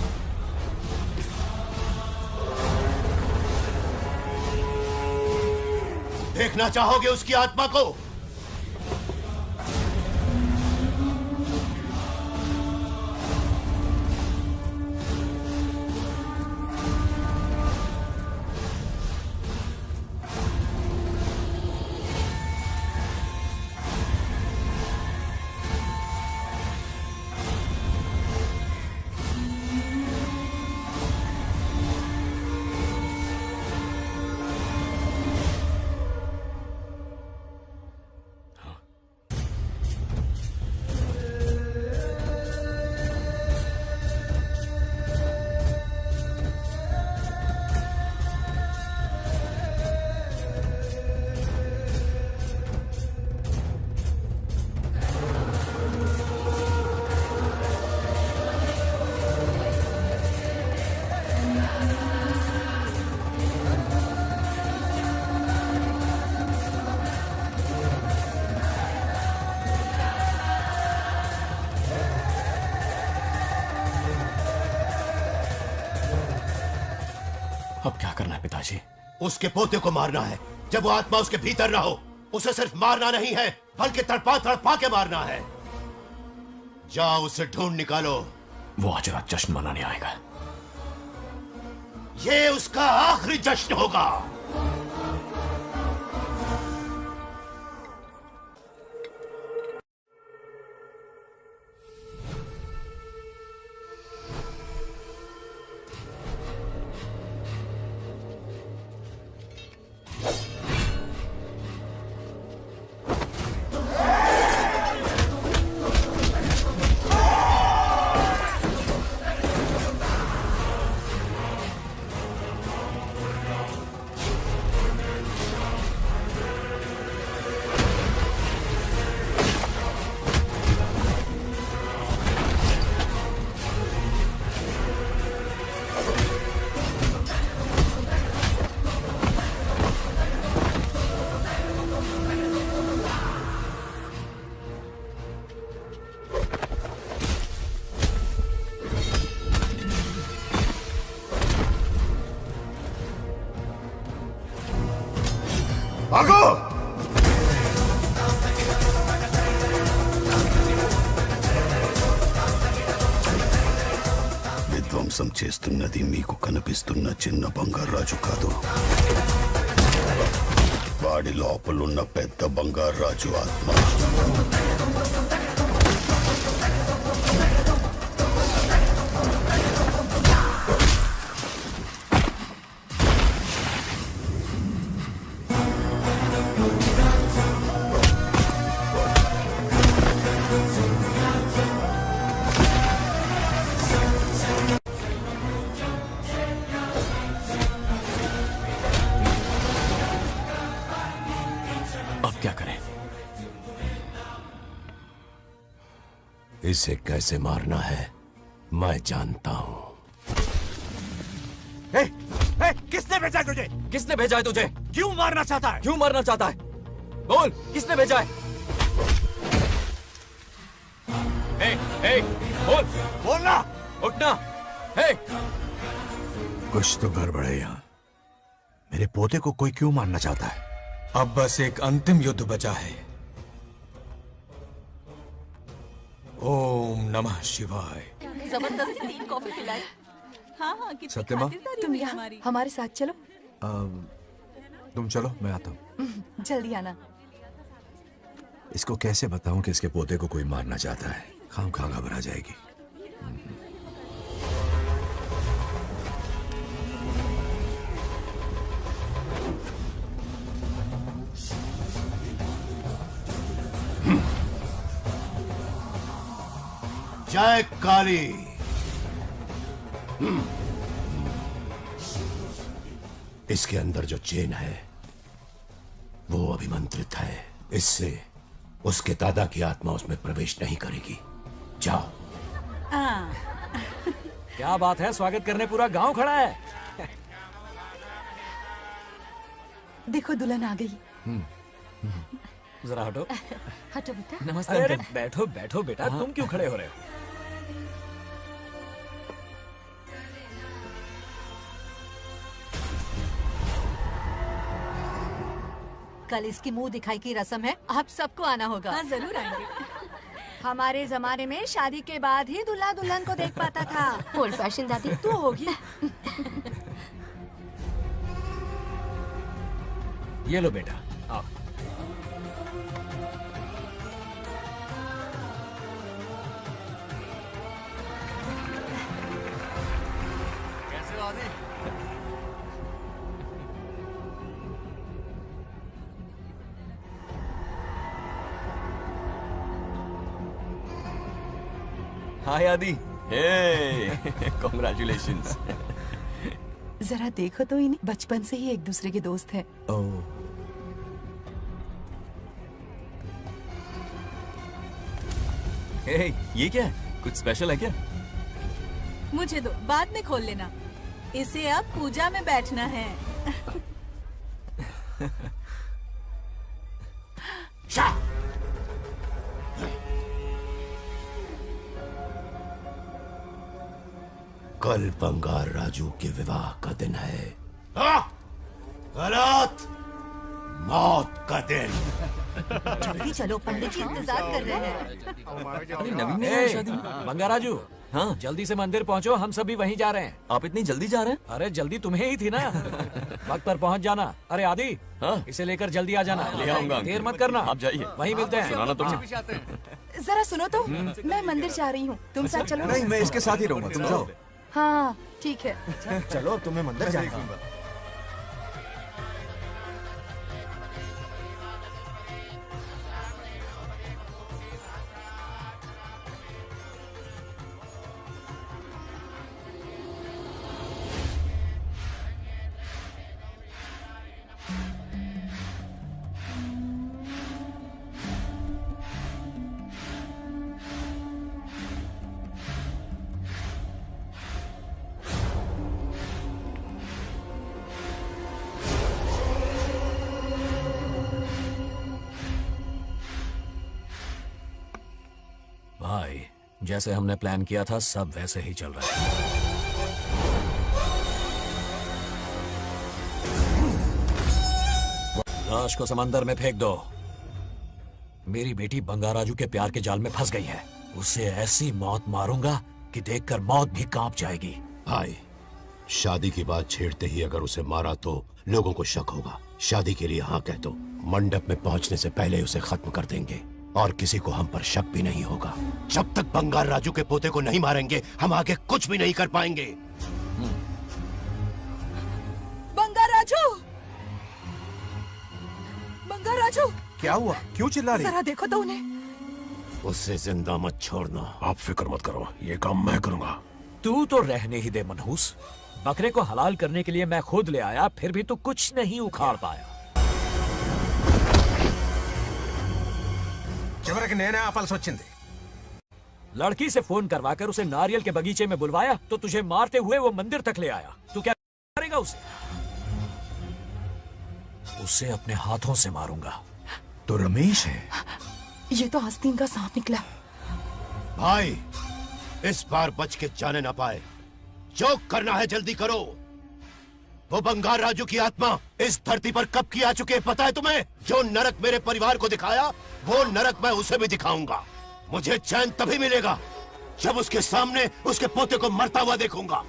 देखना चाहोगे उसकी आत्मा को? अब क्या करना है पिताजी? उसके पोते को मारना है। जब वो आत्मा उसके भीतर ना हो, उसे सिर्फ मारना नहीं है बल्कि तड़पा तड़पा के मारना है। जाओ उसे ढूंढ निकालो। वो आज रात जश्न मनाने आएगा। ये उसका आखिरी जश्न होगा। भागो! మోసం చేస్తున్నది మీకు కనిపిస్తున్న చిన్న బంగారాజు కాదు, వాడి లోపలున్న పెద్ద బంగారాజు ఆత్మ. इसे कैसे मारना है मैं जानता हूं. किसने भेजा है तुझे? किसने भेजा है तुझे? क्यों मारना चाहता है? क्यों मारना चाहता है? बोल, किसने भेजा है? बोल, बोलना, उठना. कुछ तो गड़बड़ है यहाँ. मेरे पोते को कोई क्यों मारना चाहता है? अब बस एक अंतिम युद्ध बचा है. ओम नमः शिवाय. जबरदस्ती 3 कॉफी पिलाई. हाँ कितनी सत्यमा? खातिरदारी तुम हुई यहाँ हमारी. हमारे साथ चलो. तुम चलो, मैं आता हूँ. जल्दी आना. इसको कैसे बताऊं कि इसके पोते को कोई मारना चाहता है? खाम घबरा जाएगी. जय काली. इसके अंदर जो चेन है वो अभिमंत्रित है. इससे उसके दादा की आत्मा उसमें प्रवेश नहीं करेगी. जाओ. क्या बात है, स्वागत करने पूरा गांव खड़ा है. देखो दुल्हन आ गई. जरा हटो. हटो बेटा. नमस्ते. अरे बैठो बैठो बेटा. तुम क्यों खड़े हो रहे हो? कल इसकी मुंह दिखाई की रस्म है, आप सबको आना होगा. हाँ जरूर आएंगे. हमारे जमाने में शादी के बाद ही दूल्हा दुल्हन को देख पाता था. ओल्ड फैशन दादी तू होगी. ये लो बेटा, आओ. कैसे हो आदि? हाय आदि. कॉन्ग्रेचुलेशंस. जरा देखो तो इन्हें, बचपन से ही एक दूसरे के दोस्त हैं. ये क्या है? कुछ स्पेशल है क्या? मुझे दो, बाद में खोल लेना. इसे अब पूजा में बैठना है. कल बंगार राजू के विवाह का दिन है. गलत. मौत का दिन. जल्दी चलो, पंडित जी इंतजार कर रहे हैं. अरे नवीन ने यहाँ शादी. बंगाराजू. हाँ, जल्दी से मंदिर पहुँचो, हम सभी वहीं जा रहे हैं. आप इतनी जल्दी जा रहे हैं? अरे जल्दी तुम्हें ही थी ना. वक्त पर पहुँच जाना. अरे आदि, इसे लेकर जल्दी आ जाना. ले आऊंगा. देर मत करना. आप जाइए. वहीं मिलते हैं. सुनाना तुम. जरा सुनो तो, मैं मंदिर जा रही हूँ, तुम साथ चलो. नहीं, मैं इसके साथ ही रहूंगा. तुम जाओ. हाँ ठीक है. चलो, तुम्हें मंदिर जाना. भाई, जैसे हमने प्लान किया था सब वैसे ही चल रहा है. लाश को समंदर में फेंक दो. मेरी बेटी बंगाराजू के प्यार के जाल में फंस गई है. उसे ऐसी मौत मारूंगा कि देखकर मौत भी कांप जाएगी. भाई, शादी की बात छेड़ते ही अगर उसे मारा तो लोगों को शक होगा। शादी के लिए हाँ कह दो, मंडप में पहुंचने से पहले उसे खत्म कर देंगे और किसी को हम पर शक भी नहीं होगा। जब तक बंगार राजू के पोते को नहीं मारेंगे हम आगे कुछ भी नहीं कर पाएंगे। बंगार राजू, बंगार राजू, क्या हुआ? क्यों चिल्ला रही? जरा देखो तो उन्हें। उससे जिंदा मत छोड़ना। आप फिक्र मत करो, ये काम मैं करूंगा। तू तो रहने ही दे मनहूस। बकरे को हलाल करने के लिए मैं खुद ले आया, फिर भी तू कुछ नहीं उखाड़ पाया। చివరికి నేనే ఆపాల్సి వచ్చింది। लड़की से फोन करवाकर उसे नारियल के बगीचे में बुलवाया तो तुझे मारते हुए वो मंदिर तक ले आया। तू क्या करेगा उसे? उसे अपने हाथों से मारूंगा। तो रमेश है? ये तो आस्तीन का सांप निकला। भाई, इस बार बच के जाने ना पाए। जो करना है जल्दी करो। वो बंगार राजू की आत्मा इस धरती पर कब की आ चुके हैं पता है तुम्हें? जो नरक मेरे परिवार को दिखाया वो नरक मैं उसे भी दिखाऊंगा। मुझे चैन तभी मिलेगा जब उसके सामने उसके पोते को मरता हुआ देखूंगा।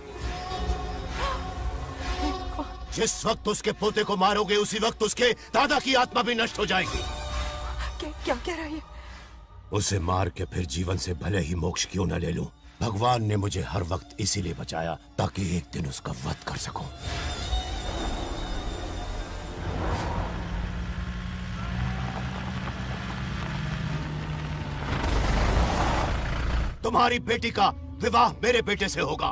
जिस वक्त उसके पोते को मारोगे उसी वक्त उसके दादा की आत्मा भी नष्ट हो जाएगी। क्या कह रहा है? उसे मार के फिर जीवन से भले ही मोक्ष क्यों न ले लूं, भगवान ने मुझे हर वक्त इसीलिए बचाया ताकि एक दिन उसका वध कर सकूं। तुम्हारी बेटी का विवाह मेरे बेटे से होगा,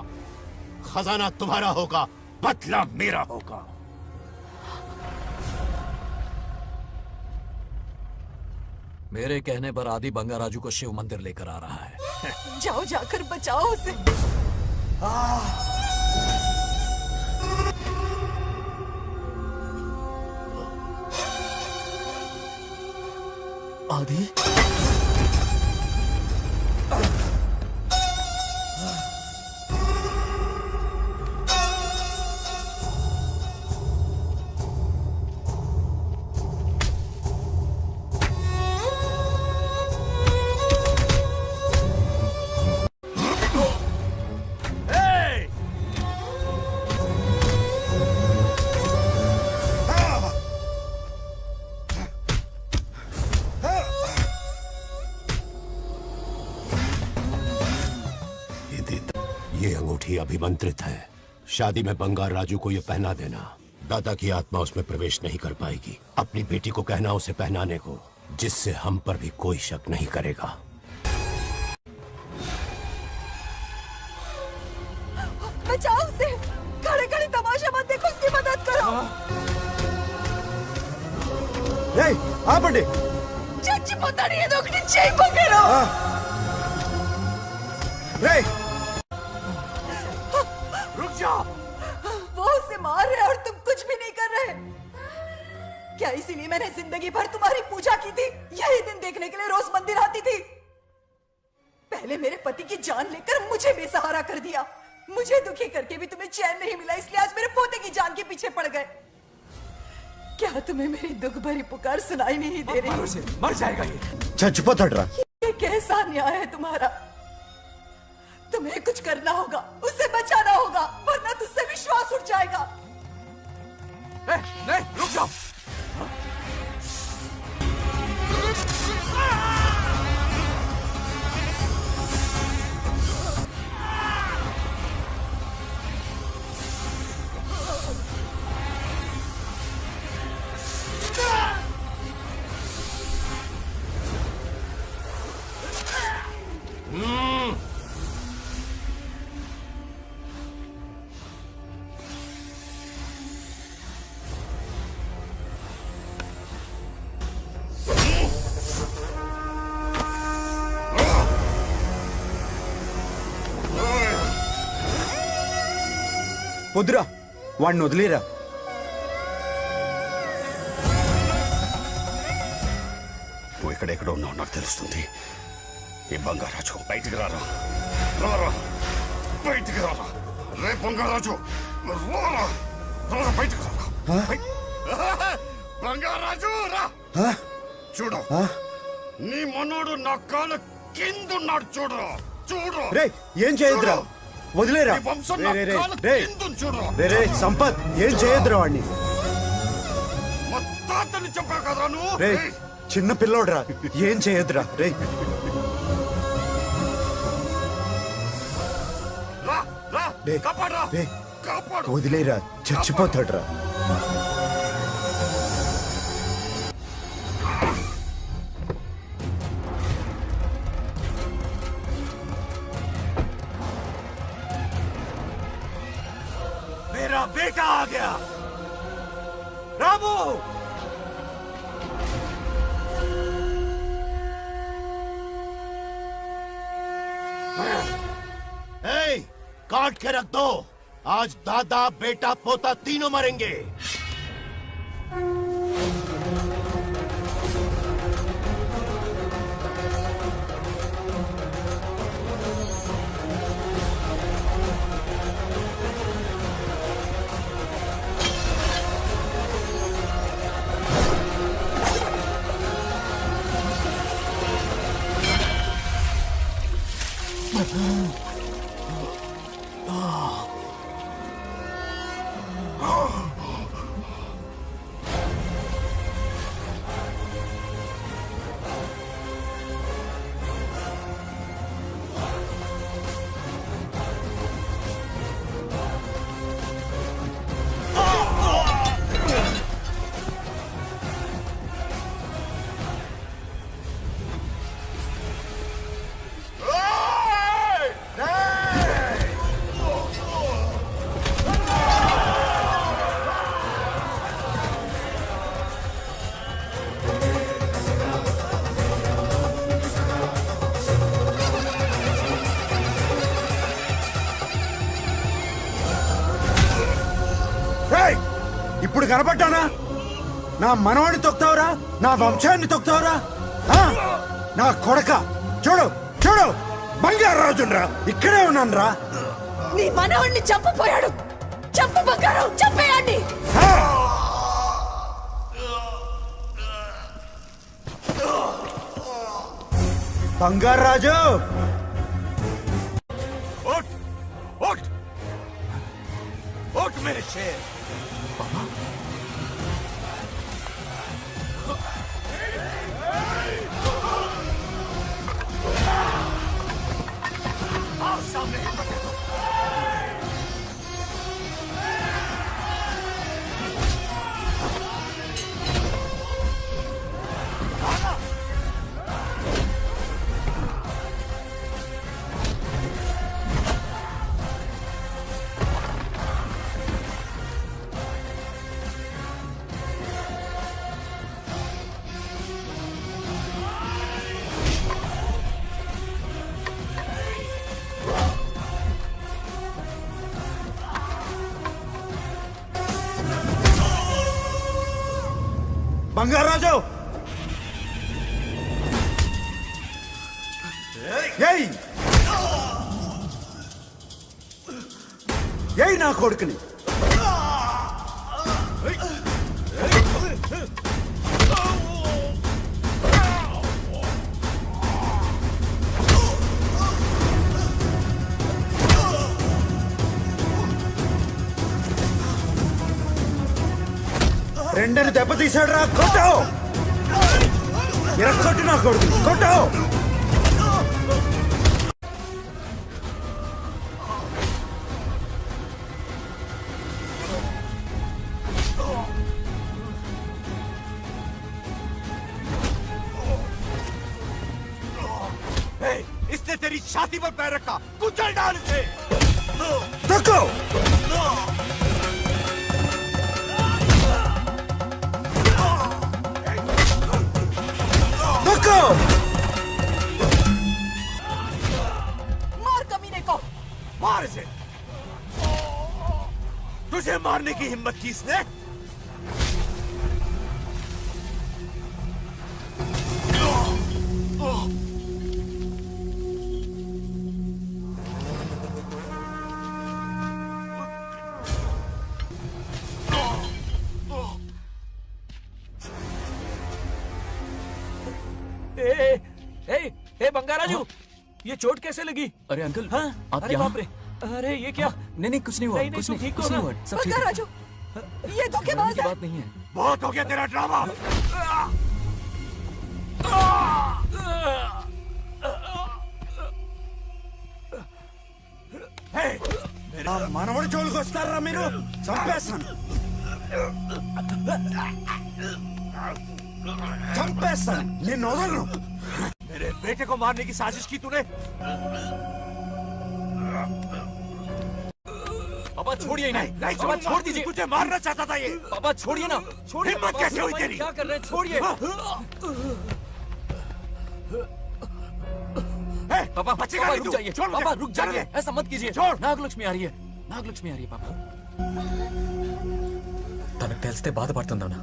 खजाना तुम्हारा होगा, बदला मेरा होगा। मेरे कहने पर आदि बंगाराजू को शिव मंदिर लेकर आ रहा है। जाओ, जाकर बचाओ उसे। आदि, अभिमंत्रित है। शादी में बंगार राजू को ये पहना देना। दादा की आत्मा उसमें प्रवेश नहीं कर पाएगी। अपनी बेटी को कहना उसे पहनाने को, जिससे हम पर भी कोई शक नहीं करेगा। बचाओ उसे। खड़े खड़े तमाशा मत देखो, उसकी मदद करो। ఆపండి। చచ్చిపోతాడు ఏదో ఒకటి చేయి పొగరు। वो उसे मार रहे और तुम कुछ भी नहीं कर रहे। क्या इसीलिए मैंने जिंदगी भर तुम्हारी पूजा की थी? यही दिन देखने के लिए रोज मंदिर आती थी। पहले मेरे पति की जान लेकर मुझे बेसहारा कर दिया। मुझे दुखी करके भी तुम्हें चैन नहीं मिला, इसलिए आज मेरे पोते की जान के पीछे पड़ गए। क्या तुम्हें मेरी दुख भरी पुकार सुनाई नहीं दे रही? मर जाएगा ये। చచ్చిపోతాడురా। ये कैसा न्याय है तुम्हारा? तुम्हें कुछ करना होगा, उसे बचाना होगा, वरना तुझसे विश्वास उठ जाएगा। नहीं, रुक जाओ। వద్దురా, వాడిని వదిలేరా। నువ్వు ఎక్కడెక్కడ ఉన్నావు నాకు తెలుస్తుంది। ఈ బంగారాజు బయటికి రారా, రారా బయటికి రారా, రే బంగారాజు రారా, రారా బయటికి రారా, బంగారాజు రా। చూడు, నీ మనోడు నా కాళ్ళ కిందున్నాడు, చూడు చూడు। రే ఏం చేయదురా, వదిలేరా ఈ వంశం రే, నా రే, రే, కాళ్ళ రే. కిందుంది చూడురా. రే రే సంపత్ ఏం చేయొద్దురా వాడిని మా తాతని చెప్పా కదరా నువ్వు. రే చిన్న పిల్లోడ్రా ఏం చేయొద్దురా రే రా రా రే, కాపాడరా రే. కాపాడు. వదిలేరా చచ్చిపోతాడ్రా मेरा बेटा आ गया रामू। ए, काट के रख दो। आज दादा बेटा पोता तीनों मरेंगे। ఇప్పుడు కనపడ్డానా నా మనవాడిని తొక్తావురా నా వంశాన్ని తొక్తావురా ఆ? నా కొడక చూడు చూడు బంగారు రాజునరా ఇక్కడే ఉన్నాను రా నీ మనవణ్ణి చంపపోయాడు. చంపు బంగారం, చంపేయండి. బంగారు రాజు उठ उठ उठ मेरे शेर। आओ सामने। బంగారు రాజు ఏయ్ ఏయ్ నా కొడుకుని రెండని దెబ్బతీశాడు రా కొట్టు కొట్టు నా కొడుకు కొట్టు इसने तेरी छाती पर पैर रखा, कुचल डाल इसे। तको तको मार कमीने को। मार इसे। तुझे मारने की हिम्मत की इसने? ए बंगाराजू, ये चोट कैसे लगी? अरे अंकल, हाँ? आप अरे यहाँ? बाप रे, अरे ये क्या? नहीं कुछ नहीं हुआ, कुछ नहीं, कुछ नहीं हुआ, सब ठीक है। राजू, ये धोखेबाज है। बात नहीं है। बहुत हो गया तेरा ड्रामा। మనవడి జోలికి వస్తారా మీరు? చంపేస్తాను, చంపేస్తాను, నేను వదలను। मेरे बेटे को मारने की साजिश की तूने? पापा छोड़िए नहीं, नहीं पापा छोड़ दीजिए। तुझे मारना चाहता था ये। पापा छोड़िए ना, छोड़िए। हिम्मत कैसे हुई तेरी? क्या कर रहे हैं? छोड़िए। पापा बचेगा रुक जाइए, पापा रुक जाइए, ऐसा मत कीजिए। నాగలక్ష్మి आ रही है, నాగలక్ష్మి आ रही है पापा। తనకు తెలిస్తే బాధపడుతుందన్నా।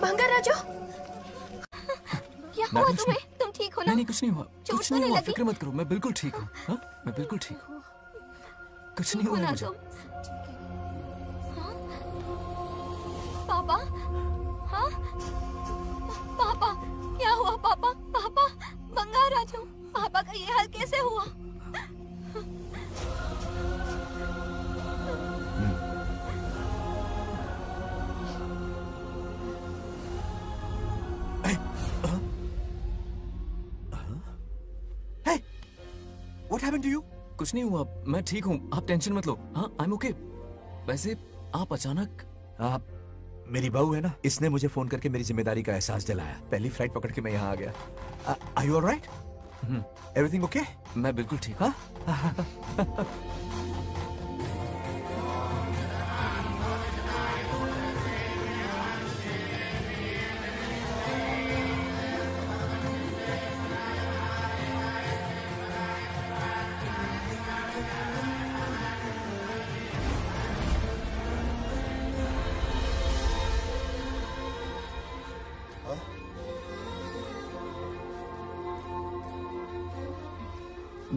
बंगाराजू, क्या हुआ तुम्हें? तुम ठीक हो ना? नहीं कुछ नहीं हुआ, कुछ नहीं हुआ, फिक्र मत करो, मैं बिल्कुल ठीक हूँ। हाँ मैं बिल्कुल ठीक हूँ, कुछ नहीं हुआ मुझे। पापा, हाँ पापा, क्या हुआ पापा? पापा, बंगाराजू, पापा का ये हाल कैसे हुआ? What happened to you? कुछ नहीं हुआ, मैं ठीक हूँ, आप टेंशन मत लो। हाँ I'm okay। वैसे आप अचानक मेरी बहू है ना, इसने मुझे फोन करके मेरी जिम्मेदारी का एहसास दिलाया। पहली फ्लाइट पकड़ के मैं यहाँ आ गया। Are you all right? Everything okay? मैं बिल्कुल ठीक हूँ।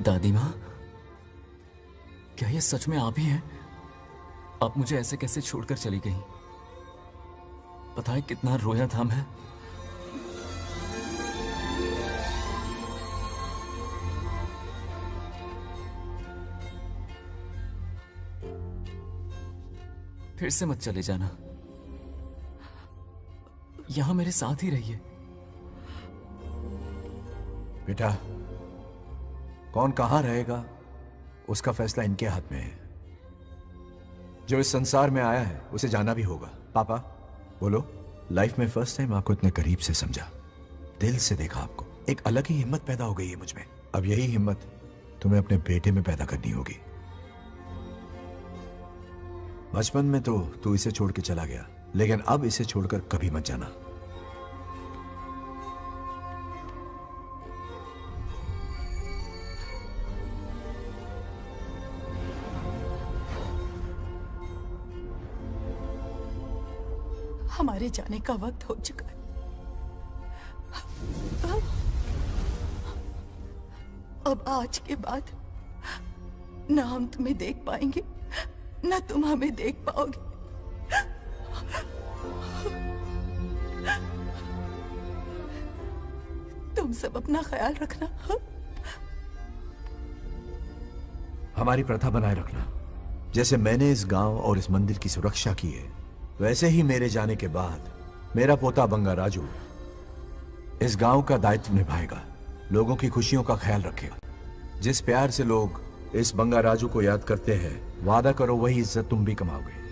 दादी माँ, क्या ये सच में आप ही हैं? आप मुझे ऐसे कैसे छोड़कर चली गई? पता है कितना रोया था मैं। फिर से मत चले जाना, यहां मेरे साथ ही रहिए। बेटा, कौन कहां रहेगा उसका फैसला इनके हाथ में है। जो इस संसार में आया है उसे जाना भी होगा। पापा बोलो, लाइफ में फर्स्ट टाइम आपको इतने करीब से समझा, दिल से देखा आपको, एक अलग ही हिम्मत पैदा हो गई है मुझ में। अब यही हिम्मत तुम्हें अपने बेटे में पैदा करनी होगी। बचपन में तो तू इसे छोड़ के चला गया, लेकिन अब इसे छोड़कर कभी मत जाना। हमारे जाने का वक्त हो चुका है। अब आज के बाद ना हम तुम्हें देख पाएंगे, ना तुम हमें देख पाओगे। तुम सब अपना ख्याल रखना। हमारी प्रथा बनाए रखना। जैसे मैंने इस गांव और इस मंदिर की सुरक्षा की है, वैसे ही मेरे जाने के बाद मेरा पोता बंगाराजू इस गांव का दायित्व निभाएगा, लोगों की खुशियों का ख्याल रखेगा। जिस प्यार से लोग इस बंगाराजू को याद करते हैं, वादा करो वही इज्जत तुम भी कमाओगे।